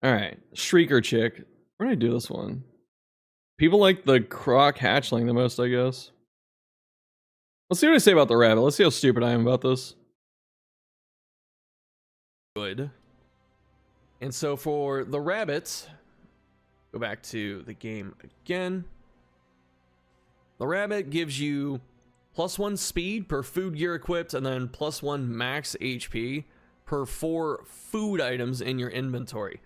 Alright, Shrieker chick. Where did I do this one? People like the croc hatchling the most, I guess. Let's see what I say about the rabbit. Let's see how stupid I am about this. Good. And so for the rabbit, go back to the game again. The rabbit gives you +1 speed per food gear equipped, and then +1 max HP per 4 food items in your inventory.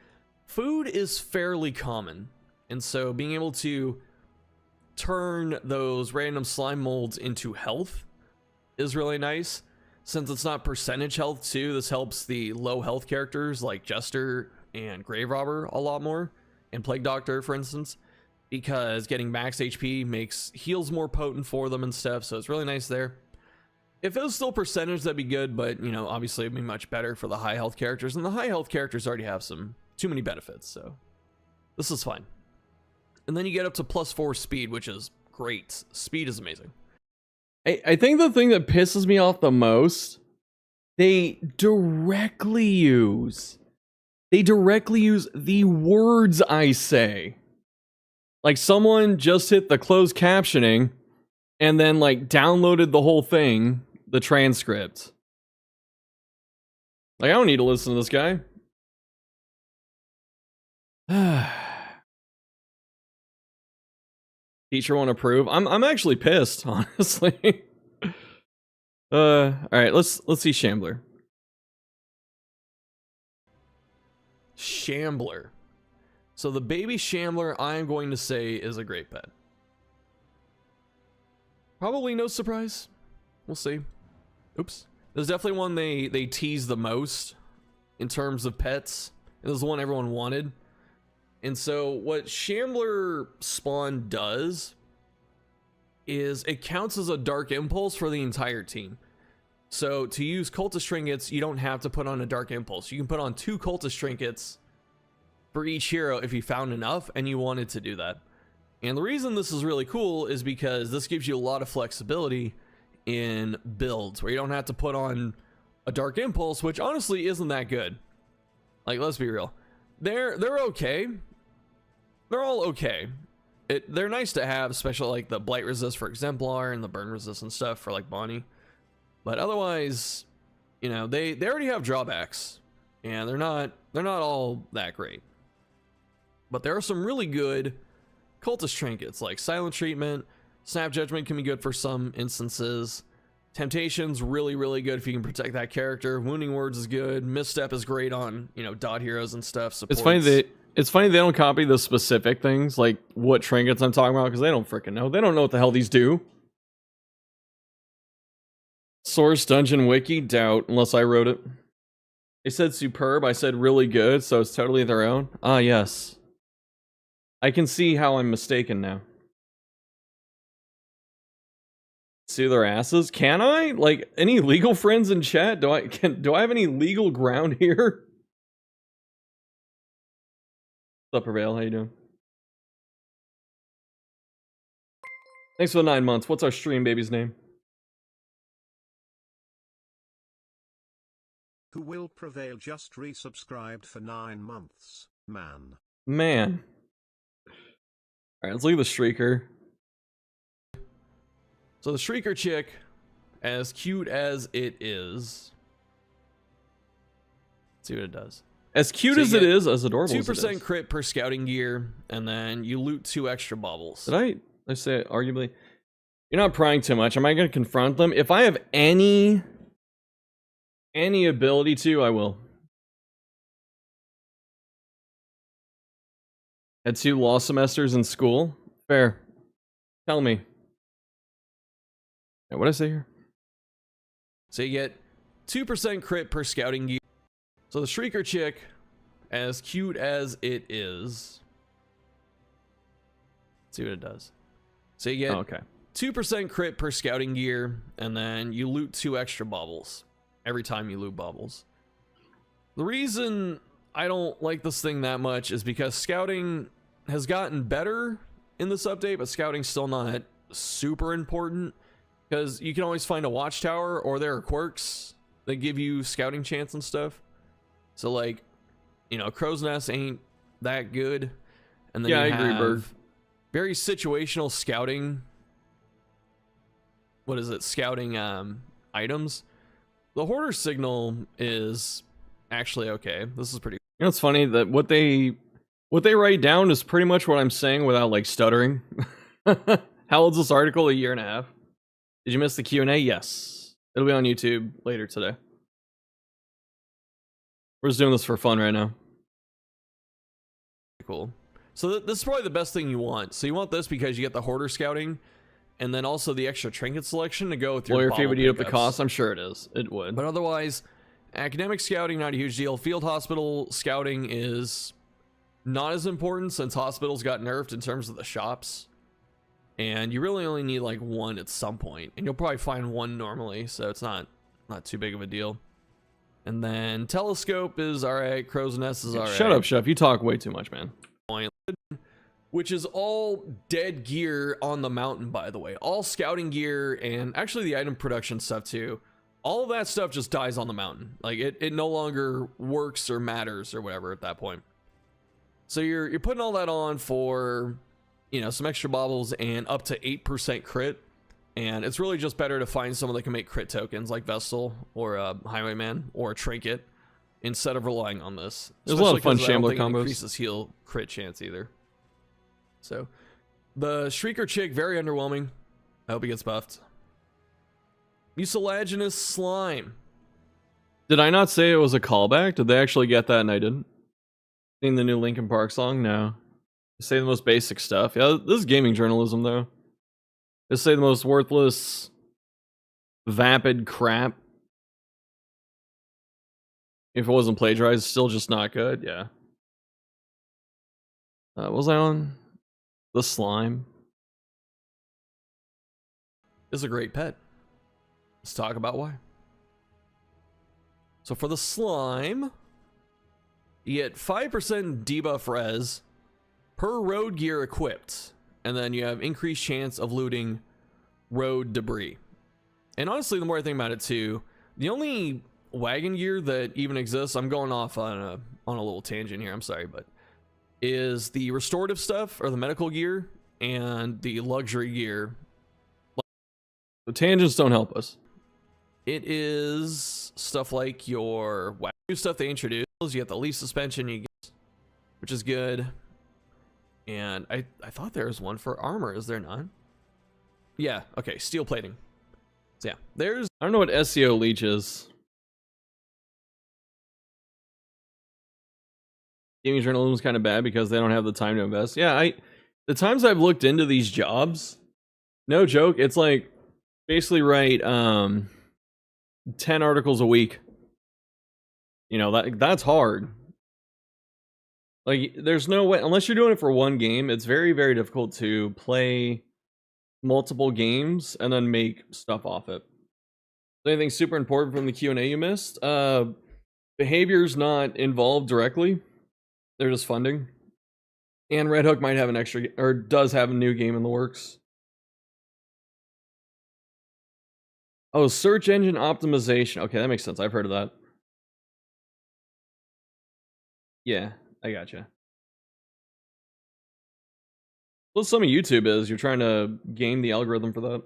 Food is fairly common, and so being able to turn those random slime molds into health is really nice. Since it's not percentage health too, this helps the low health characters like Jester and Grave Robber a lot more, and Plague Doctor, for instance, because getting max HP makes heals more potent for them and stuff, so it's really nice there. If it was still percentage, that'd be good, but, you know, obviously it'd be much better for the high health characters, and the high health characters already have too many benefits, so this is fine. And then you get up to +4 speed, which is great. Speed is amazing. I think the thing that pisses me off the most, they directly use the words I say. Like, someone just hit the closed captioning and then, like, downloaded the whole thing, the transcript. Like, I don't need to listen to this guy. Teacher won't approve. I'm actually pissed, honestly. All right, let's see Shambler. Shambler. So the baby Shambler, I'm going to say, is a great pet. Probably no surprise. We'll see. Oops. There's definitely one they tease the most in terms of pets. It was the one everyone wanted. And so what Shambler Spawn does is it counts as a Dark Impulse for the entire team. So to use Cultist Trinkets, you don't have to put on a Dark Impulse. You can put on 2 Cultist Trinkets for each hero if you found enough and you wanted to do that. And the reason this is really cool is because this gives you a lot of flexibility in builds where you don't have to put on a Dark Impulse, which honestly isn't that good. Like, let's be real. They're okay. They're all okay. They're nice to have, especially like the Blight Resist for Exemplar and the Burn Resist and stuff for like Bonnie. But otherwise, you know, they already have drawbacks, and they're not all that great. But there are some really good Cultist Trinkets like Silent Treatment. Snap Judgment can be good for some instances. Temptation's really good if you can protect that character. Wounding Words is good. Misstep is great on, you know, dot heroes and stuff. Supports. It's funny they don't copy the specific things, like what trinkets I'm talking about, because they don't freaking know. They don't know what the hell these do. Source Dungeon Wiki, doubt, unless I wrote it. They said superb, I said really good, so it's totally their own. Ah, yes. I can see how I'm mistaken now. Sue their asses? Can I? Like, any legal friends in chat? Do I have any legal ground here? What's up, Prevail? How you doing? Thanks for the 9 months. What's our stream baby's name? Who will prevail just resubscribed for 9 months, man. Man. Alright, let's look at the Shrieker. So the Shrieker chick, as cute as it is, let's see what it does. As cute as it is, as adorable as it is. 2% crit per scouting gear, and then you loot 2 extra baubles. Did I say it, arguably? You're not prying too much. Am I going to confront them? If I have any ability to, I will. Had 2 lost semesters in school? Fair. Tell me. What did I say here? So you get 2% crit per scouting gear. So the Shrieker chick, as cute as it is, let's see what it does. So you get 2% crit per scouting gear, and then you loot 2 extra baubles every time you loot baubles. The reason I don't like this thing that much is because scouting has gotten better in this update, but scouting's still not super important. Because you can always find a watchtower, or there are quirks that give you scouting chance and stuff. So, like, you know, Crow's Nest ain't that good. and then Yeah, you I agree, Berg. have very situational scouting. What is it? Scouting items. The hoarder signal is actually okay. This is pretty. You know, it's funny that what they write down is pretty much what I'm saying without like stuttering. How old's this article? 1.5 years. Did you miss the Q&A? Yes. It'll be on YouTube later today. We're just doing this for fun right now. Cool. So this is probably the best thing you want. So you want this because you get the hoarder scouting, and then also the extra trinket selection to go with your Lawyer bottle fee would eat up the pickups. cost. I'm sure it is. It would. But otherwise, academic scouting, not a huge deal. Field hospital scouting is not as important since hospitals got nerfed in terms of the shops. And you really only need like one at some point. And you'll probably find one normally, so it's not too big of a deal. And then telescope is alright, crow's nest is alright. Shut up, Chef. You talk way too much, man. Which is all dead gear on the mountain, by the way. All scouting gear and actually the item production stuff too. All of that stuff just dies on the mountain. Like it no longer works or matters or whatever at that point. So you're putting all that on for, you know, some extra baubles and up to 8% crit. And it's really just better to find someone that can make crit tokens like Vestal or Highwayman or Trinket instead of relying on this. There's a lot of fun Especially 'cause I don't Shambler think it combos. increases heal crit chance either. So the Shrieker chick, very underwhelming. I hope he gets buffed. Mucilaginous slime. Did I not say it was a callback? Did they actually get that and I didn't? Seen the new Linkin Park song? No. They say the most basic stuff. Yeah, this is gaming journalism though. They say the most worthless, vapid crap. If it wasn't plagiarized, it's still just not good. Yeah. What was I on? The slime. Is a great pet. Let's talk about why. So for the slime, you get 5% debuff res per road gear equipped, and then you have increased chance of looting road debris. And honestly, the more I think about it too, the only wagon gear that even exists, I'm going off on a little tangent here, I'm sorry, but is the restorative stuff or the medical gear and the luxury gear. The tangents don't help us. It is stuff like your new stuff they introduced. You get the leaf suspension, you get, which is good. And I thought there was one for armor. Is there not? Yeah. Okay. Steel plating. So yeah, there's. I don't know what SEO leech is. Gaming journalism is kind of bad because they don't have the time to invest. Yeah, the times I've looked into these jobs, no joke, it's like basically write 10 articles a week. You know, that's hard. Like, there's no way, unless you're doing it for one game, it's very, very difficult to play multiple games and then make stuff off it. Anything super important from the Q&A you missed? Behavior's not involved directly. They're just funding. And Red Hook might have an extra, or does have a new game in the works. Oh, search engine optimization. Okay, that makes sense. I've heard of that. Yeah, I gotcha. Well, some of YouTube is. You're trying to game the algorithm for that.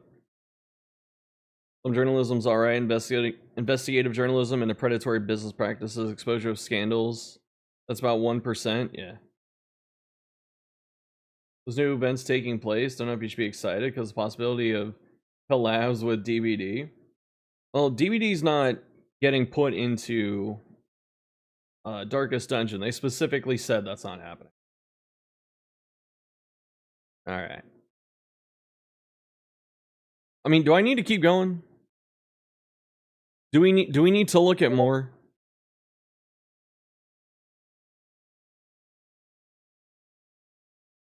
Some journalism's alright. Investigative journalism and predatory business practices, exposure of scandals. That's about 1%. Yeah. Those new events taking place. Don't know if you should be excited because the possibility of collabs with DVD. Well, DVD's not getting put into Darkest Dungeon. They specifically said that's not happening. Alright. I mean, do I need to keep going? Do we need to look at more?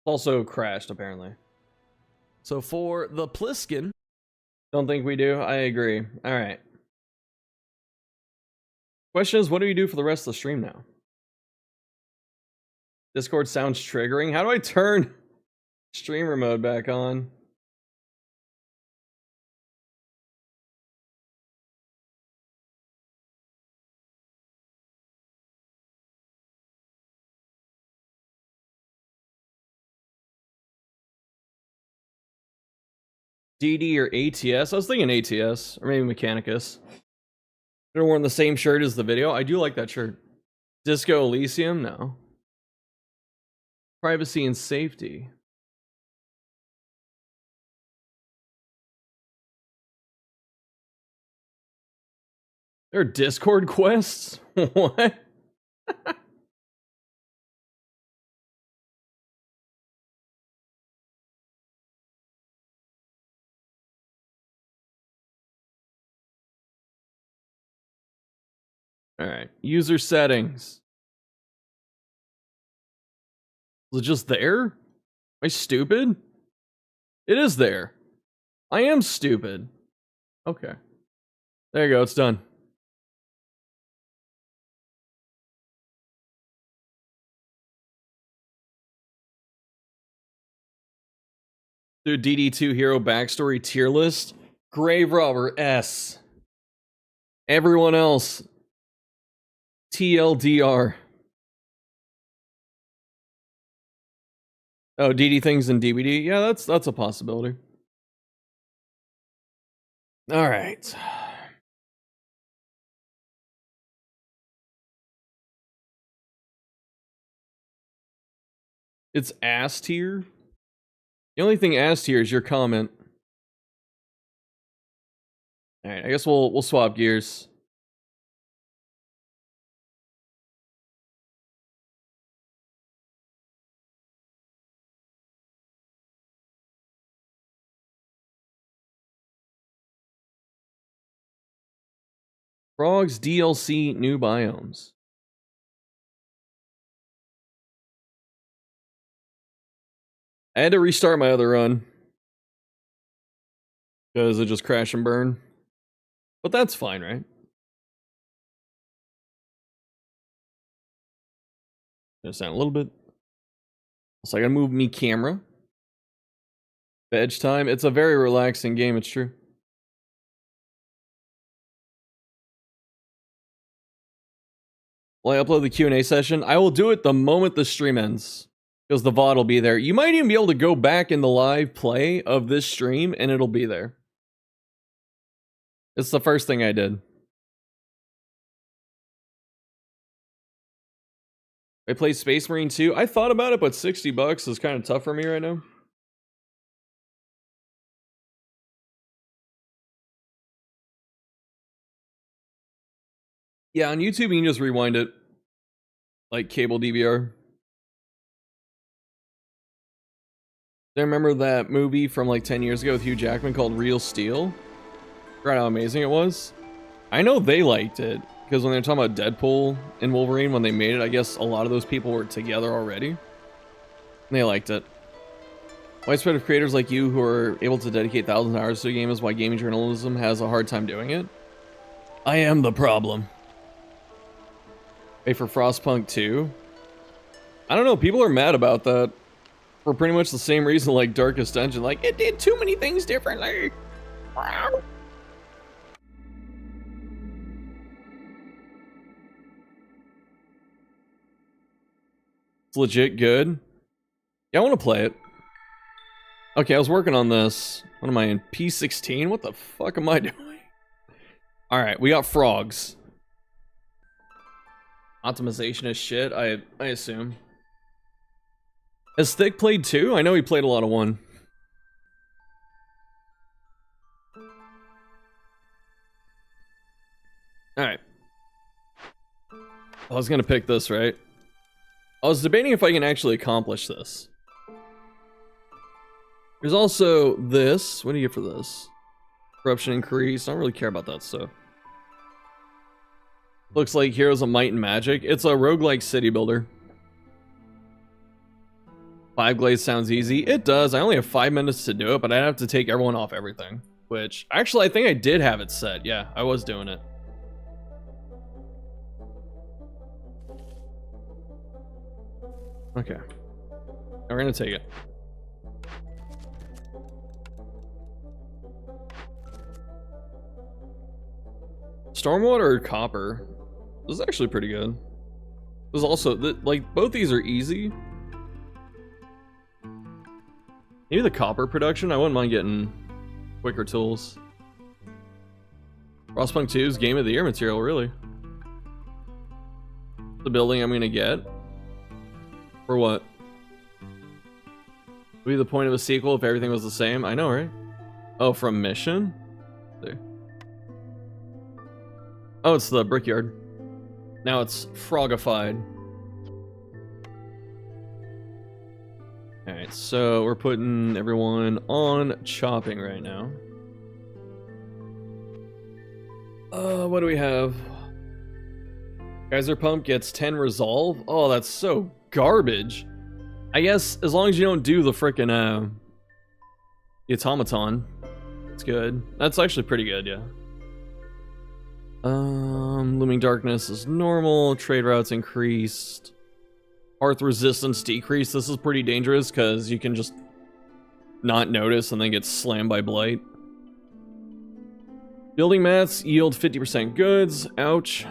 Also crashed, apparently. So for the Pliskin, Don't think we do. I agree. Alright. Question is, what do you do for the rest of the stream now? Discord sounds triggering. How do I turn streamer mode back on? DD or ATS? I was thinking ATS, or maybe Mechanicus. They're wearing the same shirt as the video. I do like that shirt. Disco Elysium? No. Privacy and safety. There are Discord quests? What? Alright, user settings. Is it just there? Am I stupid? It is there. I am stupid. Okay. There you go, it's done. Dude, DD2 hero backstory tier list. Grave Robber S. Everyone else. TLDR. Oh, DD things in DVD? Yeah, that's a possibility. Alright. It's ass tier? The only thing ass tier is your comment. Alright, I guess we'll swap gears. Frogs DLC new biomes. I had to restart my other run. Because it just crashed and burned. But that's fine, right? Just down a little bit. So I gotta move me camera. Veg time. It's a very relaxing game, it's true. Will I upload the Q&A session? I will do it the moment the stream ends. Because the VOD will be there. You might even be able to go back in the live play of this stream and it'll be there. It's the first thing I did. I played Space Marine 2. I thought about it, but $60 is kind of tough for me right now. Yeah, on YouTube you can just rewind it. Like cable DVR. I remember that movie from like 10 years ago with Hugh Jackman called Real Steel. Forgot how amazing it was. I know they liked it, because when they were talking about Deadpool and Wolverine when they made it, I guess a lot of those people were together already. And they liked it. Widespread of creators like you who are able to dedicate thousands of hours to a game is why gaming journalism has a hard time doing it. I am the problem. Wait for Frostpunk 2? I don't know, people are mad about that. For pretty much the same reason like Darkest Dungeon. Like, it did too many things differently. It's legit good. Yeah, I want to play it. Okay, I was working on this. What am I in? P16? What the fuck am I doing? Alright, we got frogs. Optimization is shit, I assume. Has Thick played 2? I know he played a lot of 1. Alright. I was gonna pick this, right? I was debating if I can actually accomplish this. There's also this. What do you get for this? Corruption increase. I don't really care about that stuff. Looks like Heroes of Might and Magic. It's a roguelike city builder. 5 Glades sounds easy. It does. I only have 5 minutes to do it, but I'd have to take everyone off everything. Which, actually, I think I did have it set. Yeah, I was doing it. Okay. We're gonna take it. Stormwater or Copper? This is actually pretty good. This is also, like, both these are easy. Maybe the Copper production, I wouldn't mind getting quicker tools. Frostpunk 2's Game of the Year material, really. The building I'm gonna get. For what? Would be the point of a sequel if everything was the same? I know, right? Oh, from Mission? There. Oh, it's the Brickyard. Now it's Frogified. Alright, so we're putting everyone on chopping right now. What do we have? Geyser Pump gets 10 resolve. Oh, that's so garbage. I guess as long as you don't do the frickin' the automaton, it's good. That's actually pretty good, yeah. Looming Darkness is normal. Trade routes increased. Hearth resistance decreased. This is pretty dangerous because you can just not notice and then get slammed by blight. Building mats yield 50% goods. Ouch.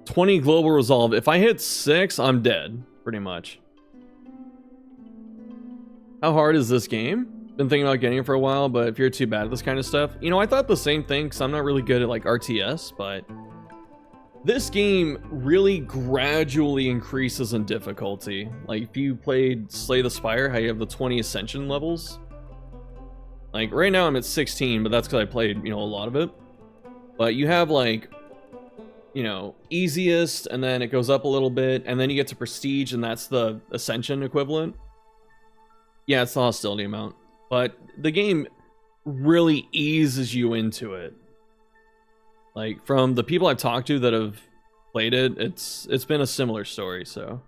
20 global resolve. If I hit 6, I'm dead, pretty much. How hard is this game? Been thinking about getting it for a while, but if you're too bad at this kind of stuff, you know, I thought the same thing because I'm not really good at like RTS, but this game really gradually increases in difficulty. Like if you played Slay the Spire, how you have the 20 ascension levels. Like right now I'm at 16, but that's because I played, you know, a lot of it. But you have like, you know, easiest, and then it goes up a little bit, and then you get to prestige, and that's the ascension equivalent. Yeah, it's the hostility amount. But the game really eases you into it. Like, from the people I've talked to that have played it, it's been a similar story, so.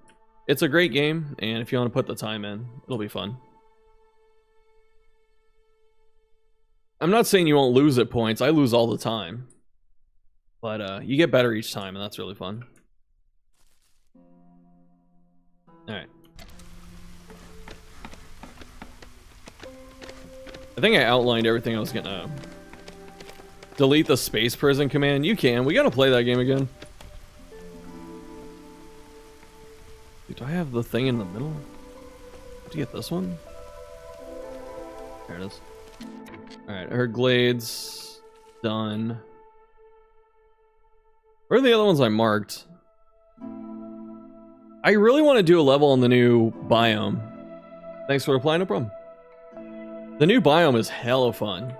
It's a great game, and if you want to put the time in, it'll be fun. I'm not saying you won't lose at points, I lose all the time. But, you get better each time, and that's really fun. Alright. I think I outlined everything I was gonna... Delete the space prison command. You can. We gotta play that game again. Dude, do I have the thing in the middle? Did you get this one? There it is. Alright, her glades. Done. Where are the other ones I marked? I really want to do a level on the new biome. Thanks for replying, no problem. The new biome is hella fun.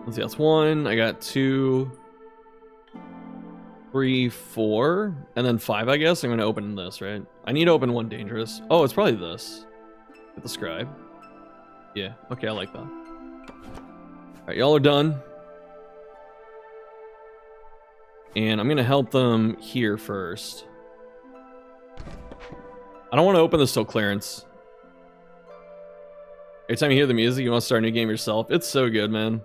Let's see, that's 1. I got 2, 3, 4, and then 5, I guess. I'm going to open this, right? I need to open 1 dangerous. Oh, it's probably this. Get the scribe. Yeah, okay, I like that. Alright, y'all are done. And I'm going to help them here first. I don't want to open this till clearance. Every time you hear the music, you want to start a new game yourself. It's so good, man.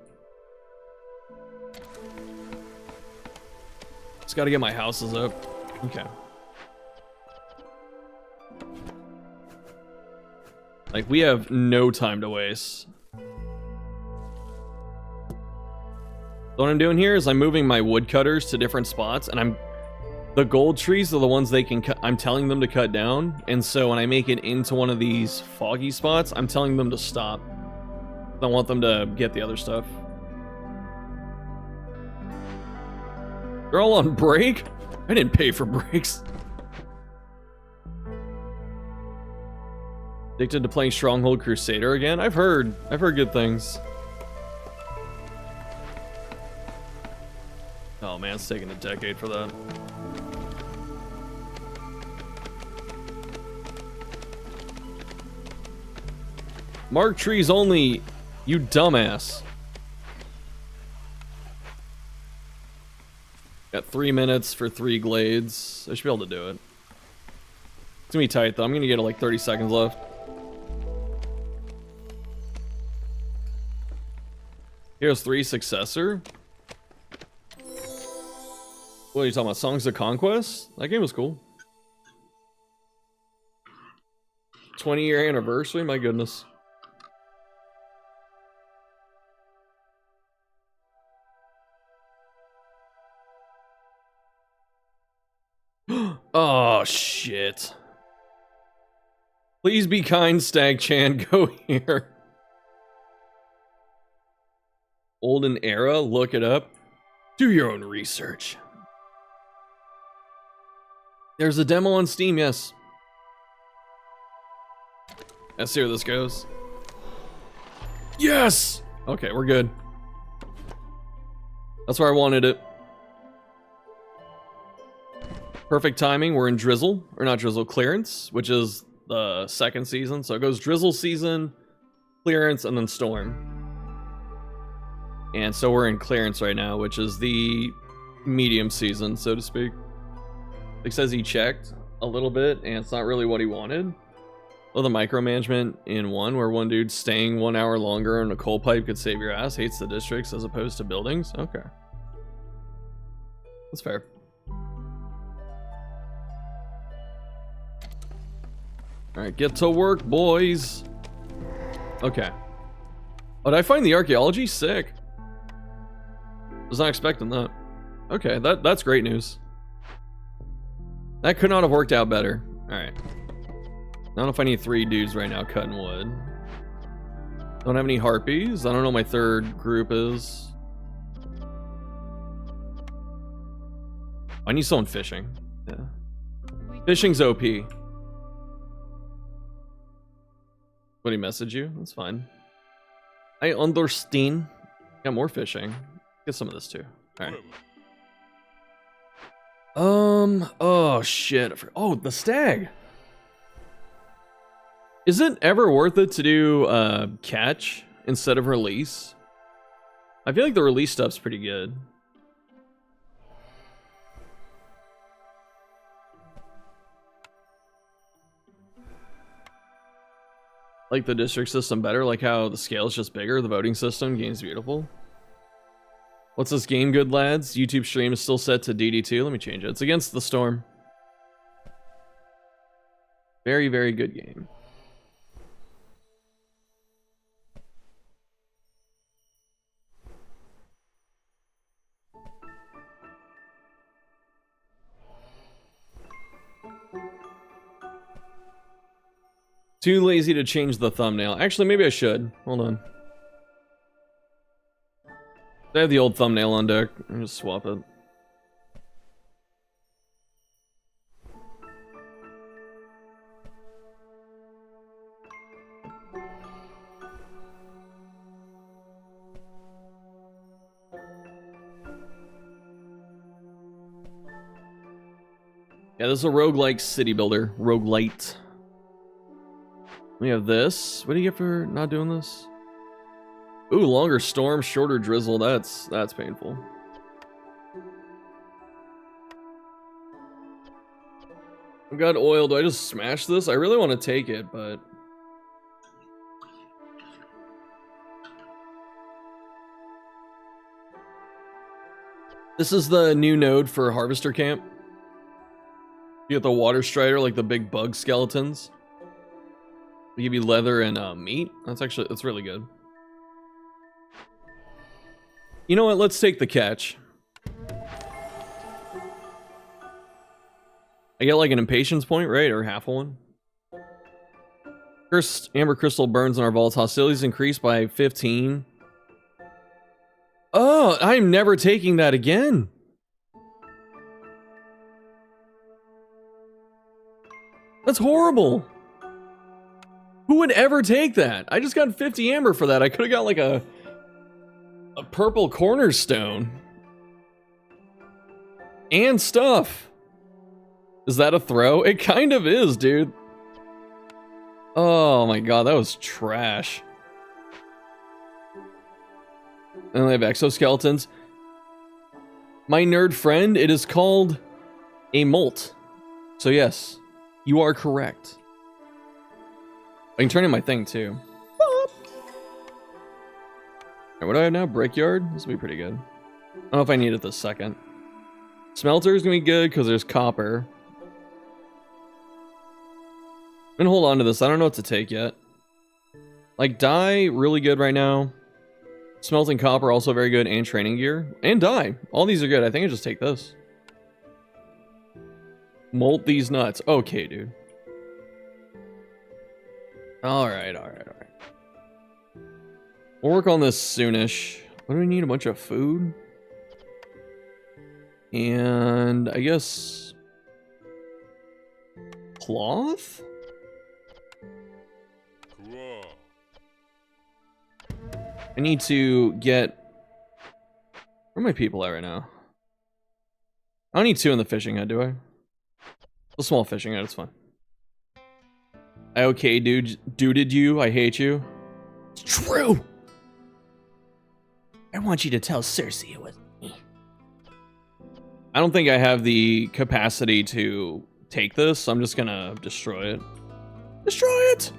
Just gotta get my houses up. Okay. Like, we have no time to waste. So what I'm doing here is I'm moving my woodcutters to different spots, and the gold trees are the ones they can cut. I'm telling them to cut down, and so when I make it into one of these foggy spots, I'm telling them to stop. I don't want them to get the other stuff. They're all on break? I didn't pay for breaks. Addicted to playing Stronghold Crusader again? I've heard good things. Oh man, it's taking a decade for that. Mark trees only, you dumbass. Got 3 minutes for 3 glades. I should be able to do it. It's gonna be tight though. I'm gonna get like 30 seconds left. Heroes 3 Successor. What are you talking about? Songs of Conquest? That game was cool. 20-year anniversary? My goodness. Oh, shit. Please be kind, Stag Chan. Go here. Olden era, look it up. Do your own research. There's a demo on Steam, yes. Let's see where this goes. Yes! Okay, we're good. That's where I wanted it. Perfect timing. We're in Drizzle, or not Drizzle, Clearance, which is the second season. So it goes Drizzle season, Clearance, and then Storm. And so we're in Clearance right now, which is the medium season, so to speak. It says he checked a little bit, and it's not really what he wanted. Oh, the micromanagement in one, where one dude staying 1 hour longer on a coal pipe could save your ass, hates the districts as opposed to buildings. Okay. That's fair. Alright, get to work, boys. Okay. Oh, did I find the archaeology? Sick. Was not expecting that. Okay, that's great news. That could not have worked out better. Alright. I don't know if I need 3 dudes right now cutting wood. Don't have any harpies. I don't know what my third group is. I need someone fishing. Yeah. Fishing's OP. Would he message you? That's fine. I understand. Got more fishing. Get some of this too. Alright. Oh shit. Oh, the stag. Is it ever worth it to do catch instead of release? I feel like the release stuff's pretty good. Like the district system better, like how the scale is just bigger, the voting system, game's beautiful. What's this game, good lads? YouTube stream is still set to DD2. Let me change it. It's against the Storm. Very, very good game. Too lazy to change the thumbnail. Actually, maybe I should. Hold on. I have the old thumbnail on deck. I'll just swap it. Yeah, this is a roguelike city builder. Roguelite. We have this. What do you get for not doing this? Ooh, longer storm, shorter drizzle. That's painful. I've got oil. Do I just smash this? I really want to take it, but... This is the new node for Harvester Camp. You get the water strider, like the big bug skeletons. They give you leather and meat. That's really good. You know what? Let's take the catch. I get like an impatience point, right? Or half a one. First, amber crystal burns in our vaults. Hostilities increased by 15. Oh, I'm never taking that again. That's horrible. Who would ever take that? I just got 50 amber for that. I could have got like a purple cornerstone. And stuff. Is that a throw? It kind of is, dude. Oh my god, that was trash. And they have exoskeletons. My nerd friend, it is called a molt. So yes, you are correct. I can turn in my thing too. Alright, what do I have now? Brickyard? This will be pretty good. I don't know if I need it this second. Smelter is gonna be good because there's copper. I'm gonna hold on to this. I don't know what to take yet. Like dye, really good right now. Smelting copper, also very good, and training gear. And dye. All these are good. I think I just take this. Molt these nuts. Okay, dude. Alright. We'll work on this soonish. What do we need? A bunch of food? And I guess cloth? I need to get... Where are my people at right now? I don't need 2 in the fishing hut, do I? A small fishing hut, it's fine. I okay, dude. Duded you. I hate you. It's true! I want you to tell Cersei it was me. I don't think I have the capacity to take this, so I'm just gonna destroy it. Destroy it!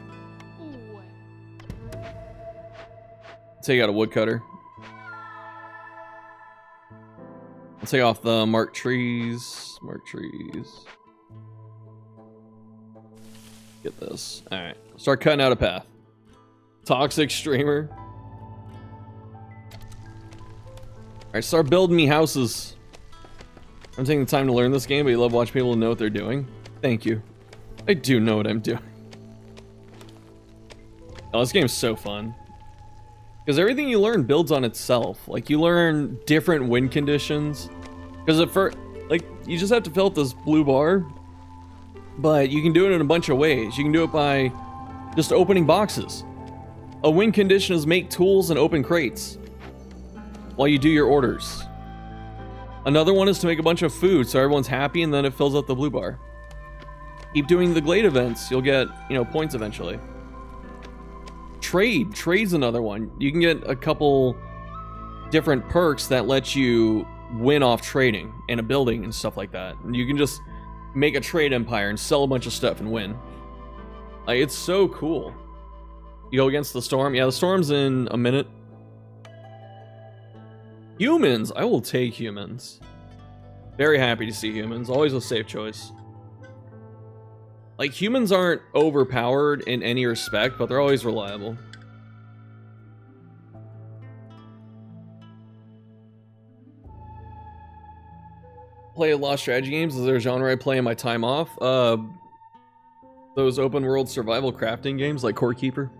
Take out a woodcutter. I'll take off the marked trees. Marked trees. Get this. Alright. Start cutting out a path. Toxic streamer. Alright, start building me houses. I'm taking the time to learn this game, but you love watching people know what they're doing. Thank you. I do know what I'm doing. Oh, this game's so fun. Because everything you learn builds on itself. Like, you learn different wind conditions. Because at first, like, you just have to fill up this blue bar. But you can do it in a bunch of ways. You can do it by just opening boxes. A win condition is make tools and open crates while you do your orders. Another one is to make a bunch of food so everyone's happy and then it fills up the blue bar. Keep doing the glade events. You'll get, points eventually. Trade's another one. You can get a couple different perks that let you win off trading in a building and stuff like that. And you can just make a trade empire and sell a bunch of stuff and win. Like, it's so cool. You go against the storm. Yeah, the storm's in a minute. Humans! I will take humans. Very happy to see humans. Always a safe choice. Like, humans aren't overpowered in any respect, but they're always reliable. Play a lot of strategy games. Is there a genre I play in my time off? Those open world survival crafting games like Core Keeper.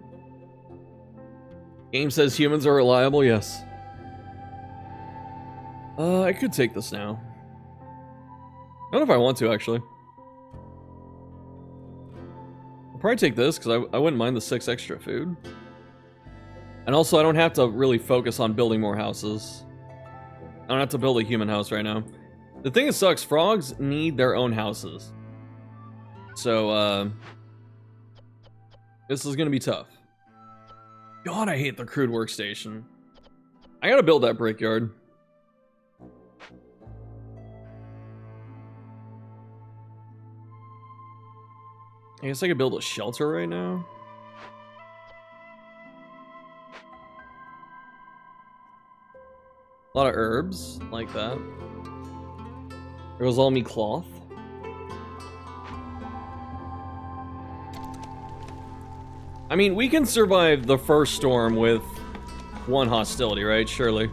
Game says humans are reliable, yes. I could take this now. I don't know if I want to, actually. I'll probably take this, because I wouldn't mind the 6 extra food. And also, I don't have to really focus on building more houses. I don't have to build a human house right now. The thing that sucks, frogs need their own houses. So, this is gonna be tough. God, I hate the crude workstation. I gotta build that brickyard. I guess I could build a shelter right now. A lot of herbs, like that. There goes all me cloth. I mean, we can survive the first storm with 1 hostility, right? Surely.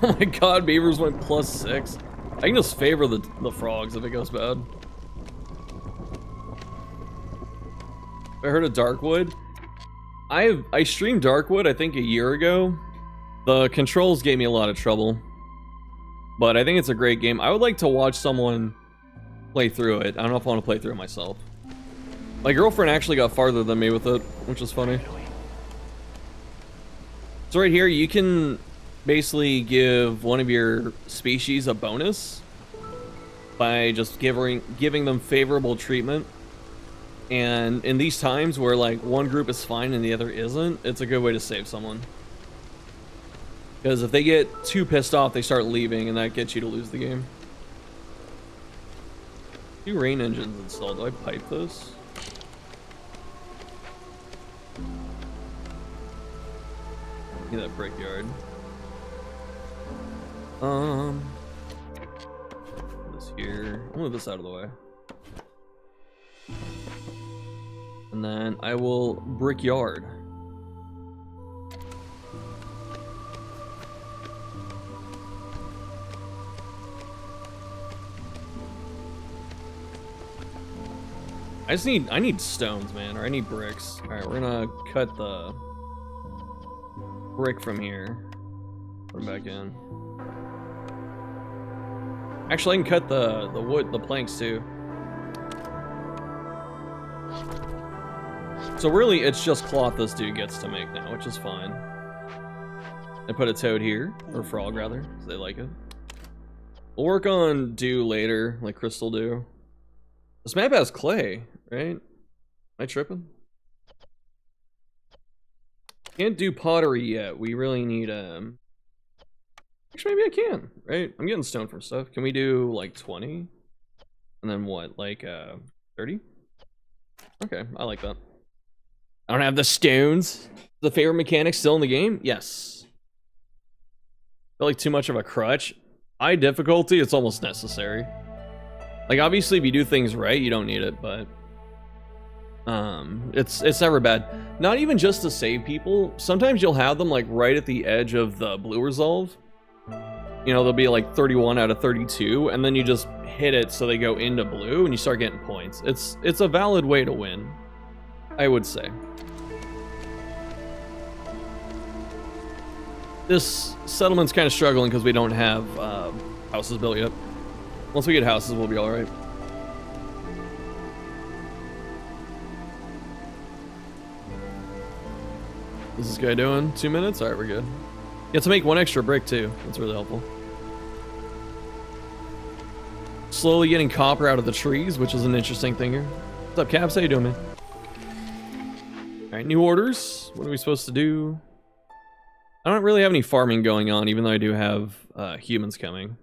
Oh my god, beavers went +6. I can just favor the frogs if it goes bad. I heard of Darkwood. I streamed Darkwood, I think, a year ago. The controls gave me a lot of trouble. But I think it's a great game. I would like to watch someone play through it. I don't know if I want to play through it myself. My girlfriend actually got farther than me with it, which is funny. So right here, you can basically give one of your species a bonus by just giving them favorable treatment. And in these times where like one group is fine and the other isn't, it's a good way to save someone. Because if they get too pissed off, they start leaving and that gets you to lose the game. 2 rain engines installed. Do I pipe this? Get that brickyard. This here. I'll move this out of the way. And then I will brickyard. I need stones, man, or I need bricks. All right, we're gonna cut the brick from here. Put them back in. Actually, I can cut the wood, the planks too. So really, it's just cloth this dude gets to make now, which is fine. I put a toad here, or frog rather, because they like it. We'll work on dew later, like crystal dew. This map has clay, right? Am I tripping? Can't do pottery yet. We really need actually, maybe I can, right? I'm getting stone from stuff. Can we do like 20? And then what, like 30? Okay, I like that. I don't have the stones. The favorite mechanic still in the game? Yes. Feel like too much of a crutch. High difficulty, it's almost necessary. Like obviously if you do things right, you don't need it, but it's never bad. Not even just to save people. Sometimes you'll have them like right at the edge of the blue resolve. You know, they'll be like 31 out of 32, and then you just hit it so they go into blue and you start getting points. It's a valid way to win, I would say. This settlement's kind of struggling because we don't have houses built yet. Once we get houses, we'll be alright. What's this guy doing? 2 minutes? Alright, we're good. You have to make one extra brick too. That's really helpful. Slowly getting copper out of the trees, which is an interesting thing here. What's up, Caps? How you doing, man? Alright, new orders. What are we supposed to do? I don't really have any farming going on, even though I do have humans coming.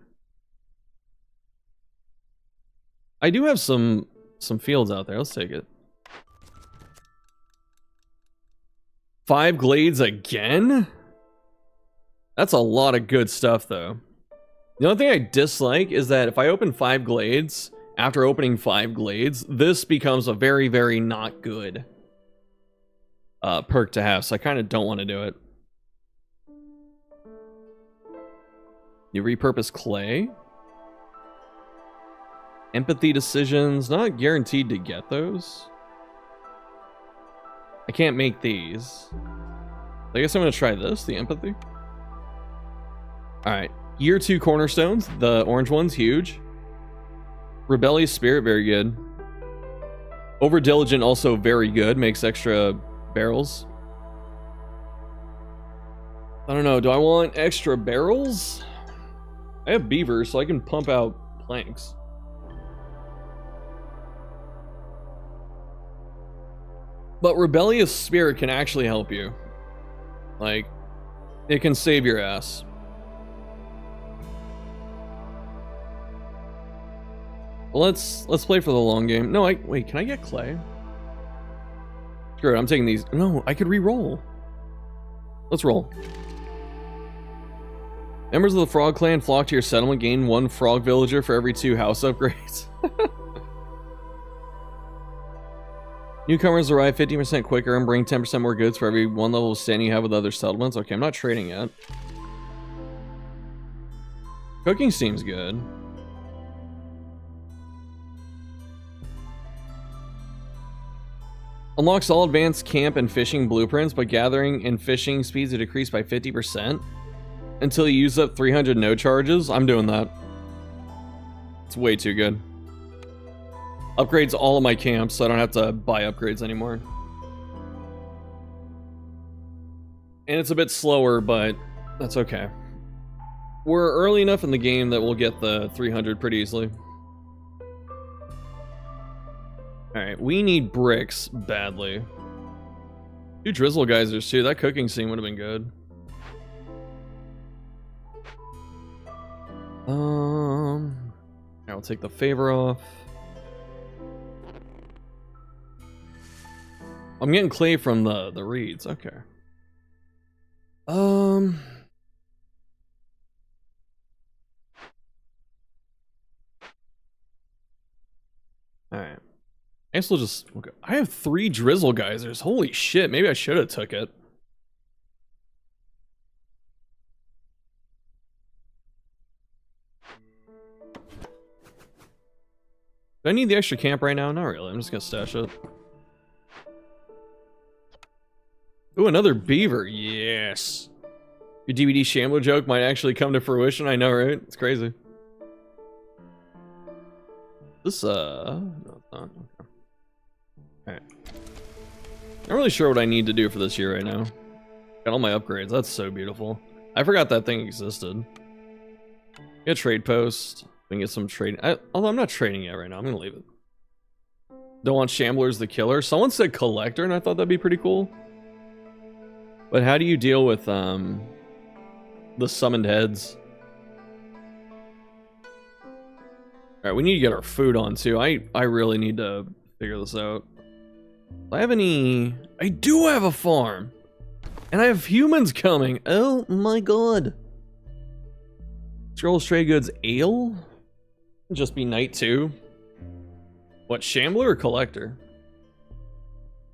I do have some fields out there. Let's take it. 5 glades again? That's a lot of good stuff, though. The only thing I dislike is that if I open 5 glades, after opening 5 glades, this becomes a very, very not good perk to have, so I kind of don't want to do it. You repurpose clay. Empathy decisions, not guaranteed to get those. I can't make these. I guess I'm going to try this, the empathy. Alright, year 2 cornerstones, the orange one's huge. Rebellious spirit, very good. Over diligent, also very good, makes extra barrels. I don't know, do I want extra barrels? I have beavers, so I can pump out planks. But rebellious spirit can actually help you. Like, it can save your ass. Well, let's play for the long game. No, wait, can I get clay? Screw it, I'm taking these. No, I could re-roll. Let's roll. Members of the Frog Clan flock to your settlement, gain 1 frog villager for every 2 house upgrades. Newcomers arrive 15% quicker and bring 10% more goods for every 1 level of standing you have with other settlements. Okay, I'm not trading yet. Cooking seems good. Unlocks all advanced camp and fishing blueprints, but gathering and fishing speeds are decreased by 50% until you use up 300 no charges. I'm doing that. It's way too good. Upgrades all of my camps, so I don't have to buy upgrades anymore. And it's a bit slower, but that's okay. We're early enough in the game that we'll get the 300 pretty easily. Alright, we need bricks badly. 2 drizzle geysers too. That cooking scene would have been good. I'll take the favor off. I'm getting clay from the reeds. Okay. Alright. I guess we'll just... Okay. I have 3 drizzle geysers. Holy shit. Maybe I should have took it. Do I need the extra camp right now? Not really. I'm just gonna stash it. Ooh, another beaver. Yes. Your DVD Shambler joke might actually come to fruition. I know, right? It's crazy. This, no, it's not. Okay. Alright. Not really sure what I need to do for this year right now. Got all my upgrades. That's so beautiful. I forgot that thing existed. Get a trade post. We can get some trading. Although I'm not trading yet right now. I'm gonna leave it. Don't want Shamblers the killer. Someone said collector, and I thought that'd be pretty cool. But how do you deal with the summoned heads? Alright, we need to get our food on too. I really need to figure this out. Do I have any... I do have a farm! And I have humans coming! Oh my god! Scroll Stray Goods Ale? Just be night 2. What, Shambler or Collector?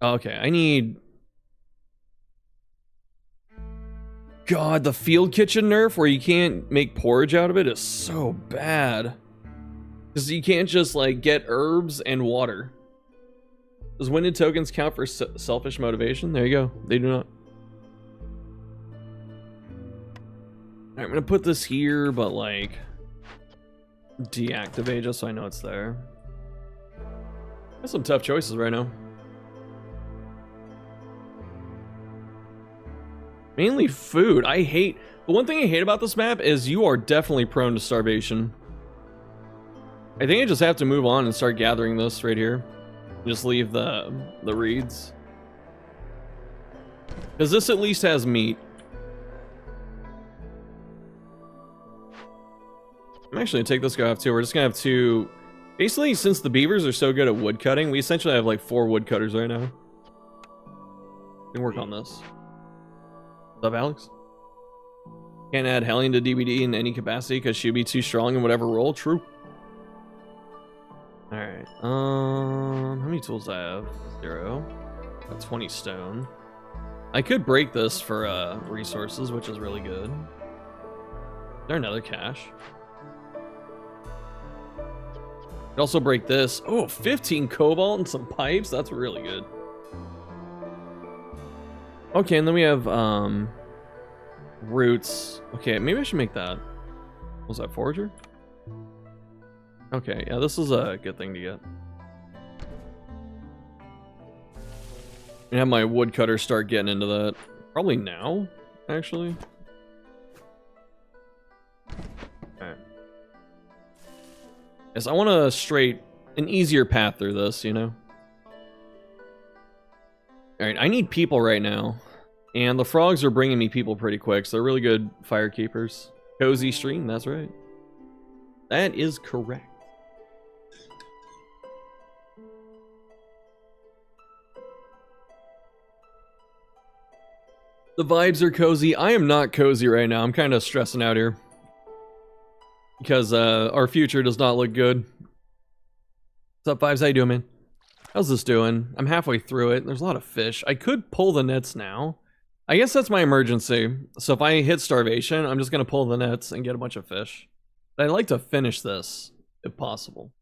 Okay, I need... God, the field kitchen nerf where you can't make porridge out of it is so bad. Because you can't just, like, get herbs and water. Does winded tokens count for selfish motivation? There you go. They do not. Alright, I'm gonna put this here, but, like... deactivate just so I know it's there. That's some tough choices right now. Mainly food. I hate... The one thing I hate about this map is you are definitely prone to starvation. I think I just have to move on and start gathering this right here. Just leave the reeds. Because this at least has meat. I'm actually going to take this guy off too. We're just going to have two... Basically, since the beavers are so good at wood cutting, we essentially have like 4 woodcutters right now. We can work on this. What's up, Alex? Can't add Hellion to DVD in any capacity because she'd be too strong in whatever role. True. Alright. How many tools do I have? 0. Got 20 stone. I could break this for resources, which is really good. Is there another cache? Could also break this. Oh, 15 cobalt and some pipes. That's really good. Okay, and then we have roots. Okay, maybe I should make that. Was that forager? Okay, yeah, this is a good thing to get. And have my woodcutter start getting into that. Probably now, actually. Okay. Yes, I want an easier path through this, you know? Alright, I need people right now. And the frogs are bringing me people pretty quick, so they're really good fire keepers. Cozy stream, that's right. That is correct. The vibes are cozy. I am not cozy right now. I'm kind of stressing out here. Because our future does not look good. What's up, Vibes? How you doing, man? How's this doing? I'm halfway through it. There's a lot of fish. I could pull the nets now. I guess that's my emergency. So if I hit starvation, I'm just going to pull the nets and get a bunch of fish. But I'd like to finish this, if possible.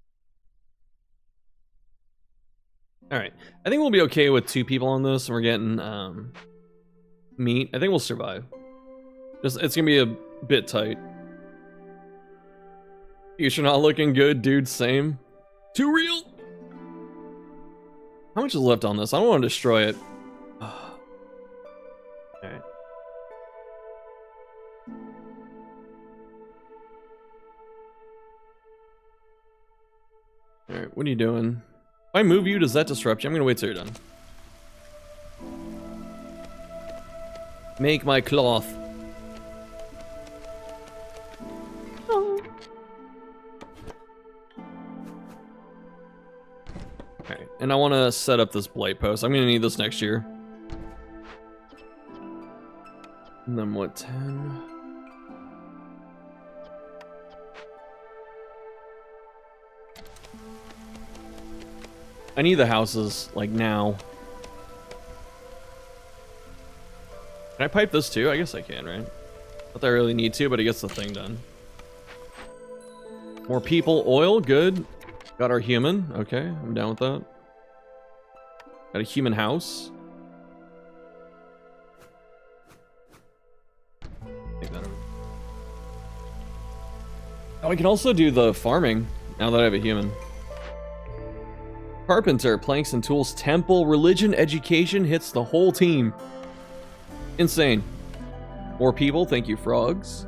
Alright. I think we'll be okay with 2 people on this, and we're getting meat. I think we'll survive. It's going to be a bit tight. You're not looking good, dude. Same. Too real. How much is left on this? I don't want to destroy it. Alright. Alright, what are you doing? If I move you, does that disrupt you? I'm gonna wait till you're done. Make my cloth. Okay, and I want to set up this blight post. I'm going to need this next year. And then what, 10? I need the houses, like, now. Can I pipe this too? I guess I can, right? Not that I really need to, but it gets the thing done. More people, oil, good. Got our human. Okay, I'm down with that. Got a human house. Take that over. Oh, I can also do the farming now that I have a human. Carpenter, planks and tools, temple, religion, education hits the whole team. Insane. More people, thank you, frogs.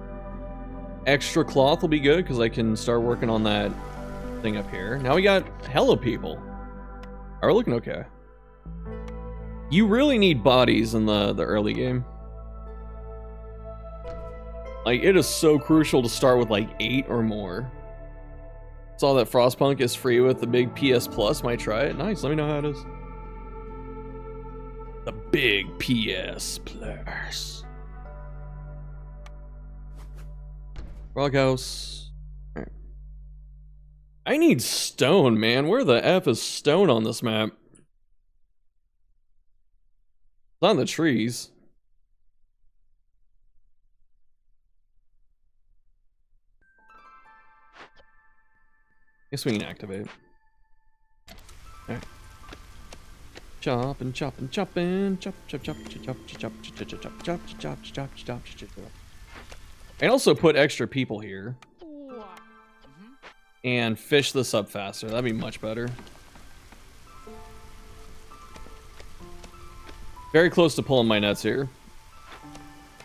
Extra cloth will be good because I can start working on that thing up here. Now we got hella people. Are looking okay. You really need bodies in the early game. Like, it is so crucial to start with like 8 or more. Saw that Frostpunk is free with the big PS Plus. Might try it. Nice. Let me know how it is. The big PS Plus. Frog house. Right. I need stone, man. Where the F is stone on this map? It's on the trees. Guess we can activate. Alright. Chopping, chopping, chopping. Chop, chop, chop, chop, chop, chop, chop, chop, chop, chop, chop, chop, chop, chop. I also put extra people here. And fish this up faster. That'd be much better. Very close to pulling my nets here.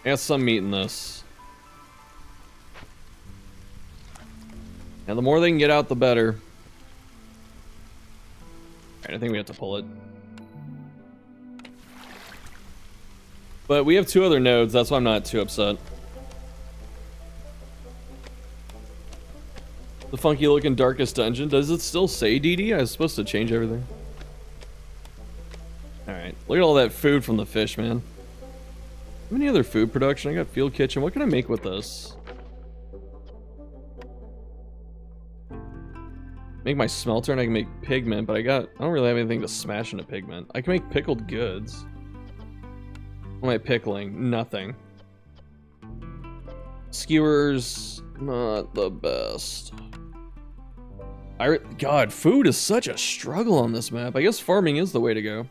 I got some meat in this. And the more they can get out, the better. Alright, I think we have to pull it. But we have 2 other nodes, that's why I'm not too upset. The funky looking darkest dungeon. Does it still say DD? I was supposed to change everything. Alright, look at all that food from the fish, man. Any other food production? I got field kitchen. What can I make with this? Make my smelter and I can make pigment, but I don't really have anything to smash into pigment. I can make pickled goods. What am I pickling? Nothing. Skewers, not the best. God, food is such a struggle on this map. I guess farming is the way to go.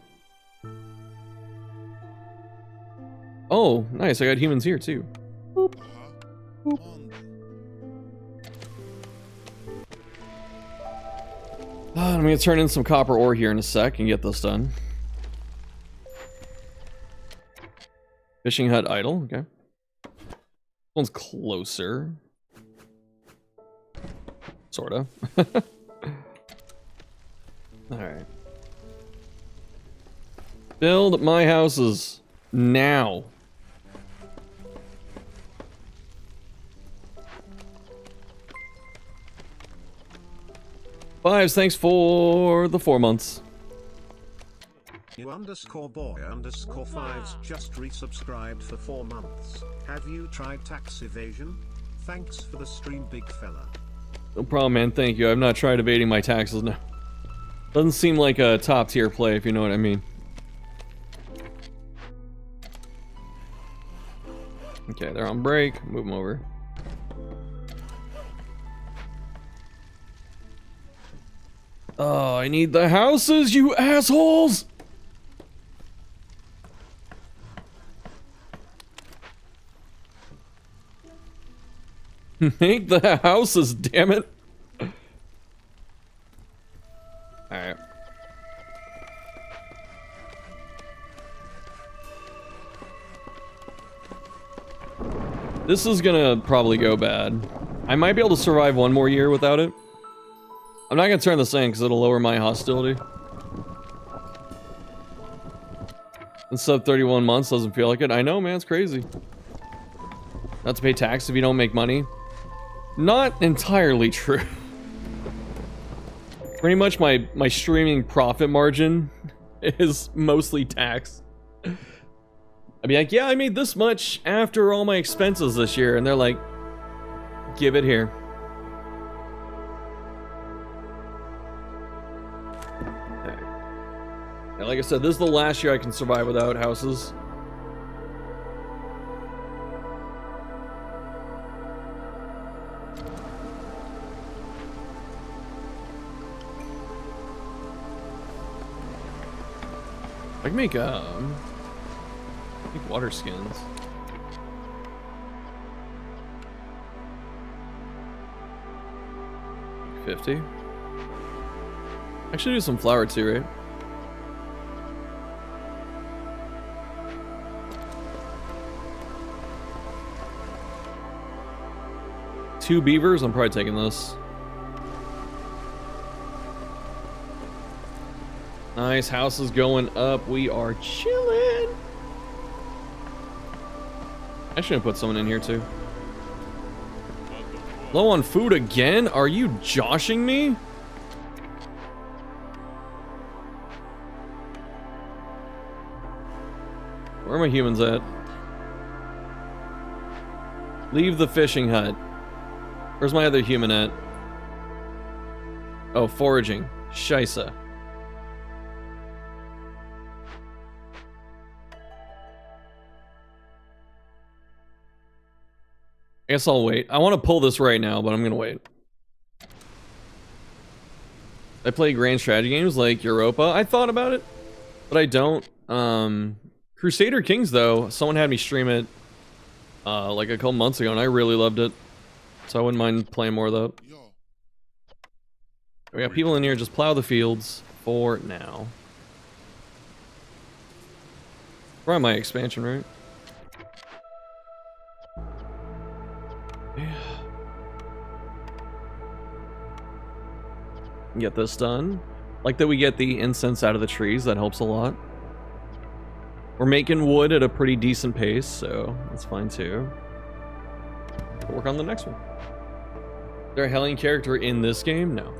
Oh, nice. I got humans here too. Boop. Boop. I'm gonna turn in some copper ore here in a sec and get this done. Fishing hut idle, okay. This one's closer. Sorta. Alright. Build my houses now. Fives, thanks for the 4 months. You_boy_5s just resubscribed for 4 months. Have you tried tax evasion? Thanks for the stream, big fella. No problem, man. Thank you. I've not tried evading my taxes now. Doesn't seem like a top tier play, if you know what I mean. Okay, they're on break. Move them over. Oh, I need the houses, you assholes! Make the houses, damn it. Alright. This is gonna probably go bad. I might be able to survive 1 more year without it. I'm not gonna turn this in because it'll lower my hostility. And sub 31 months doesn't feel like it. I know, man, it's crazy. Not to pay tax if you don't make money. Not entirely true. Pretty much my streaming profit margin is mostly tax. I'd be like, yeah, I made this much after all my expenses this year, and they're like, give it here. And like I said, this is the last year I can survive without houses. I can make water skins. $50. I should do some flour too, right? Two beavers, I'm probably taking this. Nice, house is going up. We are chilling. I should have put someone in here too. Low on food again? Are you joshing me? Where are my humans at? Leave the fishing hut. Where's my other human at? Oh, foraging. Scheisse. I guess I'll wait. I want to pull this right now, but I'm gonna wait. I play grand strategy games like Europa. I thought about it, but I don't. Crusader Kings, though, someone had me stream it like a couple months ago, and I really loved it. So I wouldn't mind playing more of that. We got people in here, just plow the fields for now. We're on my expansion, right? Yeah. Get this done. Like that we get the incense out of the trees, that helps a lot. We're making wood at a pretty decent pace, so that's fine too. We'll work on the next one. Is there a Hellion character in this game? No.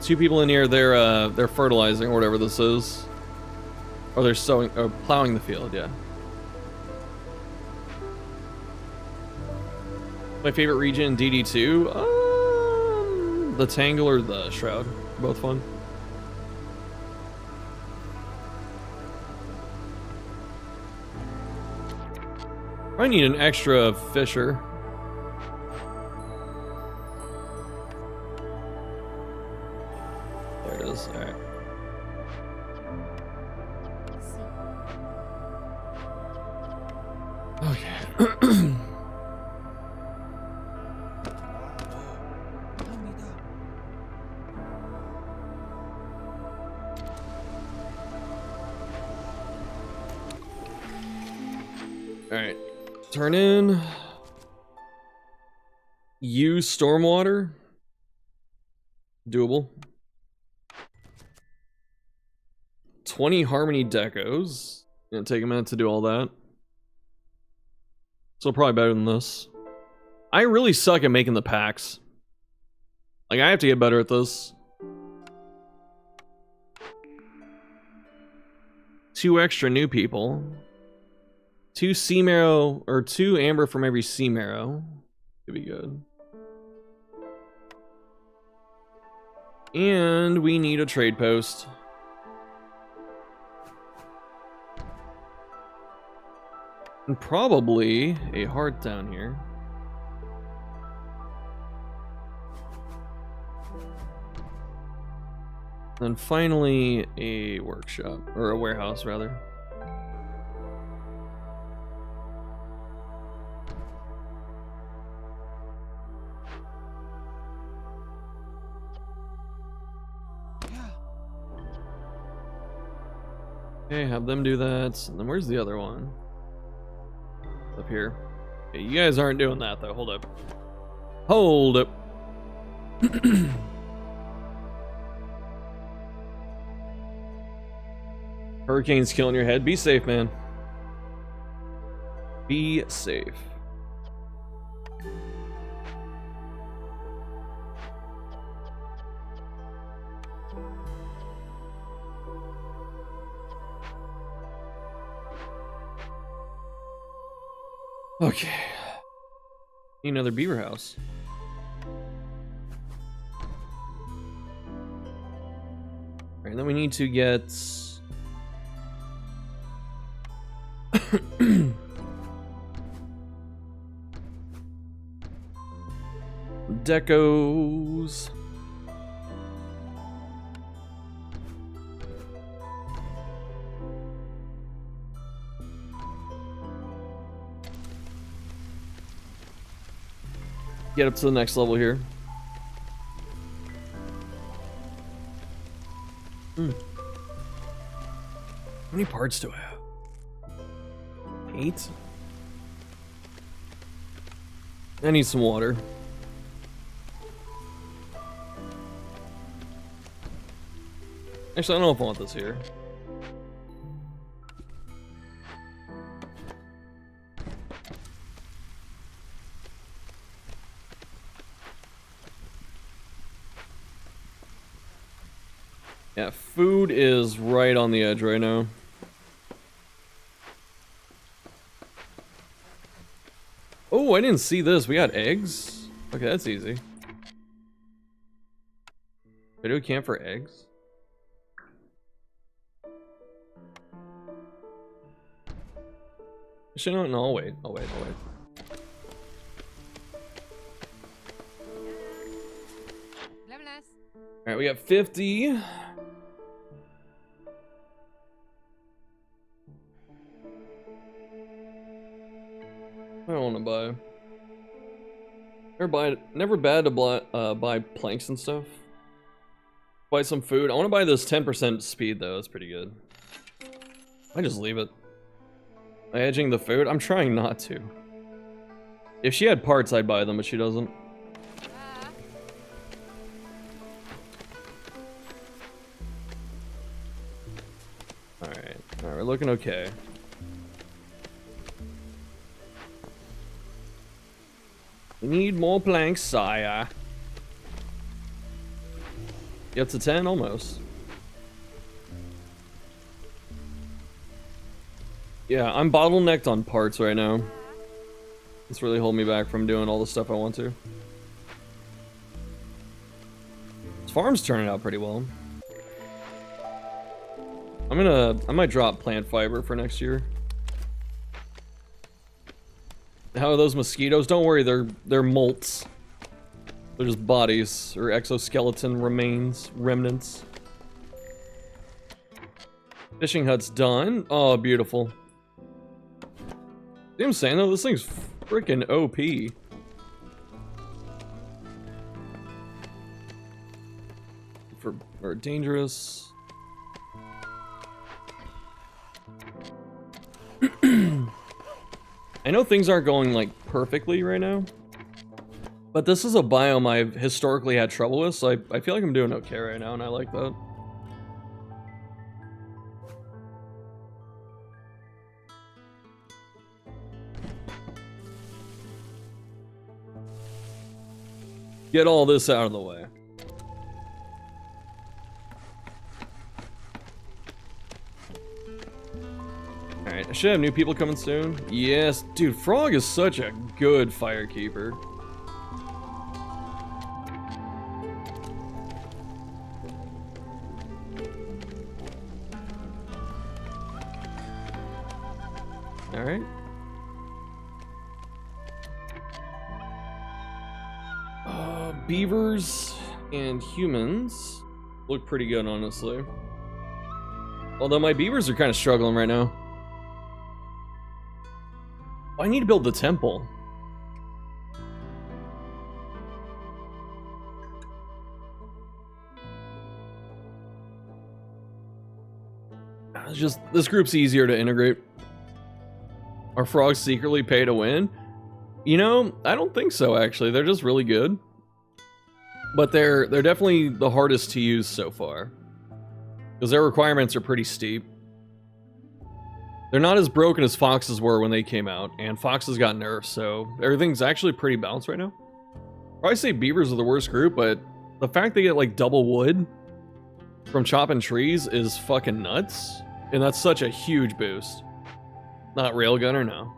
Two people in here, they're fertilizing or whatever this is. Or they're sowing or plowing the field, yeah. My favorite region in DD2? The Tangle or the Shroud. Both fun. I need an extra fisher. There it is. Alright. Okay. Alright. Turn in. Use stormwater. Doable. 20 harmony decos. Gonna take a minute to do all that. So probably better than this. I really suck at making the packs. Like, I have to get better at this. 2 extra new people. 2 sea marrow, or 2 amber from every sea marrow. Could be good. And we need a trade post. And probably a heart down here. And finally a workshop, or a warehouse rather. Okay, have them do that. And then where's the other one? Up here. Okay, you guys aren't doing that though. Hold up. Hold up. Hurricane's killing your head. Be safe, man. Be safe. Okay. Need another beaver house. Alright, then we need to get decos. get up to the next level here. How many parts do I have? 8? I need some water. Actually, I don't know if I want this here. Yeah, food is right on the edge right now. Oh, I didn't see this. We got eggs? Okay, that's easy. I do a camp for eggs? Actually, no, I'll wait. I'll wait. Alright, we got 50. I don't want to buy. Never bad to buy planks and stuff. Buy some food. I want to buy this 10% speed though. That's pretty good. I just leave it. Am I edging the food? I'm trying not to. If she had parts, I'd buy them, but she doesn't. Alright, we're looking okay. We need more planks, sire. You up to 10? Almost. Yeah, I'm bottlenecked on parts right now. It's really holding me back from doing all the stuff I want to. This farm's turning out pretty well. I might drop plant fiber for next year. How are those mosquitoes? Don't worry, they're molts. They're just bodies or exoskeleton remnants. Fishing hut's done. Oh, beautiful. See what I'm saying though? This thing's freaking OP. For dangerous. I know things aren't going like perfectly right now, but this is a biome I've historically had trouble with, so I feel like I'm doing okay right now, and I like that. Get all this out of the way. Alright, I should have new people coming soon. Yes, dude, Frog is such a good firekeeper. Alright. Beavers and humans look pretty good, honestly. Although my beavers are kind of struggling right now. I need to build the temple. It's just, this group's easier to integrate. Are frogs secretly pay to win? You know, I don't think so, actually. They're just really good. But they're definitely the hardest to use so far. Because their requirements are pretty steep. They're not as broken as foxes were when they came out, and foxes got nerfed, so everything's actually pretty balanced right now. Probably say beavers are the worst group, but the fact they get like double wood from chopping trees is fucking nuts, and that's such a huge boost. Not railgunner, no.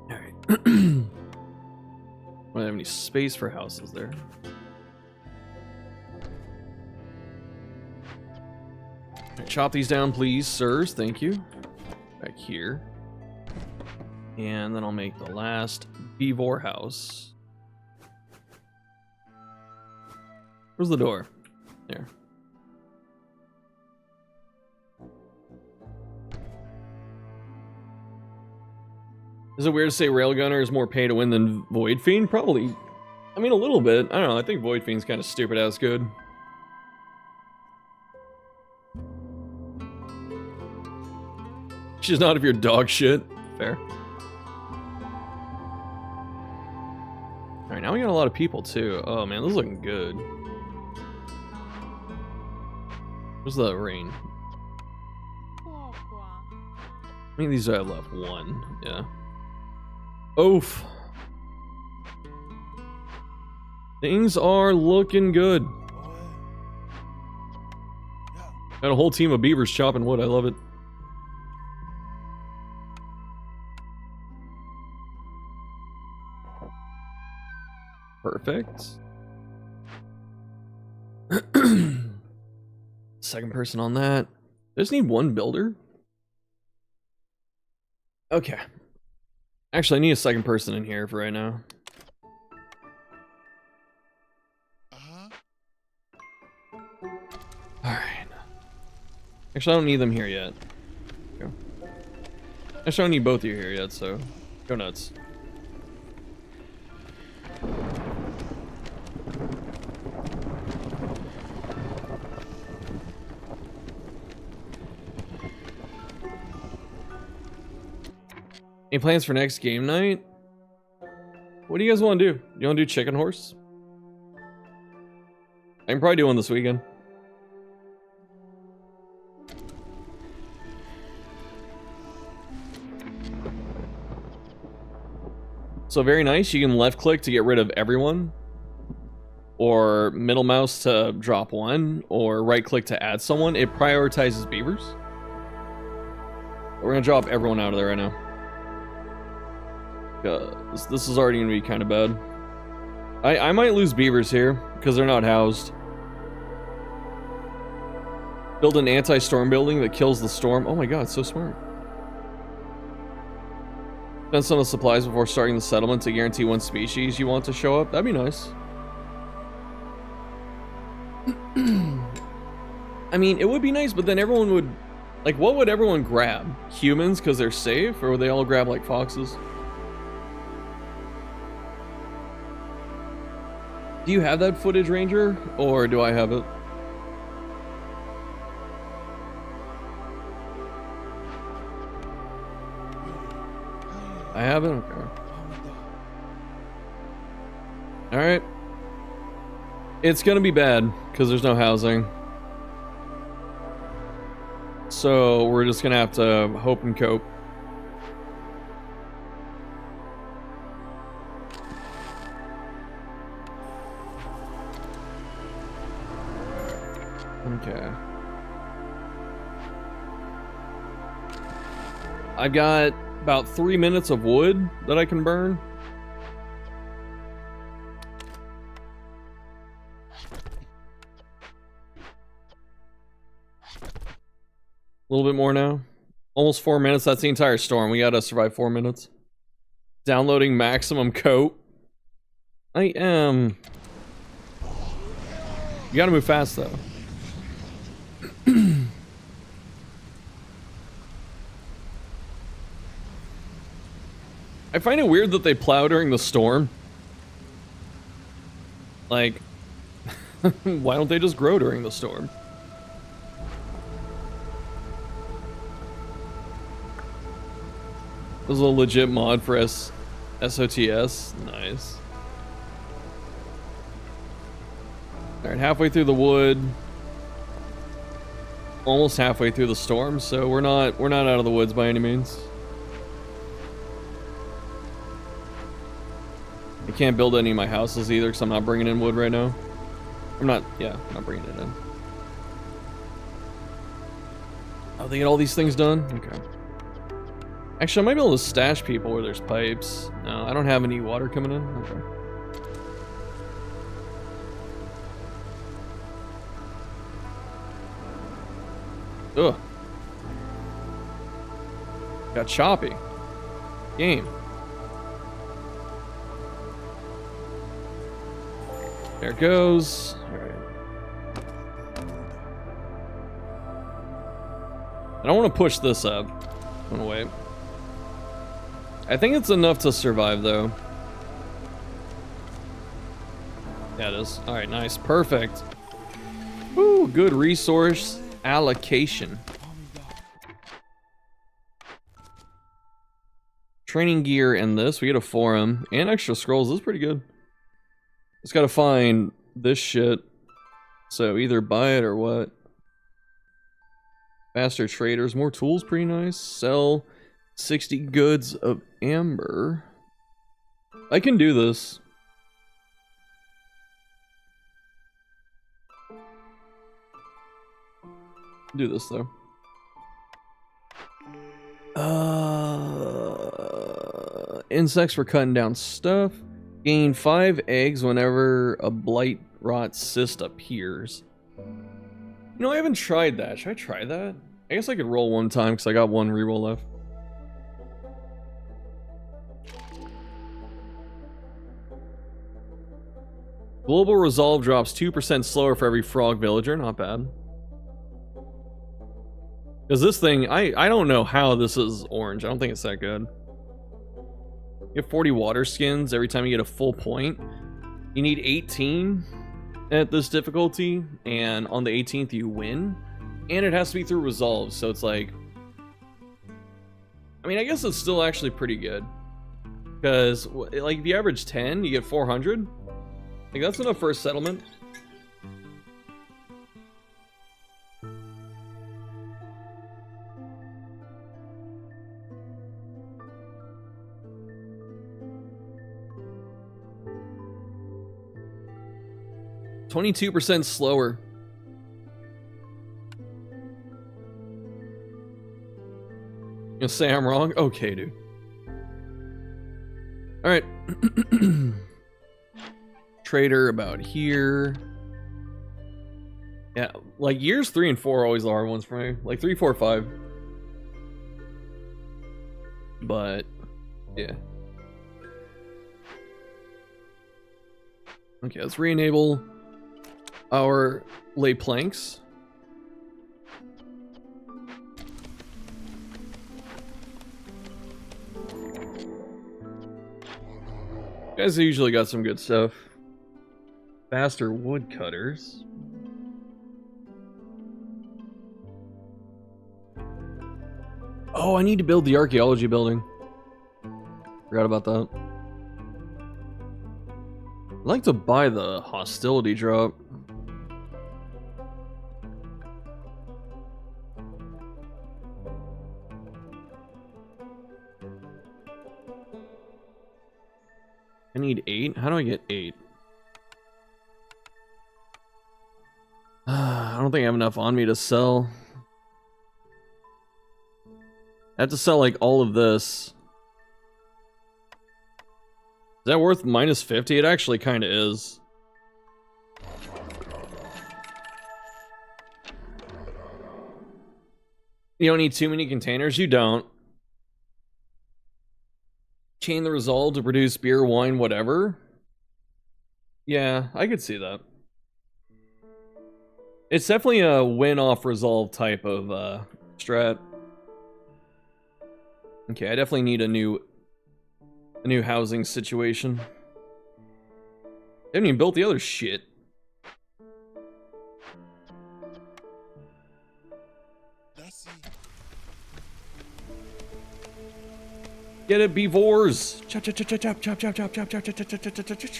Alright. I don't have any space for houses there. Right, chop these down, please, sirs. Thank you. Back here. And then I'll make the last beaver house. Where's the door? There. Is it weird to say Railgunner is more pay to win than Void Fiend? Probably. I mean, a little bit. I don't know. I think Void Fiend's kind of stupid as good. She's not if you're dog shit. Fair. Alright, now we got a lot of people too. Oh man, this is looking good. Where's the rain? I mean, these I have left one. Yeah. Oof. Things are looking good. Got a whole team of beavers chopping wood. I love it. Perfect. Second person on that. I just need one builder. Okay. Actually, I need a second person in here for right now. Alright. Actually, I don't need them here yet. Go. Actually, I don't need both of you here yet, so go nuts. Any plans for next game night? What do you guys want to do? You want to do chicken horse? I can probably do one this weekend. So very nice. You can left click to get rid of everyone, or middle mouse to drop one, or right click to add someone. It prioritizes beavers. We're gonna drop everyone out of there right now. This is already gonna be kind of bad. I might lose beavers here because they're not housed. Build an anti-storm building that kills the storm. Oh my god, so smart. Spend some of the supplies before starting the settlement to guarantee one species you want to show up. That'd be nice. I mean, it would be nice, but then everyone would... Like, what would everyone grab? Humans because they're safe? Or would they all grab, like, foxes? Do you have that footage, Ranger? Or do I have it? I have it? Okay. Alright. It's gonna be bad, because there's no housing. So, we're just gonna have to hope and cope. Okay. I've got about 3 minutes of wood that I can burn. A little bit more now. Almost 4 minutes. That's the entire storm. We gotta survive 4 minutes. Downloading maximum coat. I am. You gotta move fast though. I find it weird that they plow during the storm. Like, why don't they just grow during the storm? This is a legit mod for SOTS. Nice. Alright, halfway through the wood. Almost halfway through the storm, so we're not out of the woods by any means. I can't build any of my houses either because I'm not bringing in wood right now. I'm not bringing it in. Oh, they get all these things done? Okay. Actually, I might be able to stash people where there's pipes. No, I don't have any water coming in. Okay. Ugh. Got choppy. Game. There it goes. All right. I don't want to push this up. I'm gonna wait. I think it's enough to survive, though. Yeah, it is. All right, nice. Perfect. Woo, good resource allocation. Training gear and this. We get a forum and extra scrolls. This is pretty good. Just gotta find this shit. So either buy it or what. Faster traders. More tools. Pretty nice. Sell 60 goods of amber. I can do this. Do this though. Insects for cutting down stuff. Gain 5 eggs whenever a blight rot cyst appears. You know, I haven't tried that. Should I try that? I guess I could roll one time because I got one reroll left. Global resolve drops 2% slower for every frog villager. Not bad. Because this thing, I don't know how this is orange. I don't think it's that good. You have 40 water skins every time you get a full point. You need 18 at this difficulty, and on the 18th you win. And it has to be through resolve, so it's like... I mean, I guess it's still actually pretty good. Because, like, if you average 10, you get 400. Like, that's enough for a settlement. %22 slower. You gonna say I'm wrong? Okay, dude. Alright. Trader about here. Yeah, like years 3 and 4 are always the hard ones for me. Like 3, 4, 5. But, yeah. Okay, let's re-enable our lay planks. You guys usually got some good stuff. Faster woodcutters. Oh, I need to build the archaeology building. Forgot about that. I'd like to buy the hostility drop. I need 8. How do I get 8? I don't think I have enough on me to sell. I have to sell like all of this. Is that worth minus 50? It actually kind of is. You don't need too many containers? You don't. Chain the resolve to produce beer, wine, whatever. Yeah, I could see that. It's definitely a win-off resolve type of strat. Okay, I definitely need a new housing situation. They haven't even built the other shit. Get it, beavors! Chop, chop, chop, chop, chop, chop, chop, chop, chop, chop, chop, chop, chop, chop, chop, chop.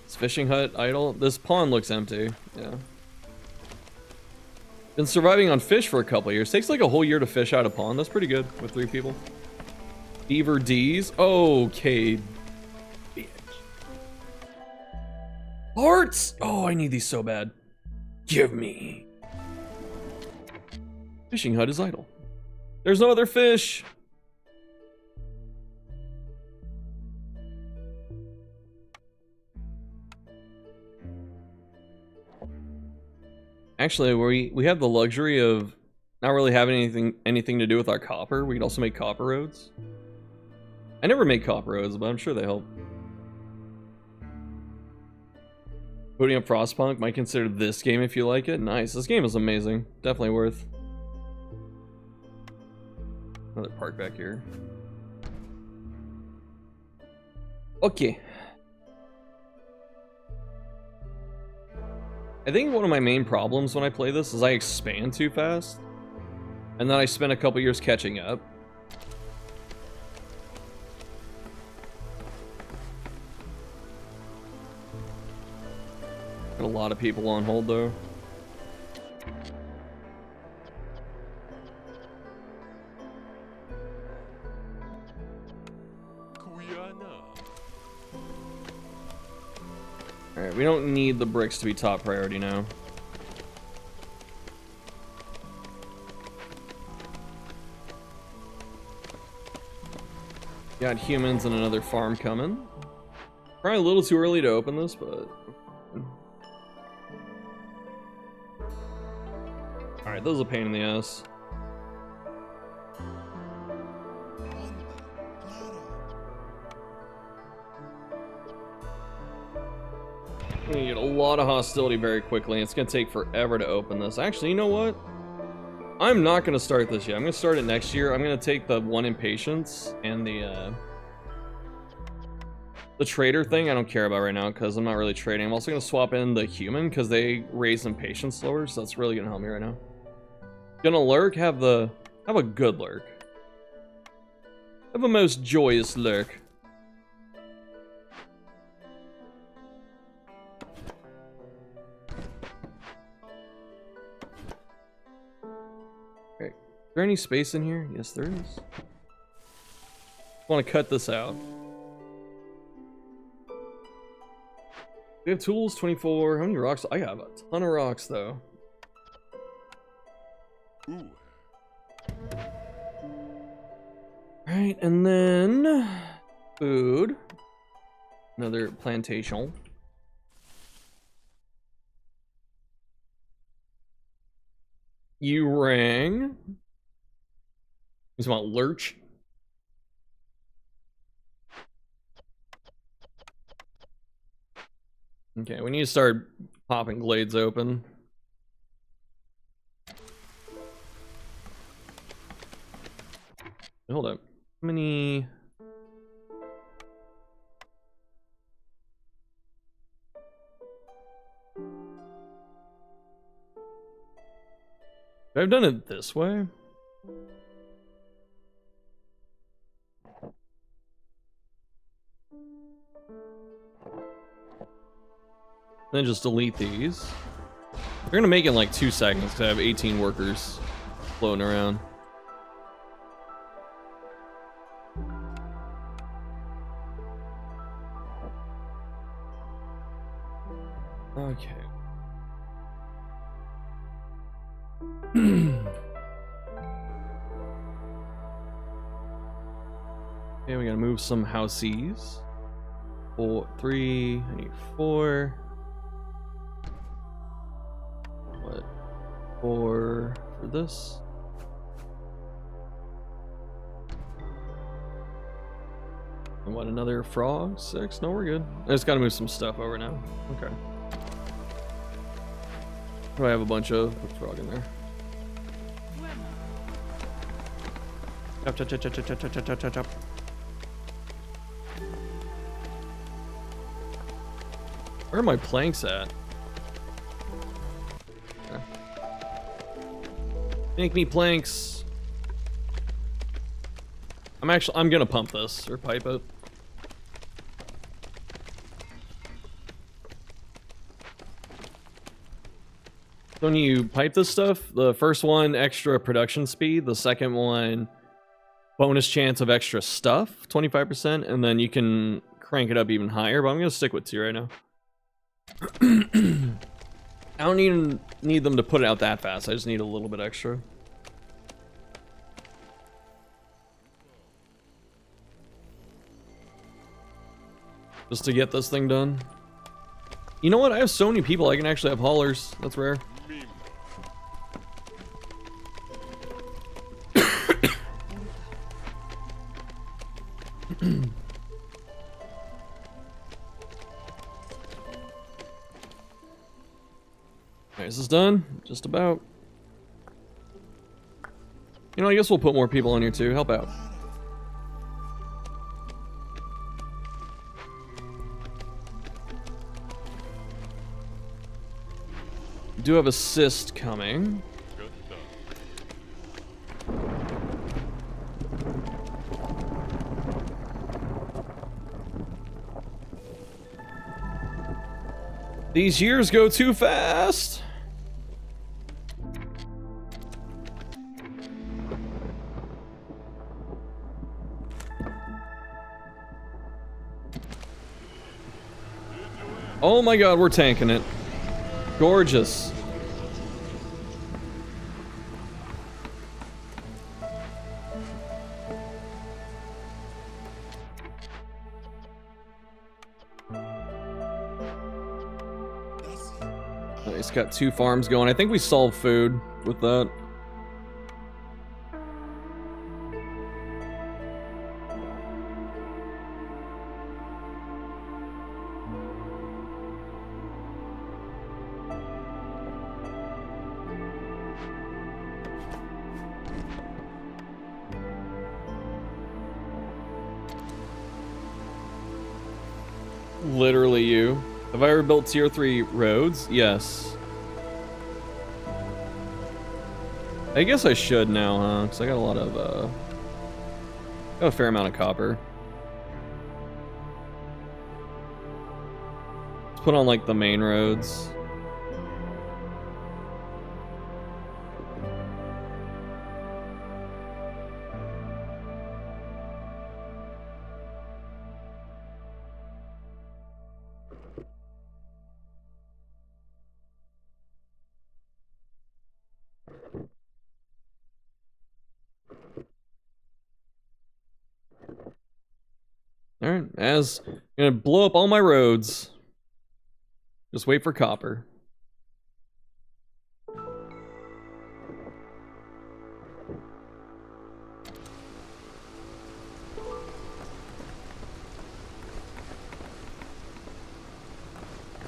This fishing hut idle. This pond looks empty. Yeah. Been surviving on fish for a couple years. Takes like a whole year to fish out a pond. That's pretty good with 3 people. Beaver D's. Okay. Bitch. Hearts! Oh, I need these so bad. Give me. Fishing hut is idle. There's no other fish. Actually, we have the luxury of not really having anything to do with our copper. We can also make copper roads. I never make copper roads, but I'm sure they help. Putting up Frostpunk, might consider this game if you like it. Nice. This game is amazing. Definitely worth. Another park back here. Okay. I think one of my main problems when I play this is I expand too fast. And then I spend a couple years catching up. Got a lot of people on hold though. Alright, we don't need the bricks to be top priority now. Got humans and another farm coming. Probably a little too early to open this, but... Alright, this is a pain in the ass. We're gonna get a lot of hostility very quickly, and it's gonna take forever to open this. Actually, you know what? I'm not gonna start this yet. I'm gonna start it next year. I'm gonna take the 1 impatience and the trader thing. I don't care about right now because I'm not really trading. I'm also gonna swap in the human because they raise impatience slower, so that's really gonna help me right now. Gonna lurk, have a good lurk. Have a most joyous lurk. Okay. Is there any space in here? Yes, there is. I want to cut this out. We have tools, 24. How many rocks? I have a ton of rocks, though. Ooh. Right, and then food. Another plantation. You rang. You want lurch? Okay, we need to start popping glades open. Hold up. How many? I've done it this way. Then just delete these. They're gonna make it in like 2 seconds because I have 18 workers floating around. Okay. Okay, we gotta move some houses. 3, I need 4. What? 4 for this. And what, another frog? 6? No, we're good. I just gotta move some stuff over now. Okay. I have a bunch of frog in there. Chop, chop, chop, chop, chop, chop, chop, chop, chop, chop. Where are my planks at? Okay. Make me planks. I'm gonna pump this or pipe it. When you pipe this stuff, the first one, extra production speed. The second one, bonus chance of extra stuff, 25%. And then you can crank it up even higher, but I'm going to stick with 2 right now. I don't even need them to put it out that fast. I just need a little bit extra. Just to get this thing done. You know what? I have so many people I can actually have haulers. That's rare. Alright, is this done? Just about. You know, I guess we'll put more people on here too. Help out. Do have assist coming. These years go too fast. Oh my god, we're tanking it. Gorgeous. Nice, got 2 farms going. I think we solved food with that. Literally you. Have I ever built tier 3 roads? Yes. I guess I should now, huh? Because I got a lot of, got a fair amount of copper. Let's put on, like, the main roads. Alright, I'm gonna blow up all my roads. Just wait for copper.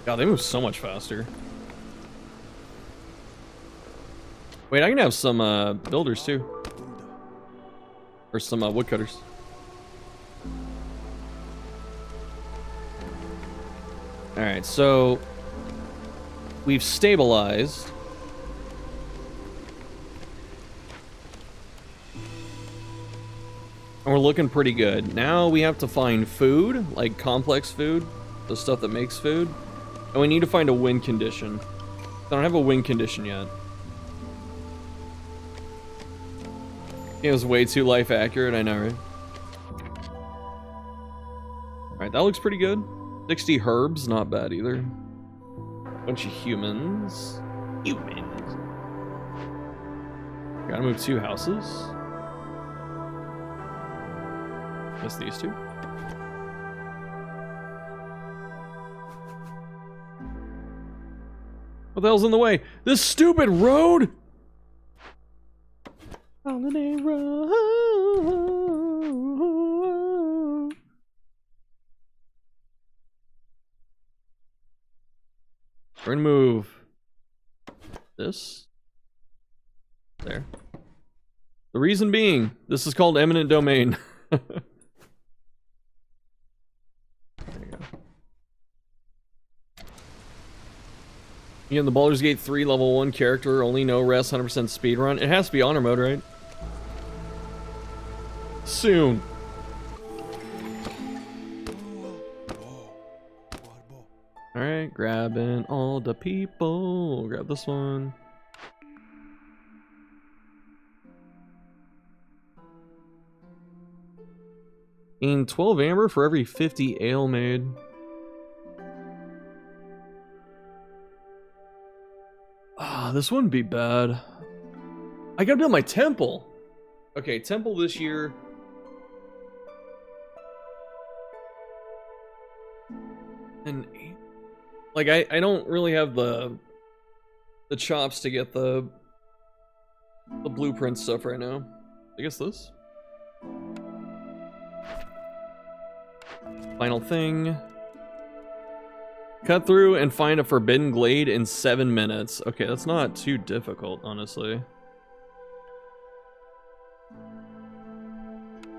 God, they move so much faster. Wait, I can have some builders too. Or some woodcutters. Alright, so we've stabilized. And we're looking pretty good. Now we have to find food, like complex food, the stuff that makes food. And we need to find a win condition. I don't have a win condition yet. It was way too life accurate, I know, right? Alright, that looks pretty good. 60 herbs, not bad either. Bunch of humans. Humans. Gotta move 2 houses. Guess these 2. What the hell's in the way? This stupid road! Holiday road. We're gonna move this there. The reason being, this is called eminent domain. There you go. You in the Baldur's Gate 3 level 1 character, only no rest, 100% speedrun. It has to be honor mode, right? Soon. Alright, grabbing all the people. Grab this one. Gain 12 amber for every 50 ale made. Ah, this wouldn't be bad. I gotta build my temple. Okay, temple this year. And like I don't really have the chops to get the blueprint stuff right now. I guess this. Final thing. Cut through and find a forbidden glade in 7 minutes. Okay, that's not too difficult, honestly.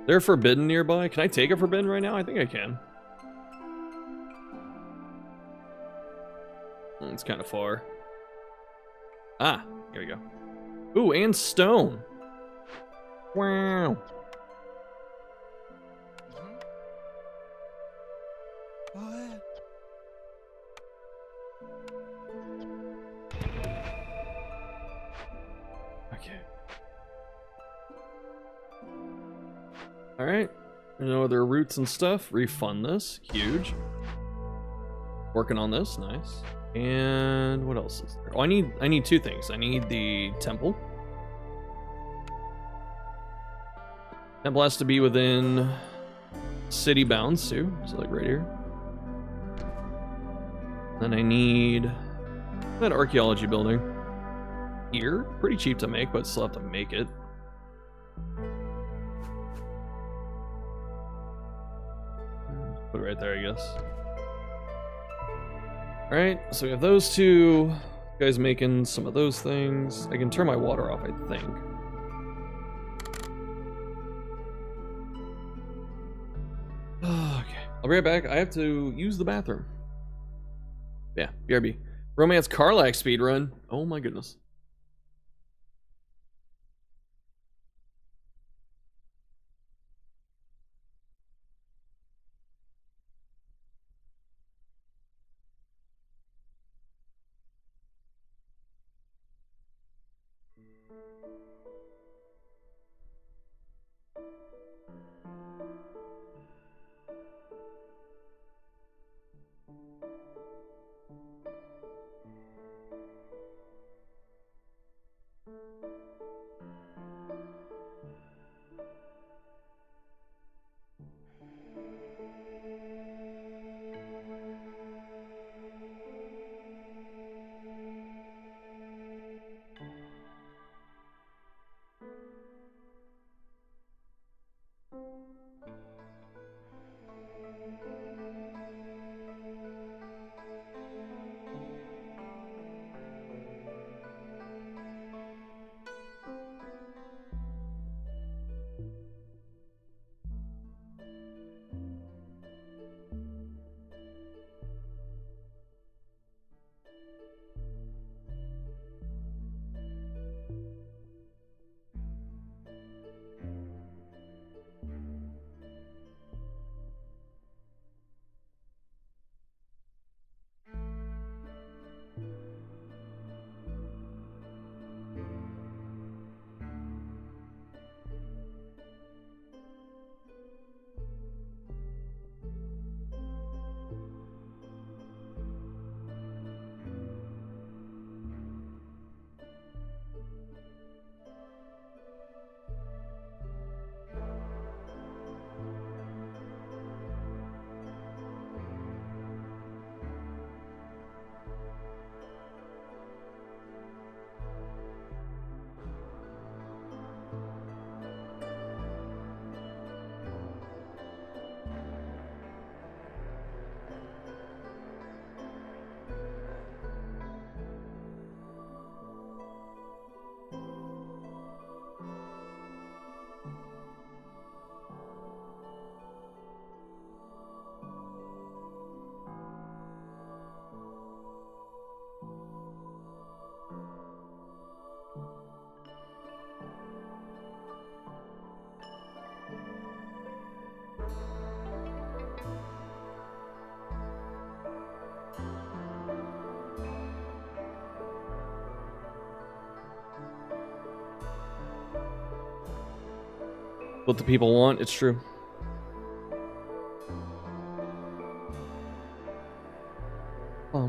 They're forbidden nearby. Can I take a forbidden right now? I think I can. It's kind of far. Ah, here we go. Ooh, and stone. Wow. Okay. All right. There's no other routes and stuff. Refund this. Huge. Working on this. Nice. And what else is there? Oh, I need two things. I need the temple. Temple has to be within city bounds too. So like right here. Then I need that archaeology building here. Pretty cheap to make, but still have to make it. Put it right there, I guess. All right, so we have those two. You guys making some of those things. I can turn my water off, I think. Okay, I'll be right back. I have to use the bathroom. Yeah, BRB. Romance Carlac speedrun. Oh my goodness. What the people want, it's true. I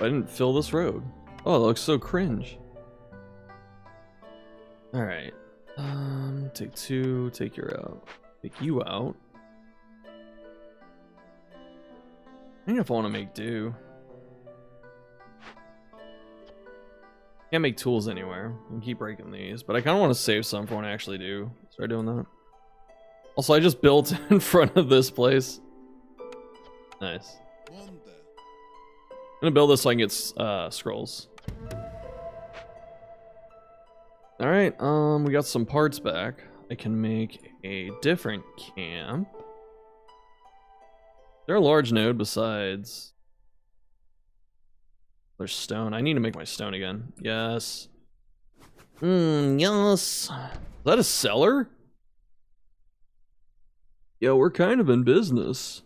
didn't fill this road. Oh, it looks so cringe. All right. Take two, take you out. Take you out. I don't know if I want to make do. Can't make tools anywhere. I can keep breaking these, but I kind of want to save some for when I actually do start doing that. Also, I just built in front of this place. Nice. gonna build this so I can get scrolls. Alright, we got some parts back. I can make a different camp. Is there a large node besides... There's stone. I need to make my stone again. Yes. Yes. Is that a cellar? Yo, we're kind of in business.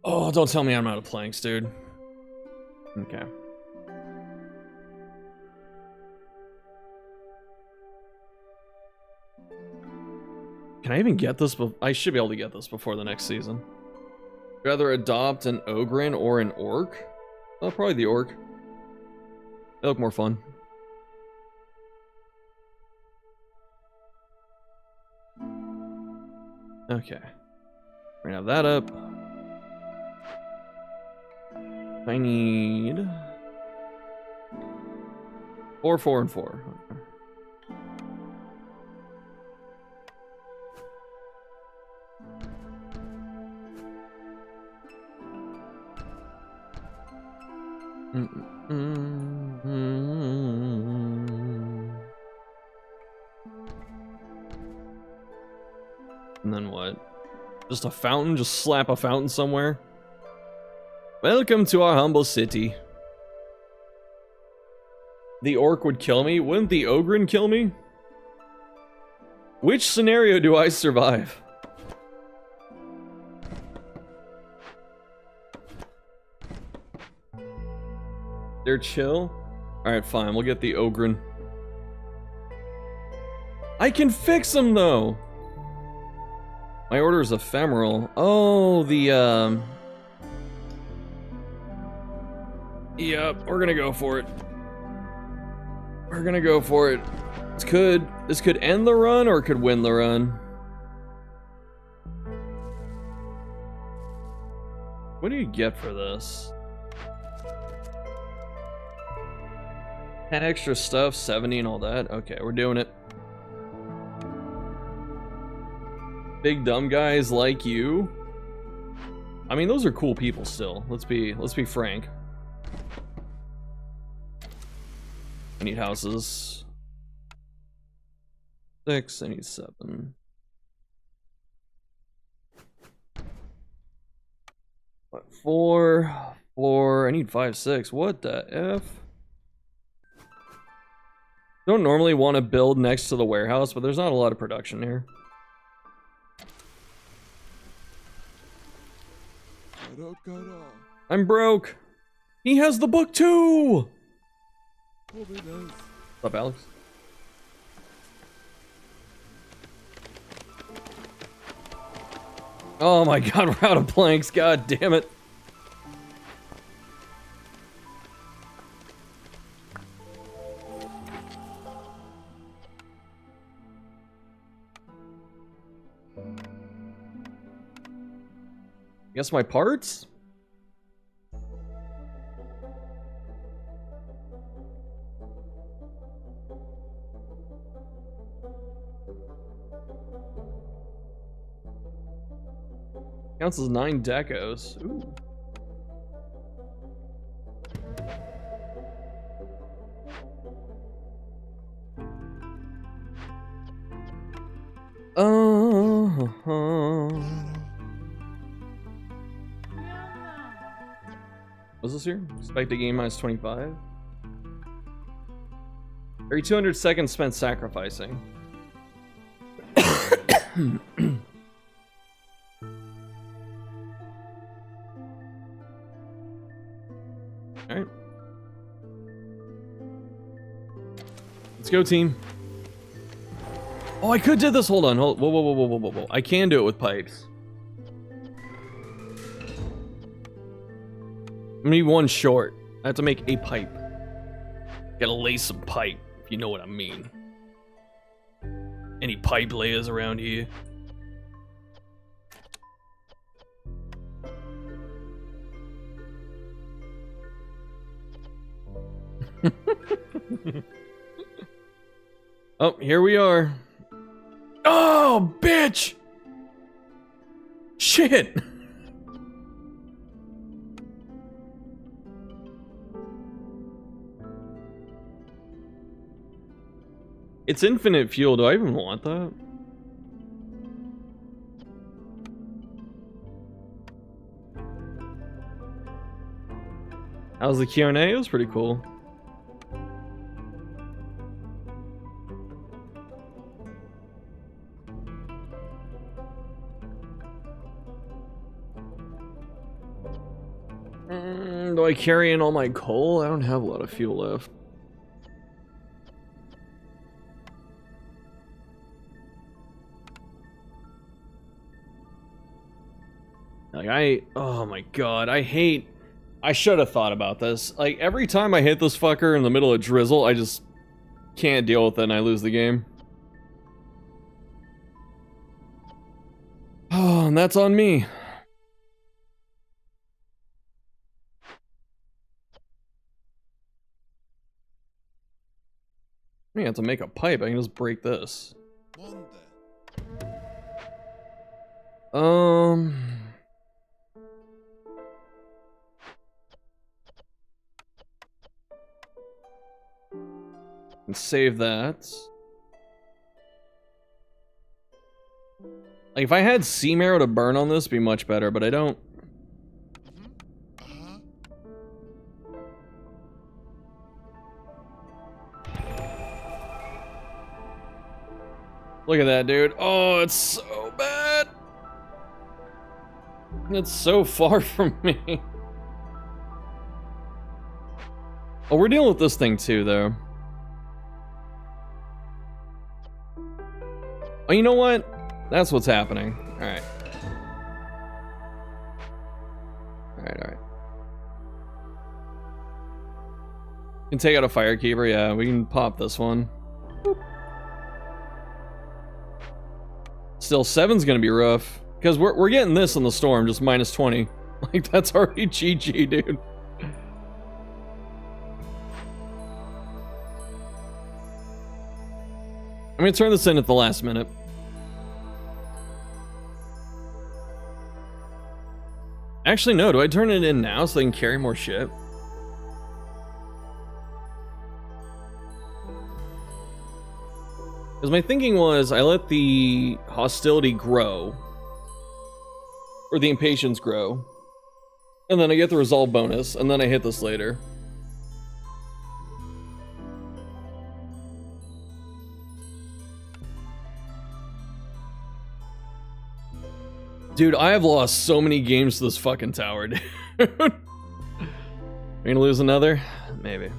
Oh, don't tell me I'm out of planks, dude. Okay. Can I even get this? I should be able to get this before the next season. Rather adopt an ogrin or an orc? Oh, probably the orc. They look more fun. Okay. We're gonna have that up. I need 4, 4, and 4. Okay. And then what? Just a fountain? Just slap a fountain somewhere? Welcome to our humble city. The orc would kill me? Wouldn't the ogrin kill me? Which scenario do I survive? They're chill? Alright, fine. We'll get the ogrin. I can fix them, though! My order is ephemeral. Oh, the, Yep, we're gonna go for it. We're gonna go for it. This could end the run, or it could win the run. What do you get for this? 10 extra stuff, 70 and all that. Okay, we're doing it. Big dumb guys like you. I mean, those are cool people still. Let's be frank. I need houses. 6, I need 7. What, 4, 4, I need 5, 6. What the F? Don't normally want to build next to the warehouse, but there's not a lot of production here. I'm broke. He has the book too. What's up, Alex? Oh my god, we're out of planks. God damn it. Guess my parts? Counts as 9 decos. Ooh. What's this here? Expected game minus 25. Every 200 seconds spent sacrificing. Alright. Let's go, team. Oh, I could do this. Hold on. Whoa, whoa, whoa, whoa, whoa, whoa, whoa. I can do it with pipes. I'm gonna be one short. I have to make a pipe. Gotta lay some pipe, if you know what I mean. Any pipe layers around here? Oh, here we are. Oh, bitch! Shit! It's infinite fuel. Do I even want that? How's the Q&A? It was pretty cool. Do I carry in all my coal? I don't have a lot of fuel left. Like oh my god, I should have thought about this. Like every time I hit this fucker in the middle of drizzle, I just can't deal with it and I lose the game. Oh, and that's on me. I have to make a pipe. I can just break this. And save that. Like if I had sea marrow to burn on this, it'd be much better, but I don't. Look at that, dude. Oh, it's so bad. It's so far from me. Oh, we're dealing with this thing too, though. Oh, you know what? That's what's happening. Alright. Alright. Can take out a firekeeper, yeah, we can pop this one. Still, 7's gonna be rough. Because we're getting this in the storm, just minus 20. Like, that's already GG, dude. I'm gonna turn this in at the last minute. Actually, no, do I turn it in now so they can carry more shit? Because my thinking was, I let the hostility grow. Or the impatience grow. And then I get the resolve bonus, and then I hit this later. Dude, I have lost so many games to this fucking tower, dude. We're gonna lose another? Maybe.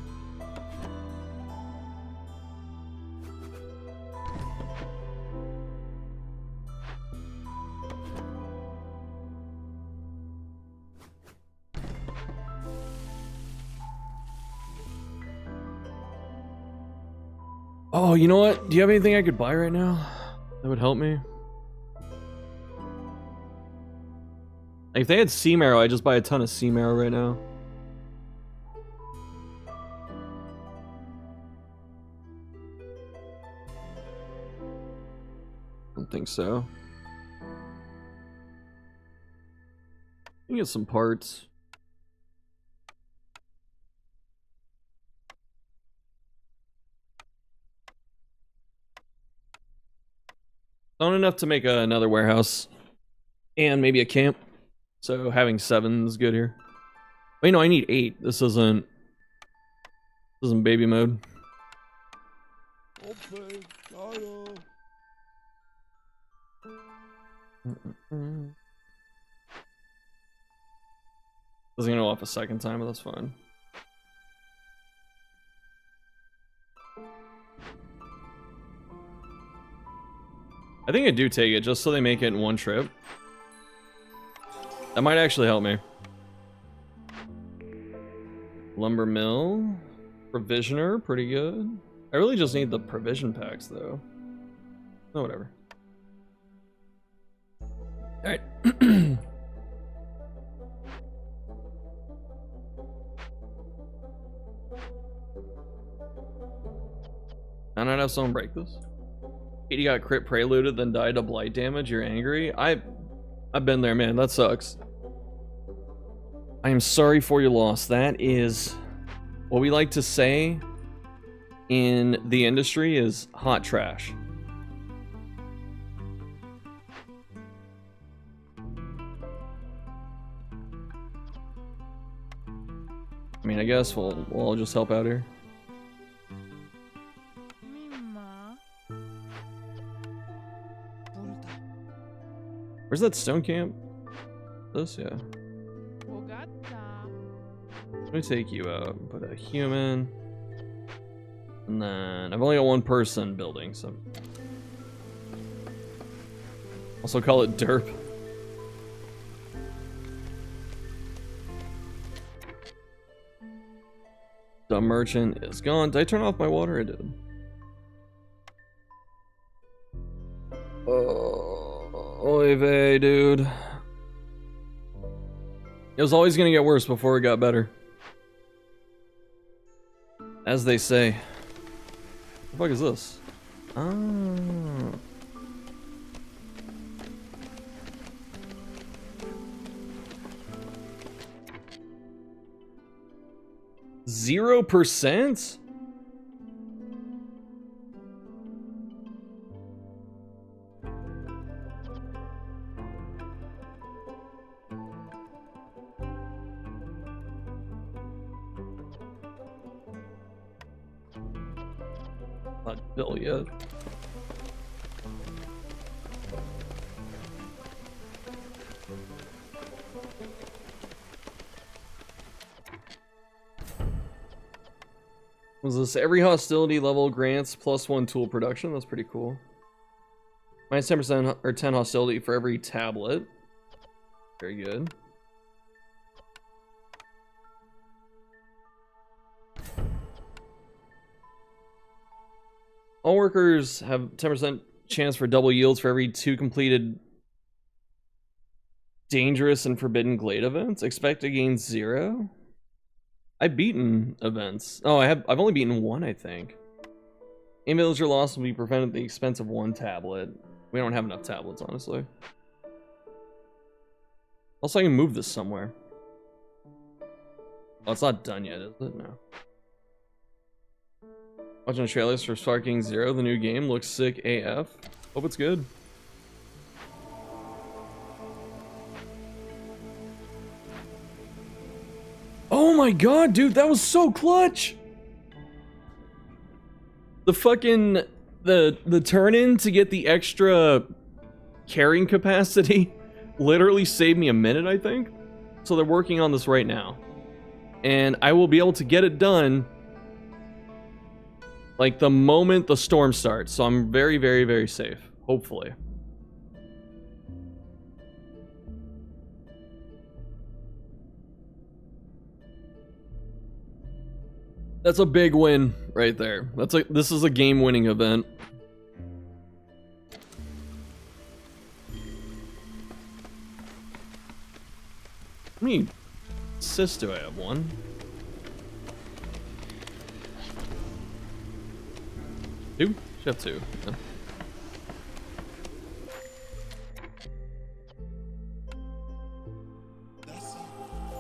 Oh, you know what? Do you have anything I could buy right now that would help me? Like, if they had sea marrow, I'd just buy a ton of sea marrow right now. I don't think so. I can get some parts. Not enough to make another warehouse. And maybe a camp. So having 7 is good here. Wait, no, I need 8. This isn't baby mode. Doesn't go off a second time, but that's fine. I think I do take it just so they make it in one trip. That might actually help me. Lumber mill. Provisioner, pretty good. I really just need the provision packs though. Oh, whatever. Alright. Can I have someone break this? Katie got crit preluded, then died to blight damage. You're angry. I've been there, man. That sucks. I am sorry for your loss. That is what we like to say in the industry is hot trash. I mean, I guess we'll all just help out here. Where's that stone camp? This, yeah. Let me take you out. Put a human. And then I've only got one person building, so. Also call it derp. The merchant is gone. Did I turn off my water? I did. Oh, oy vey, dude. It was always gonna get worse before it got better. As they say. What the fuck is this? Ah. %? Not built yet. Was this every hostility level grants +1 tool production? That's pretty cool. Minus 10% or 10 hostility for every tablet. Very good. All workers have 10% chance for double yields for every 2 completed dangerous and forbidden glade events. Expect to gain 0. I've beaten events. Oh, I've only beaten 1, I think. Aim villager loss will be prevented at the expense of 1 tablet. We don't have enough tablets, honestly. Also, I can move this somewhere. Oh, it's not done yet, is it? No. Watching trailers for Sparking Zero, the new game. Looks sick AF. Hope it's good. Oh my god, dude, that was so clutch! The fucking... The turn-in to get the extra carrying capacity literally saved me a minute, I think. So they're working on this right now. And I will be able to get it done like the moment the storm starts. So I'm very, very, very safe. Hopefully. That's a big win right there. This is a game-winning event. How many assists do I have? 1? 2? Should have 2. Yeah.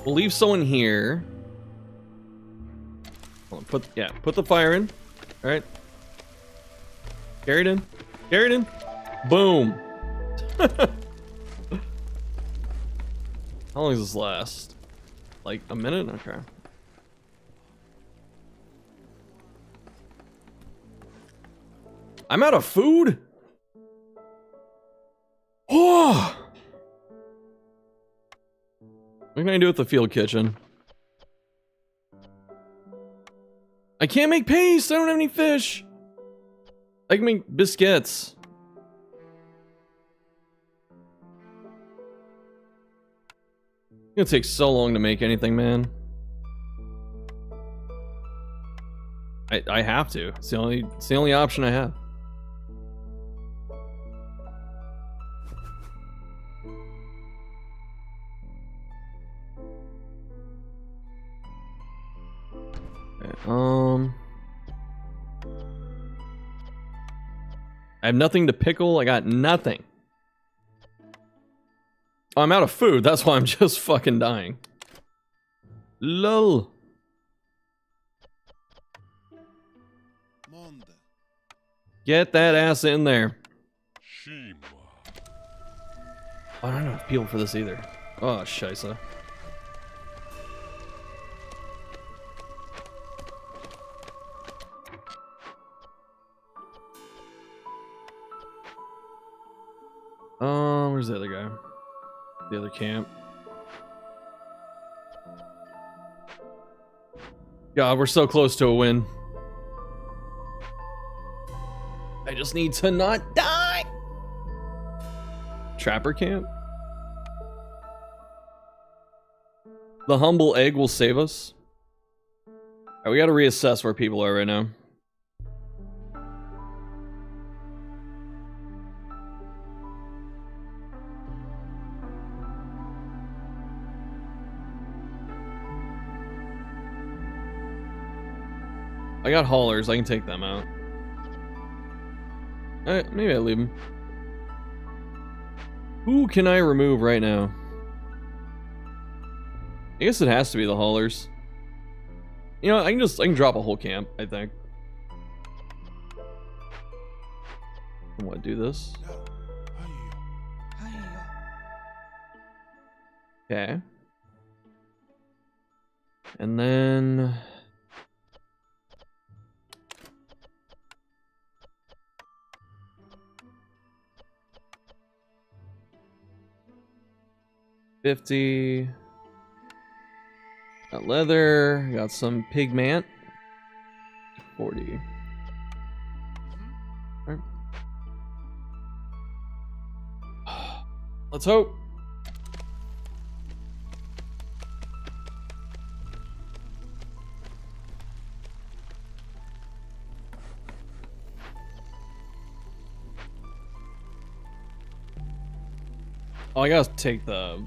We'll leave someone here. Hold on, put the fire in. All right. Carry it in. Carry it in. Boom. How long does this last? Like a minute? Okay. I'm out of food? Oh! What can I do with the field kitchen? I can't make paste! I don't have any fish! I can make biscuits. It's gonna take so long to make anything, man. I have to. It's the only option I have. Okay, I have nothing to pickle. I got nothing. Oh, I'm out of food. That's why I'm just fucking dying. Lol. Get that ass in there. Oh, I don't have people for this either. Oh, scheisse. Where's the other guy? The other camp. God, we're so close to a win. I just need to not die. Trapper camp? The humble egg will save us. Alright, we gotta reassess where people are right now. I got haulers, I can take them out. Maybe I leave them. Who can I remove right now? I guess it has to be the haulers. You know, I can drop a whole camp, I think. I want to do this. Okay. And then... $50. Got leather. Got some pigment. 40. All right. Let's hope. Oh, I gotta take the...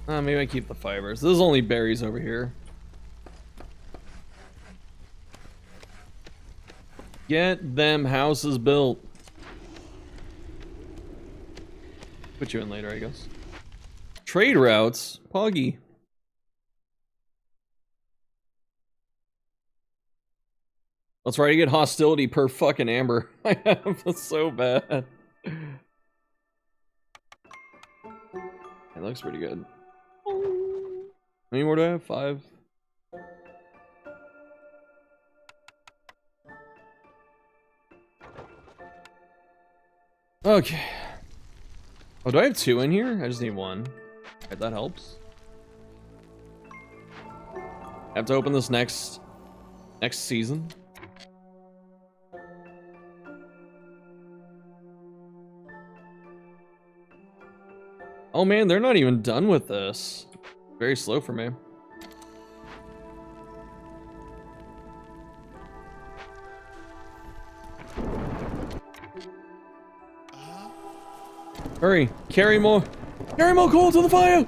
maybe I keep the fibers. There's only berries over here. Get them houses built. Put you in later, I guess. Trade routes? Poggy. That's right, I get hostility per fucking amber. I have that's so bad. It looks pretty good. How many more do I have? 5. Okay. Oh, do I have 2 in here? I just need 1. Right, that helps. I have to open this next season. Oh man, they're not even done with this. Very slow for me. Hurry, carry more coal to the fire!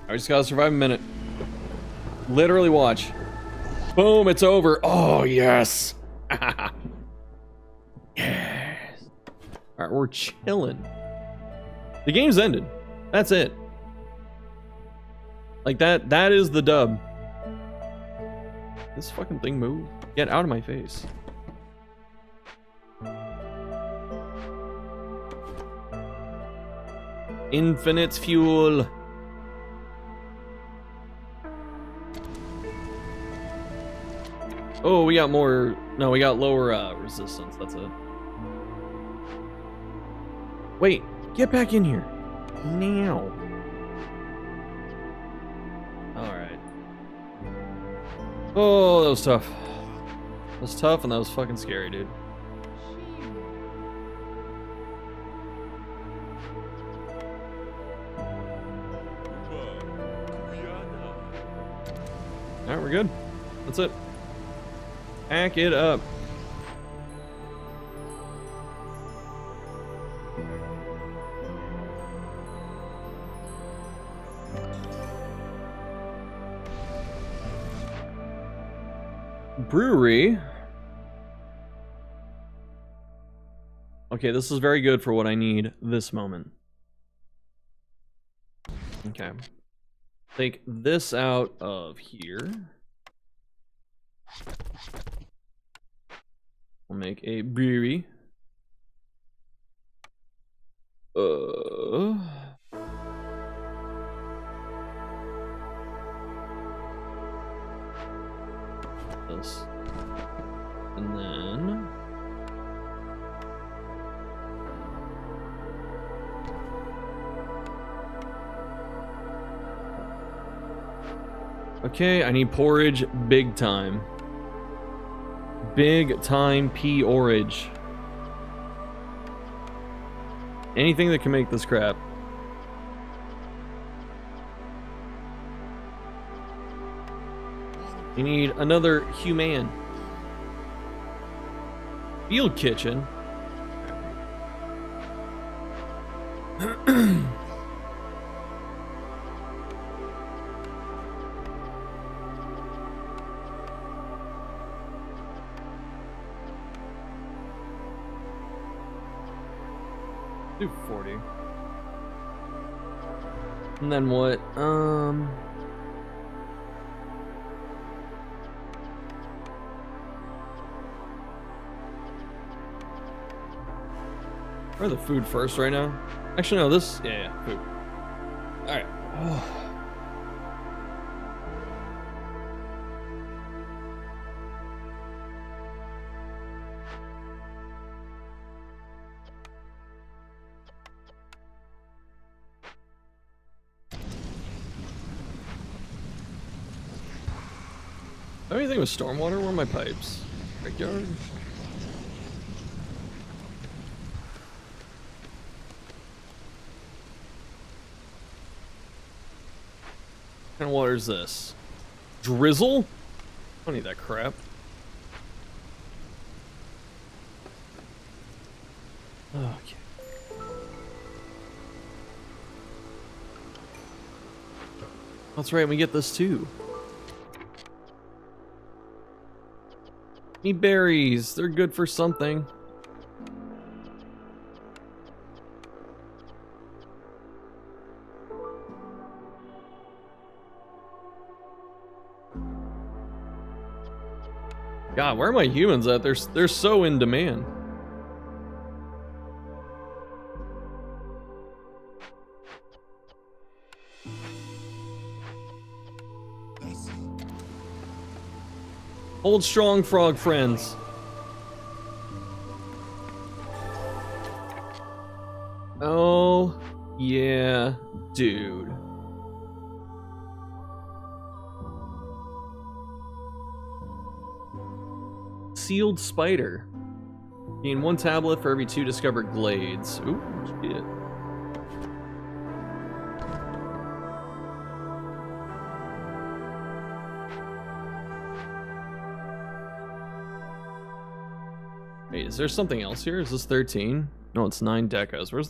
I just gotta survive a minute. Literally watch. Boom, it's over. Oh, yes. Yes. All right, we're chilling. The game's ended. That's it. Like that is the dub. This fucking thing moved. Get out of my face. Infinite fuel. Oh, we got more... No, we got lower resistance. That's it. Wait, get back in here. Now. Alright. Oh, that was tough. That was tough and that was fucking scary, dude. Alright, we're good. That's it. Pack it up. Brewery. Okay, this is very good for what I need this moment. Okay. Take this out of here. We'll make a brewery. This. And then okay, I need porridge big time. Big time porridge. Anything that can make this crap. You need another human. Field kitchen. Do 40. And then what? Or the food first right now? Actually, no, this. Yeah, food. Alright. Oh. Anything with stormwater? Where are my pipes? Backyard? What kind of water is this? Drizzle? I don't need that crap. Okay. That's right, we get this too. Need berries. They're good for something. God, where are my humans at? They're so in demand. Hold strong, frog friends. Oh, yeah, dude. Sealed spider. Gain 1 tablet for every 2 discovered glades. Ooh, shit. Wait, is there something else here? Is this 13? No, it's 9 decos. Where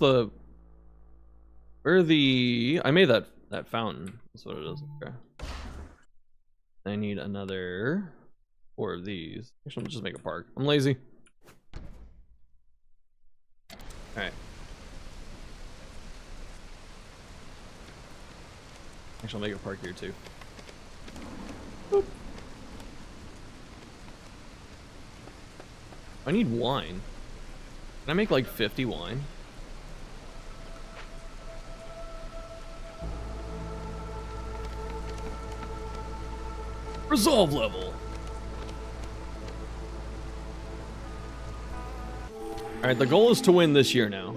are the... I made that fountain. That's what it is. Okay. I need another 4 of these. Actually, I'll just make a park. I'm lazy. Alright. Actually, I'll make a park here too. Boop. I need wine. Can I make like 50 wine? Resolve level. Alright, the goal is to win this year now.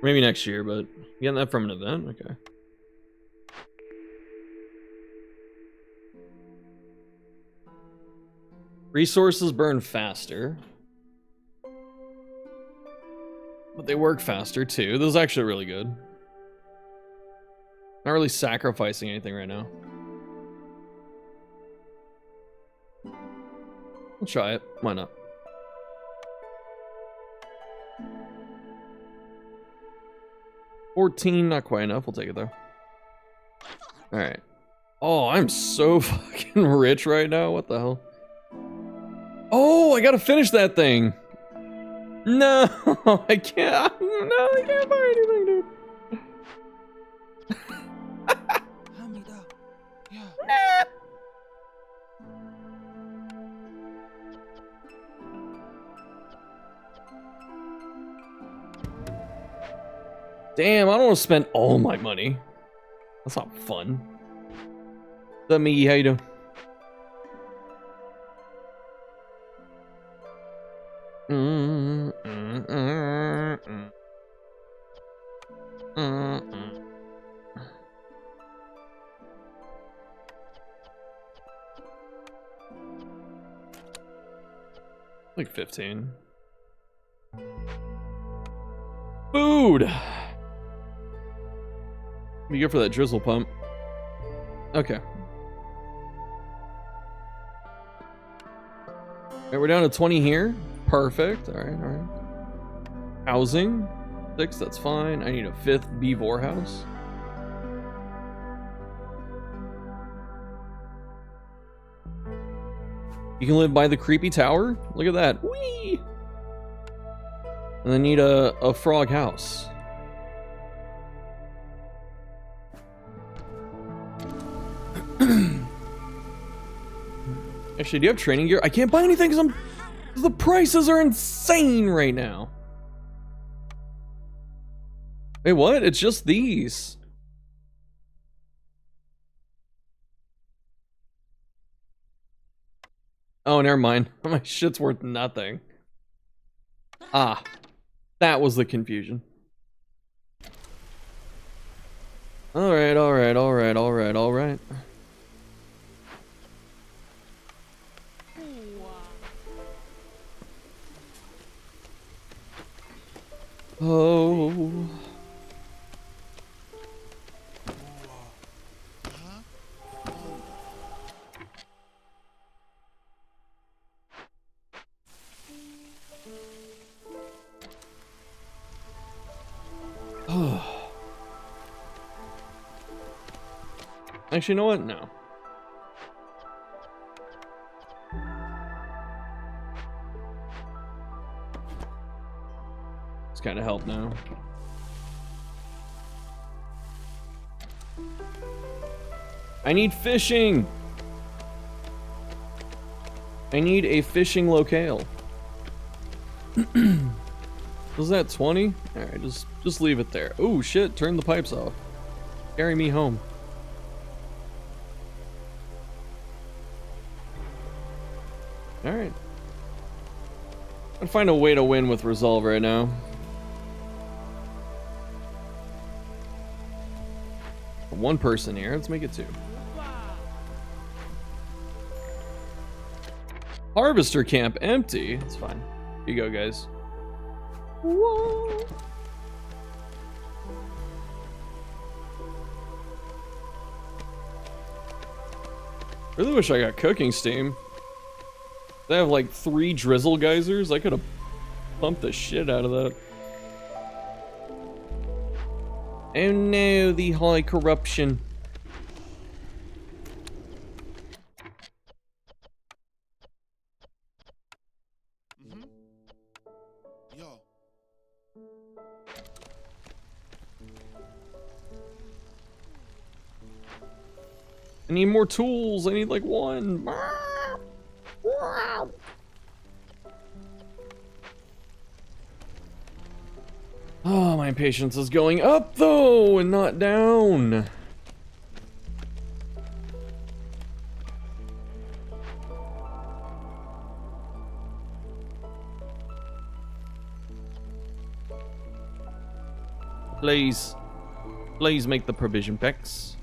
Maybe next year, but getting that from an event? Okay. Resources burn faster. But they work faster too. This is actually really good. Not really sacrificing anything right now. We'll try it. Why not? $14, not quite enough. We'll take it though. Alright. Oh, I'm so fucking rich right now. What the hell? Oh, I gotta finish that thing. No, I can't. No, I can't buy anything, dude. Nah. Damn, I don't want to spend all my money. That's not fun. What's up, Miggy? How you doing? Like 15. Food! Be good for that drizzle pump. Okay. Alright, we're down to 20 here. Perfect. Alright, alright. Housing. 6, that's fine. I need a 5th Beevor house. You can live by the creepy tower? Look at that. Whee! And I need a frog house. Actually, do you have training gear? I can't buy anything because the prices are insane right now. Wait, what? It's just these. Oh, never mind. My shit's worth nothing. Ah, that was the confusion. Alright, alright, alright, alright, alright. Oh. Actually, you know what? No. It's kind of help now. I need fishing. I need a fishing locale. Was that 20? All right, just leave it there. Oh shit! Turn the pipes off. Carry me home. All right. I'd find a way to win with Resolve right now. One person here. Let's make it 2. Harvester camp empty. That's fine. Here you go, guys. Whoa. Really wish I got cooking steam. They have like 3 drizzle geysers. I could have pumped the shit out of that. Oh no, the high corruption. I need more tools. I need like 1. Oh, my impatience is going up though and not down. Please. Please make the provision packs.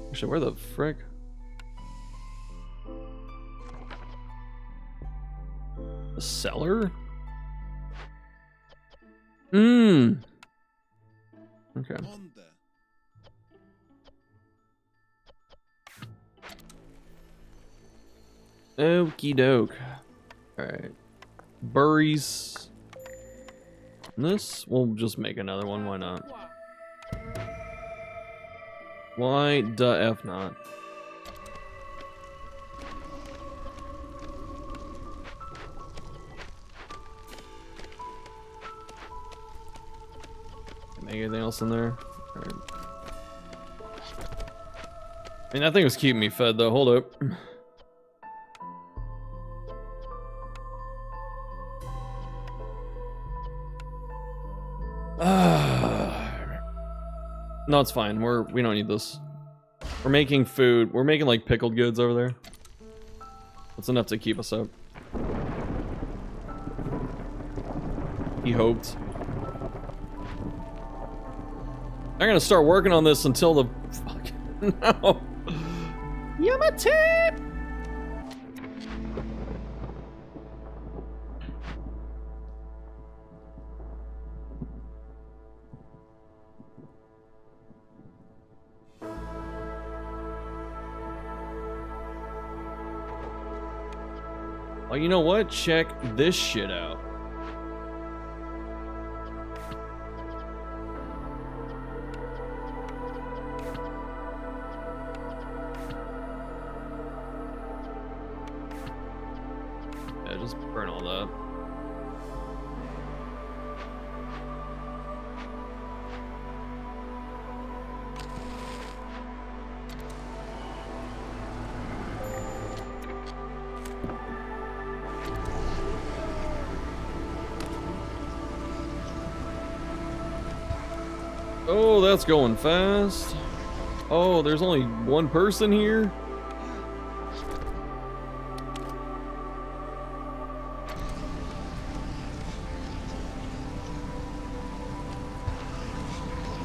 Actually, where the frick? The cellar? Okay. Okie doke. Alright. Burries. This? We'll just make another one, why not? Why the F not? Make anything else in there? Alright. I mean, that thing was keeping me fed though. Hold up. No, it's fine. We don't need this. We're making food. We're making like pickled goods over there. That's enough to keep us up. He hoped. I'm gonna start working on this until the fuck no. Yamate! Oh, you know what? Check this shit out. Yeah, just burn all that. Oh, that's going fast. Oh, there's only one person here.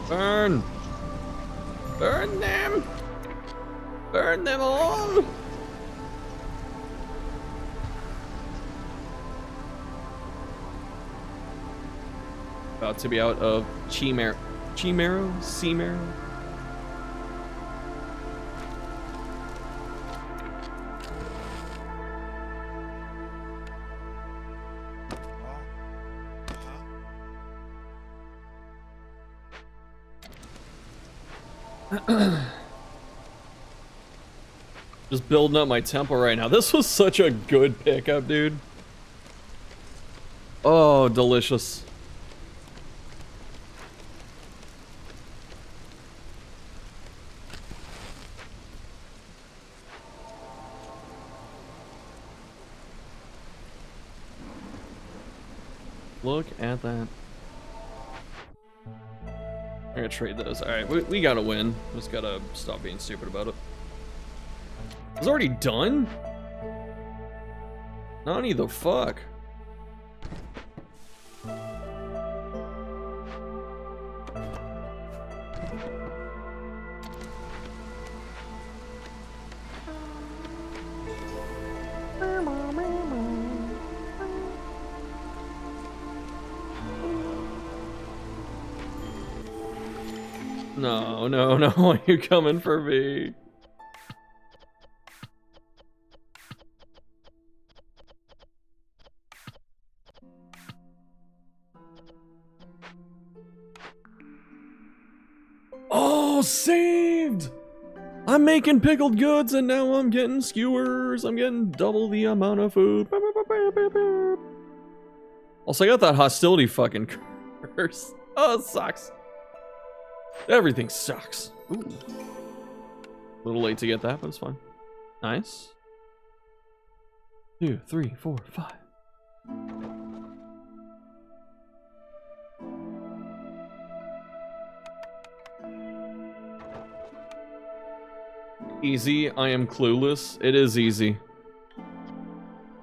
Burn! Burn them! Burn them all! About to be out of Sea marrow? Just building up my tempo right now. This was such a good pickup, dude. Oh, delicious. Look at that. I'm gonna trade those. Alright, we gotta win. Just gotta stop being stupid about it. It's already done? Nani the fuck? No, no, no, are you coming for me? Oh, saved! I'm making pickled goods and now I'm getting skewers. I'm getting double the amount of food. Also, I got that hostility fucking curse. Oh, it sucks. Everything sucks. Ooh. A little late to get that, but it's fine. Nice. 2, 3, 4, 5. Easy, I am clueless. It is easy.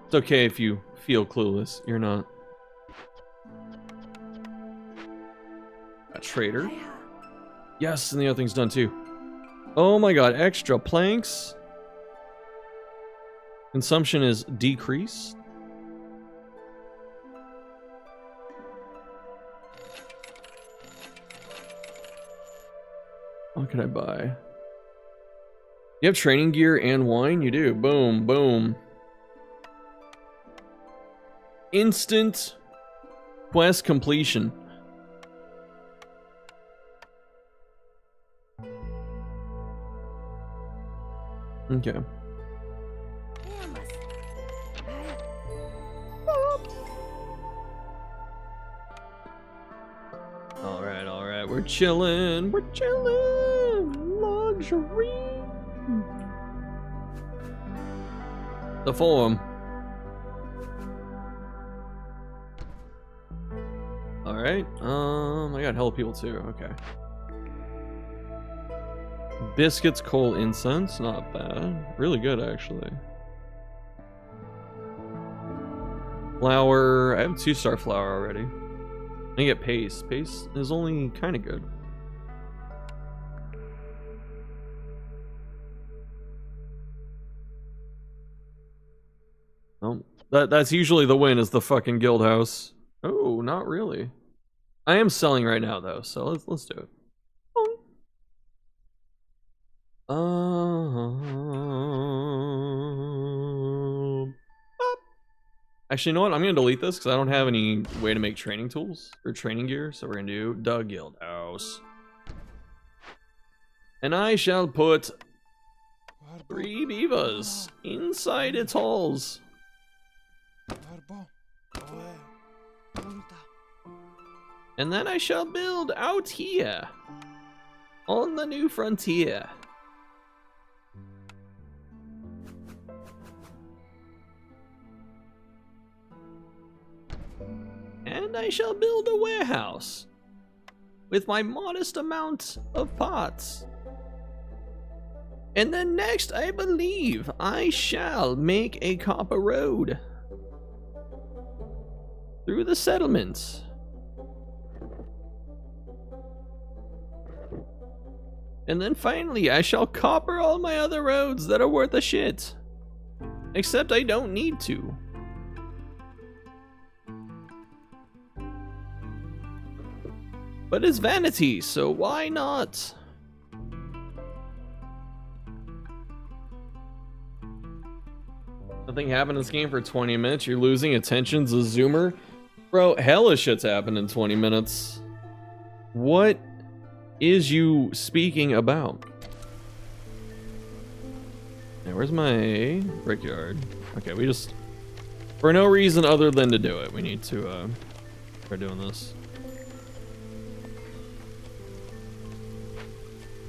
It's okay if you feel clueless. You're not. A trader. Yes, and the other thing's done too. Oh my god, extra planks. Consumption is decreased. What can I buy? You have training gear and wine? You do. Boom, boom. Instant quest completion. Okay. All right, we're chilling, luxury. The form. All right, I got hella people too. Okay. Biscuits, coal, incense, not bad. Really good actually. Flour, I have 2-star flour already. I get paste. Paste is only kind of good. Oh, that's usually the win, is the fucking guild house. Oh, not really. I am selling right now though, so let's do it. Actually, you know what? I'm gonna delete this because I don't have any way to make training tools or training gear. So we're gonna do the guild house, and I shall put 3 beavers inside its halls. And then I shall build out here on the new frontier. And I shall build a warehouse with my modest amount of parts. And then next, I believe I shall make a copper road through the settlements. And then finally, I shall copper all my other roads that are worth a shit. Except I don't need to. But it's vanity, so why not? Nothing happened in this game for 20 minutes. You're losing attention's a zoomer. Bro, hella shit's happened in 20 minutes. What is you speaking about? Hey, where's my brickyard? Okay, we just, for no reason other than to do it, we need to start doing this.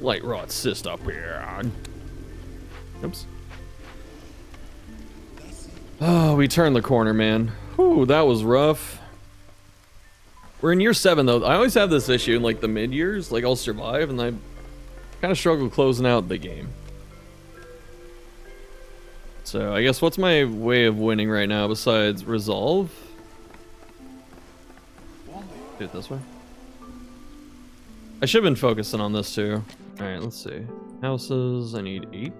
Light rod cyst up here. Oops. Oh, we turned the corner, man. Whew, that was rough. We're in year 7 though. I always have this issue in like the mid years, like I'll survive and I kind of struggle closing out the game. So I guess what's my way of winning right now besides resolve? Do it this way. I should have been focusing on this too. All right, let's see. Houses, I need 8.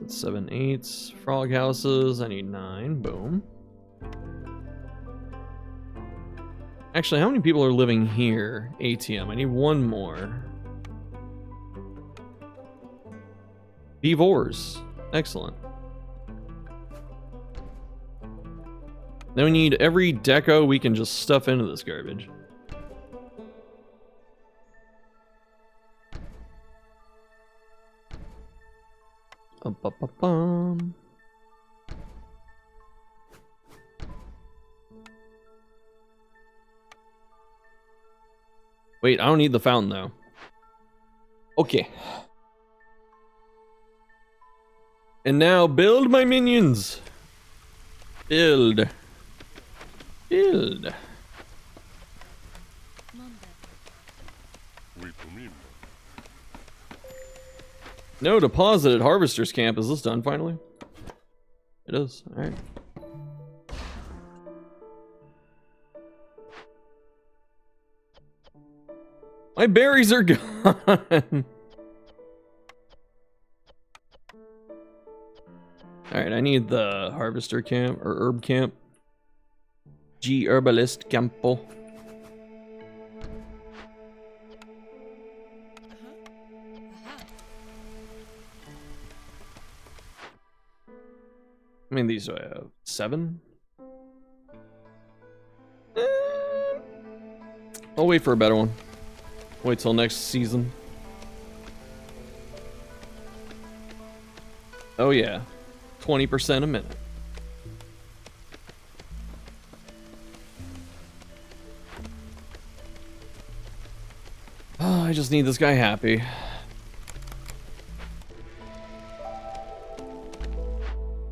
That's 7 8s. Frog houses, I need 9. Boom. Actually, how many people are living here? ATM. I need 1 more. Beavors. Excellent. Then we need every deco we can just stuff into this garbage. Bum. Wait, I don't need the fountain though. Okay. And now build my minions. Build. Build. No deposit at Harvester's Camp. Is this done finally? It is. Alright. My berries are gone. Alright, I need the Harvester Camp or Herb Camp. G Herbalist Campo. I mean, these do I have? 7? I'll wait for a better one. Wait till next season. Oh yeah, 20% a minute. Oh, I just need this guy happy.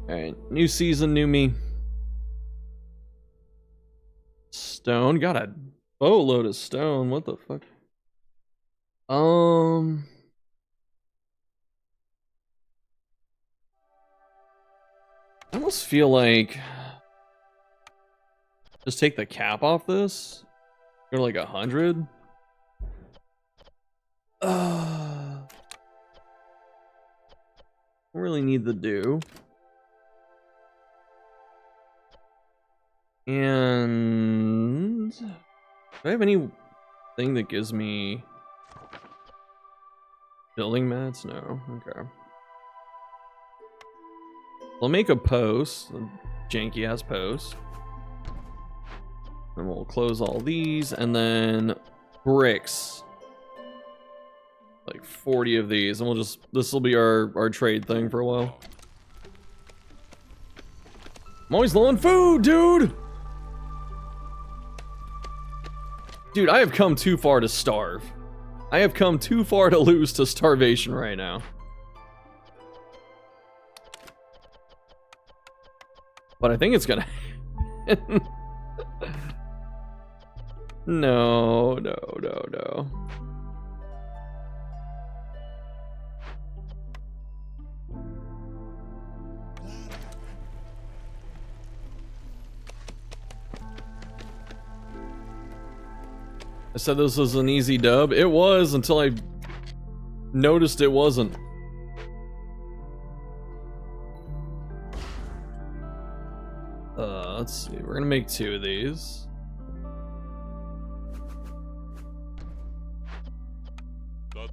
Alright, new season, new me. Stone, got a boatload of stone, what the fuck? I almost feel like just take the cap off this. Go to like 100. Don't really need the dew. And do I have anything that gives me building mats? No. Okay. We'll make a post, a janky ass post. And we'll close all these, and then bricks. Like 40 of these, and we'll just, this will be our trade thing for a while. I'm always low on food, dude! Dude, I have come too far to starve. I have come too far to lose to starvation right now. But I think it's gonna happen. No. I said this was an easy dub. It was until I noticed it wasn't. Let's see. We're gonna make 2 of these. We're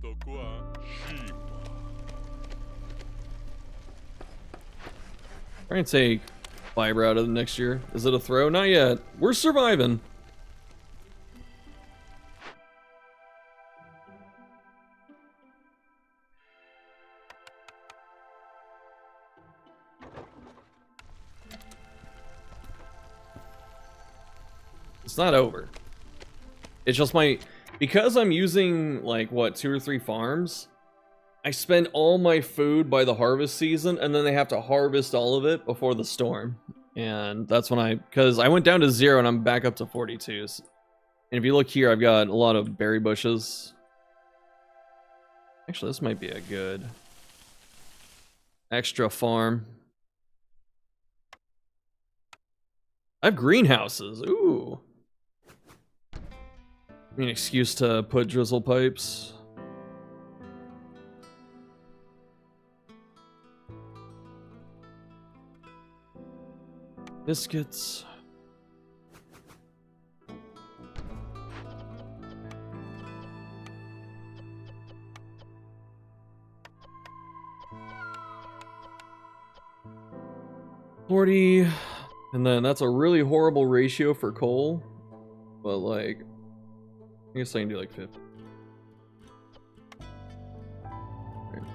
gonna take fiber out of the next year. Is it a throw? Not yet. We're surviving. It's not over. It's just because I'm using like what 2 or 3 farms, I spend all my food by the harvest season, and then they have to harvest all of it before the storm. And that's when because I went down to 0 and I'm back up to 42s. And if you look here, I've got a lot of berry bushes. Actually, this might be a good extra farm. I have greenhouses. Ooh. I mean, excuse to put drizzle pipes. Biscuits. $40, and then that's a really horrible ratio for coal, but like, I guess I can do like 50. Okay.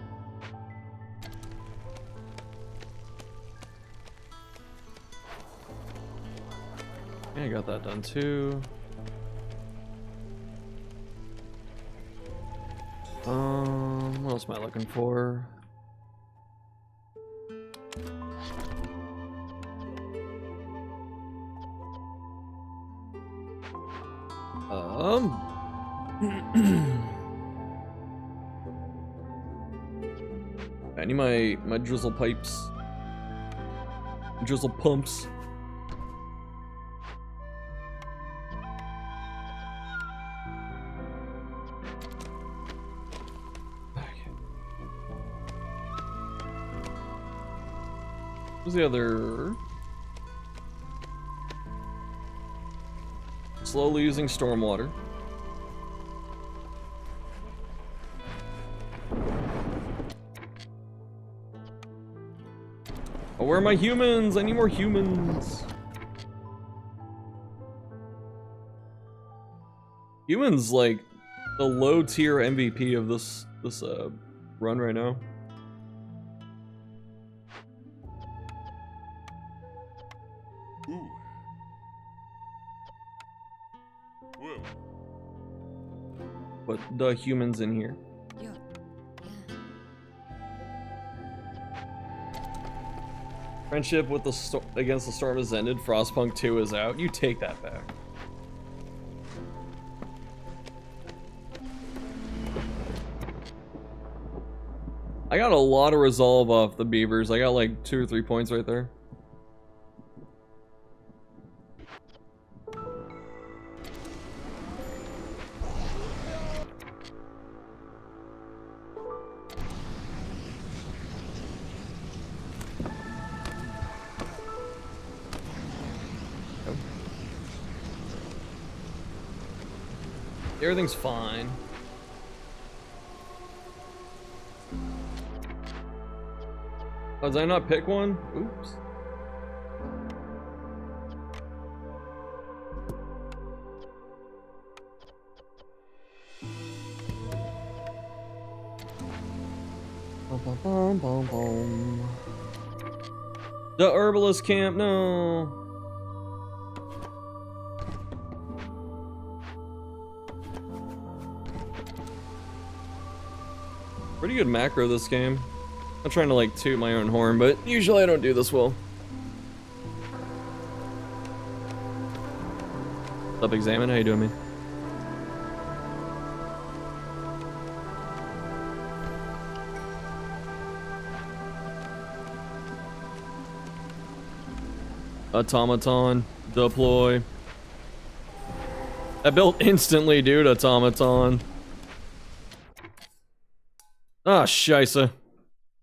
Yeah, I got that done too. What else am I looking for? I need my drizzle pipes. Drizzle pumps. Okay. What's the other? Slowly using stormwater. Oh, where are my humans? I need more humans. Humans, like, the low tier MVP of this run right now. Ooh. Whoa. But the humans in here. Yeah. Friendship with the against the storm has ended. Frostpunk 2 is out. You take that back. I got a lot of resolve off the beavers. I got like 2 or 3 points right there. Everything's fine. Oh, did I not pick one? Oops. Bum, bum, bum, bum, bum. The herbalist camp, no. Pretty good macro this game. I'm trying to like toot my own horn, but usually I don't do this well. What's up, Examine? How you doing, man? Automaton, deploy. That built instantly, dude. Automaton. Ah, scheisse.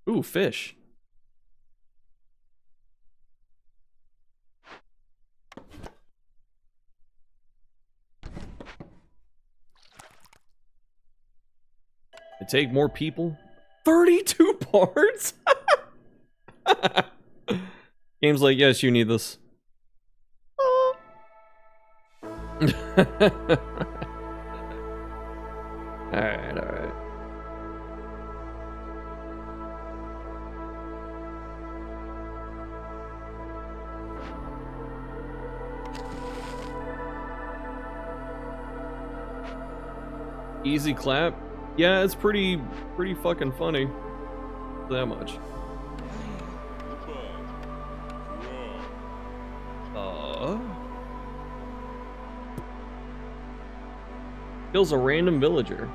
Ooh, fish. I take more people. 32 parts? Game's like, yes, you need this. Alright, alright. Easy clap. Yeah, it's pretty fucking funny. That much. Kills a random villager.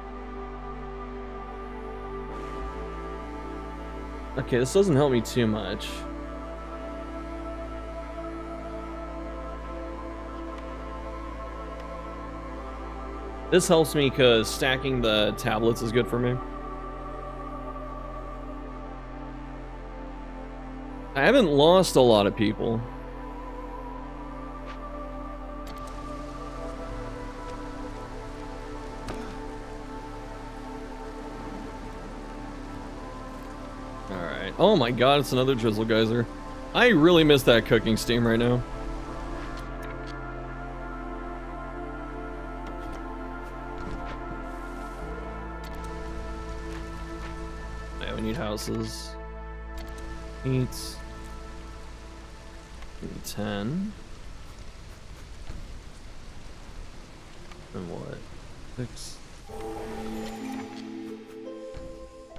Okay, this doesn't help me too much. This helps me because stacking the tablets is good for me. I haven't lost a lot of people. Alright. Oh my god, it's another drizzle geyser. I really miss that cooking steam right now. Yeah, we need houses. Eats. 10. And what? 6.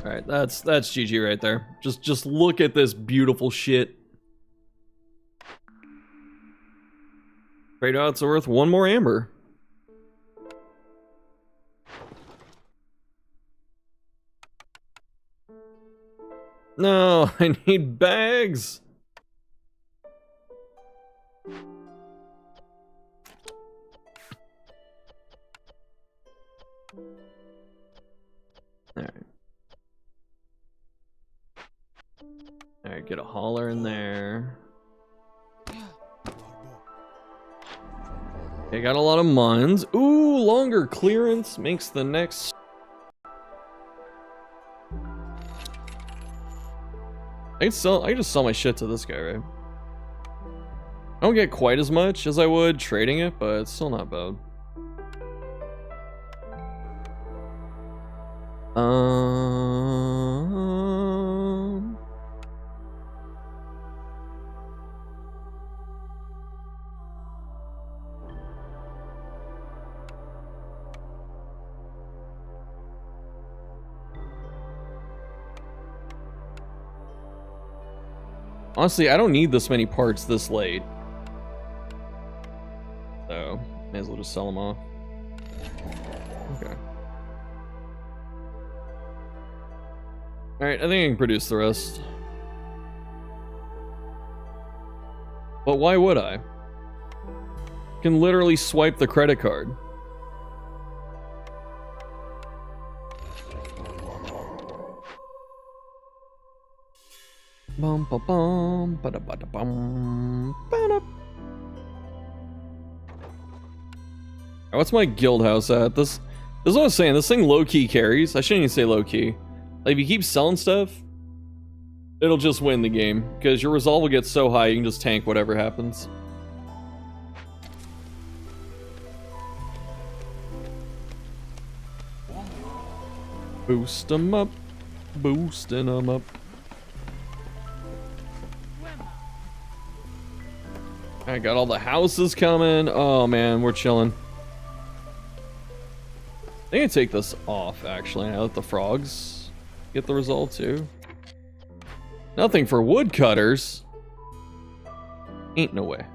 Alright, that's GG right there. Just look at this beautiful shit. Trade outs are worth 1 more amber. No, I need bags. Alright. Alright, get a hauler in there. Okay, got a lot of mines. Ooh, longer clearance makes the next... I can just sell my shit to this guy, right? I don't get quite as much as I would trading it, but it's still not bad. Um. Honestly, I don't need this many parts this late. So, may as well just sell them off. Okay. Alright, I think I can produce the rest. But why would I? Can literally swipe the credit card. Bum ba bum ba da ba da bum ba da. What's my guild house at? This is what I was saying. This thing low key carries. I shouldn't even say low key. Like if you keep selling stuff, it'll just win the game because your resolve will get so high you can just tank whatever happens. Boost them up, boosting them up. I got all the houses coming. Oh man, we're chilling. I think I take this off actually. I let the frogs get the result too. Nothing for woodcutters. Ain't no way.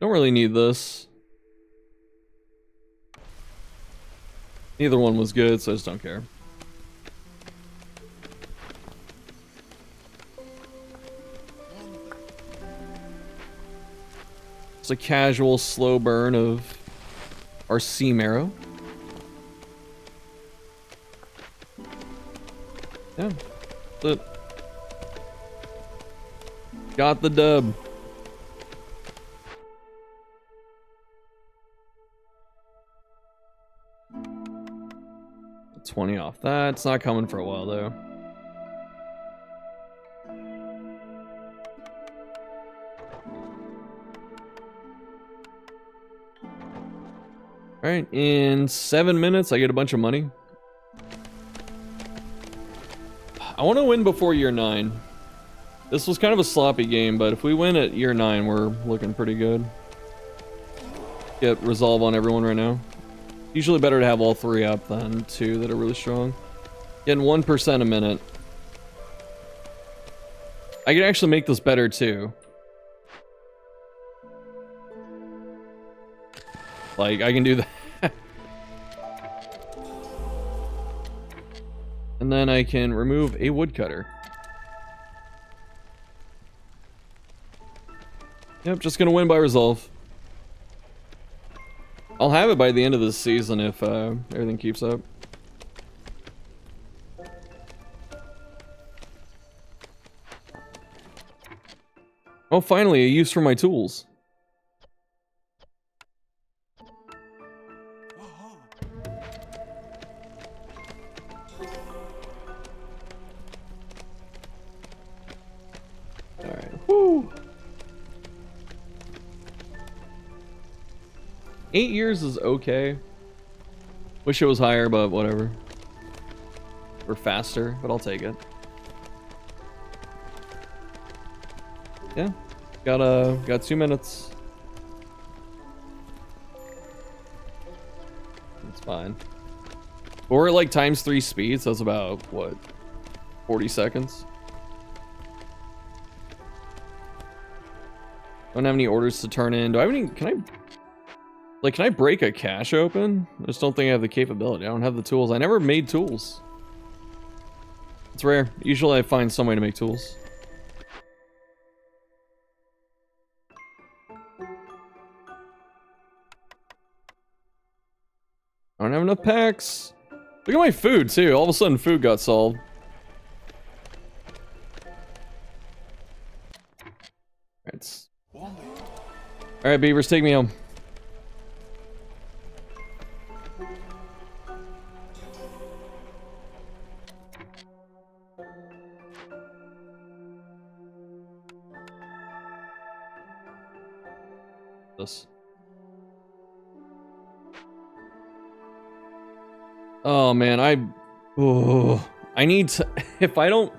Don't really need this. Neither one was good, so I just don't care. It's a casual slow burn of our sea marrow. Yeah, that's it. Got the dub. 20 off that. It's not coming for a while though. Alright, in 7 minutes I get a bunch of money. I want to win before year 9. This was kind of a sloppy game, but if we win at year 9, we're looking pretty good. Get resolve on everyone right now. Usually better to have all 3 up than 2 that are really strong. Getting 1% a minute. I can actually make this better too. Like, I can do that. And then I can remove a woodcutter. Yep, just gonna win by resolve. I'll have it by the end of this season if everything keeps up. Oh, finally, a use for my tools. Alright, woo! 8 years is okay. Wish it was higher, but whatever. Or faster, but I'll take it. Yeah, got 2 minutes. It's fine. But we're at like ×3 speed, so that's about what, 40 seconds. Don't have any orders to turn in. Do I have any? Can I break a cache open? I just don't think I have the capability. I don't have the tools. I never made tools. It's rare. Usually I find some way to make tools. I don't have enough packs. Look at my food too. All of a sudden food got solved. Alright, beavers, take me home. This. Oh man, I need to if I don't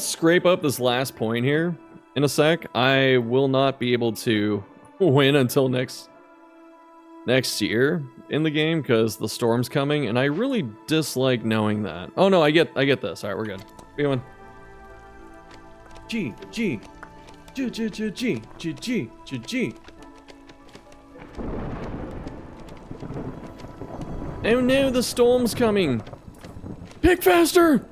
scrape up this last point here in a sec, I will not be able to win until next year in the game because the storm's coming, and I really dislike knowing that. Oh no, I get this. All right, we're good. We win. G. Oh no, the storm's coming. Pick faster.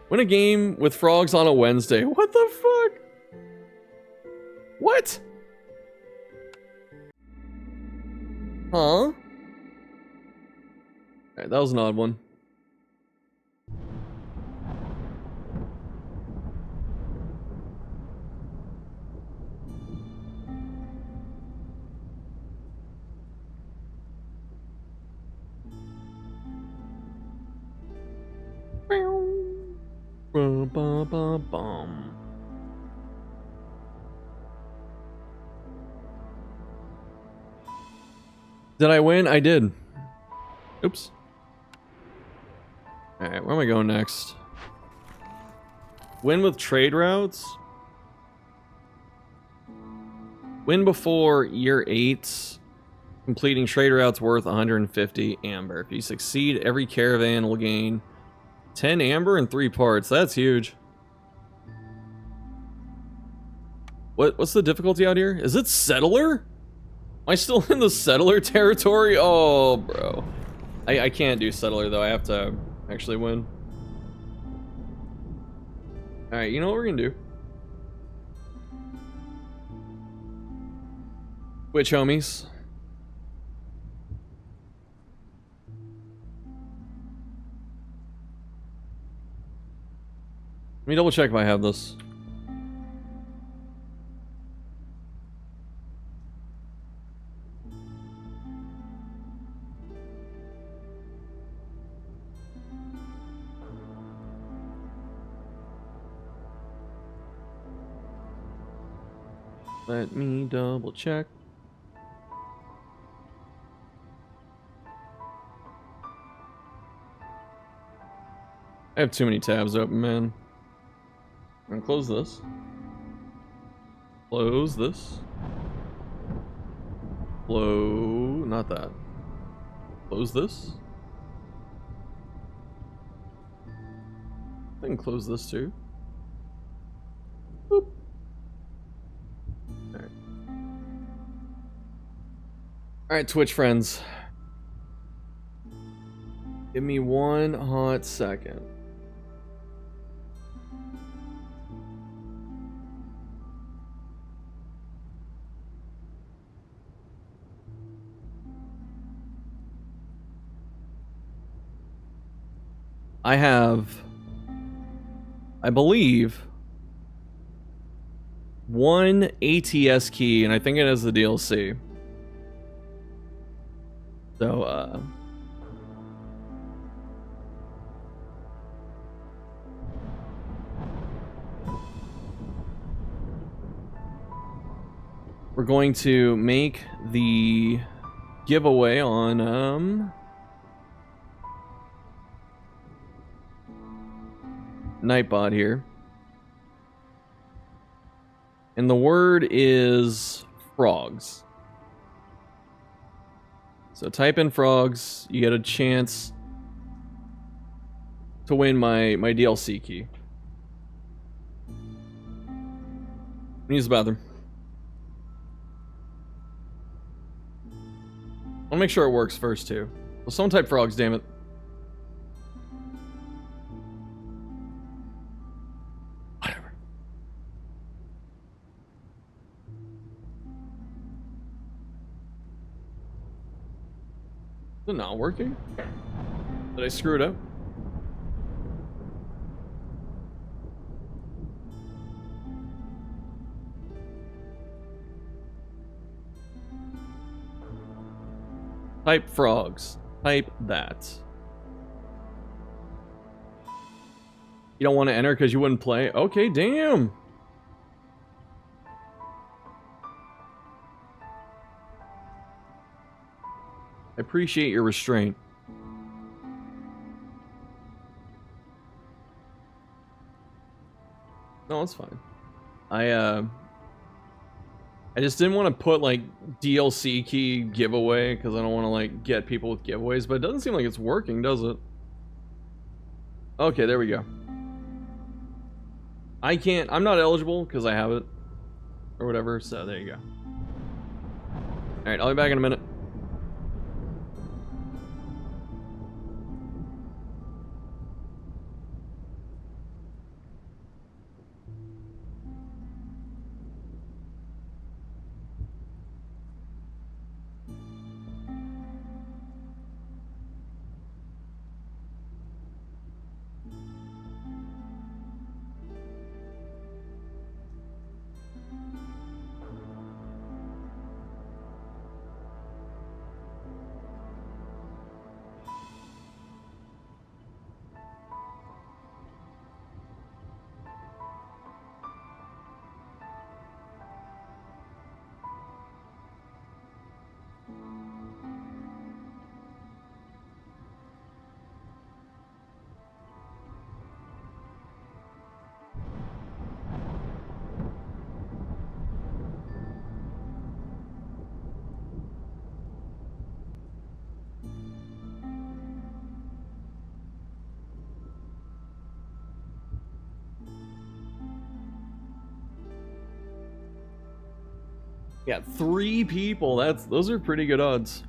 Win a game with frogs on a Wednesday. What the fuck? What? Huh? Alright, that was an odd one. Bum. Did I win? I did. Oops. Alright, where am I going next? Win with trade routes? Win before year 8. Completing trade routes worth 150 amber. If you succeed, every caravan will gain 10 amber and 3 parts. That's huge. What's the difficulty out here? Is it settler? Am I still in the settler territory? Oh, bro. I can't do settler, though. I have to actually win. Alright, you know what we're gonna do? Twitch homies. Let me double check if I have this. Let me double check. I have too many tabs open, man. I'm gonna close this. Close this. Not that. Close this. I can close this too. Boop. Alright. Alright, Twitch friends. Give me one hot second. I have, I believe, one ATS key, and I think it has the DLC. So, we're going to make the giveaway on, Nightbot here. And the word is frogs. So type in frogs, you get a chance to win my DLC key. Use the bathroom. I'll make sure it works first too. Well, someone type frogs, damn it. Is it not working? Did I screw it up? Type frogs. Type that. You don't want to enter because you wouldn't play? Okay, damn. I appreciate your restraint. No, it's fine. I just didn't want to put like DLC key giveaway because I don't want to like get people with giveaways, but it doesn't seem like it's working, does it? Okay, there we go. I'm not eligible because I have it or whatever, so there you go. Alright, I'll be back in a minute. Yeah, 3 people. Those are pretty good odds.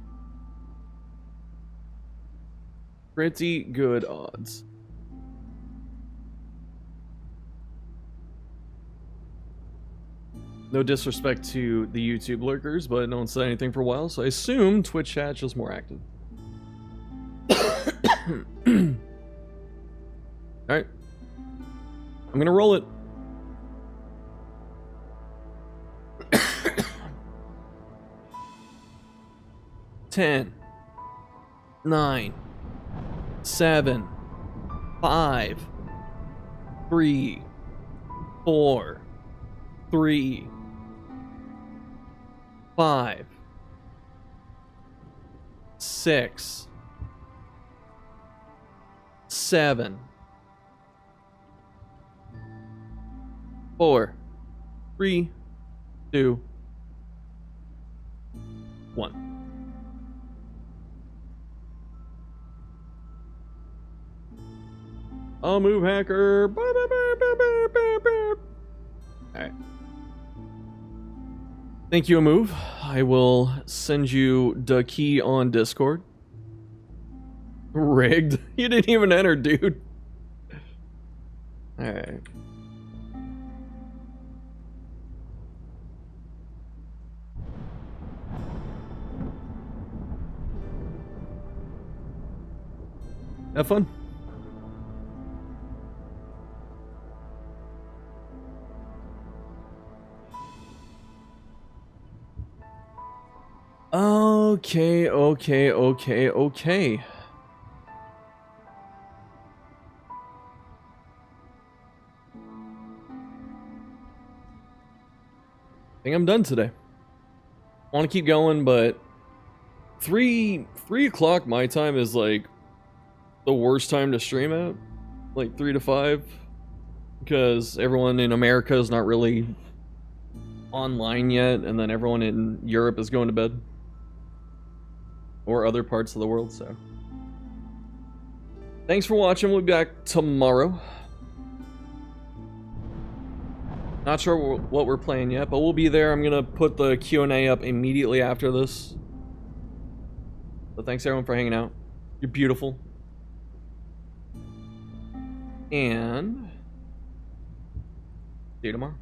Pretty good odds. No disrespect to the YouTube lurkers, but no one said anything for a while, so I assume Twitch chat's just more active. Alright. I'm gonna roll it. Ten, 9, 7, 5, 3, 4, 3, 5, 6, 7, 4, 3, 2, 1. I'll move, hacker. Alright. Thank you, Move. I will send you the key on Discord. Rigged. You didn't even enter, dude. Alright. Have fun. Okay. I think I'm done today. I want to keep going, but 3 o'clock my time is like the worst time to stream at. Like 3 to 5. Because everyone in America is not really online yet, and then everyone in Europe is going to bed. Or other parts of the world, so. Thanks for watching. We'll be back tomorrow. Not sure what we're playing yet, but we'll be there. I'm gonna put the Q&A up immediately after this. So thanks everyone for hanging out. You're beautiful. And see you tomorrow.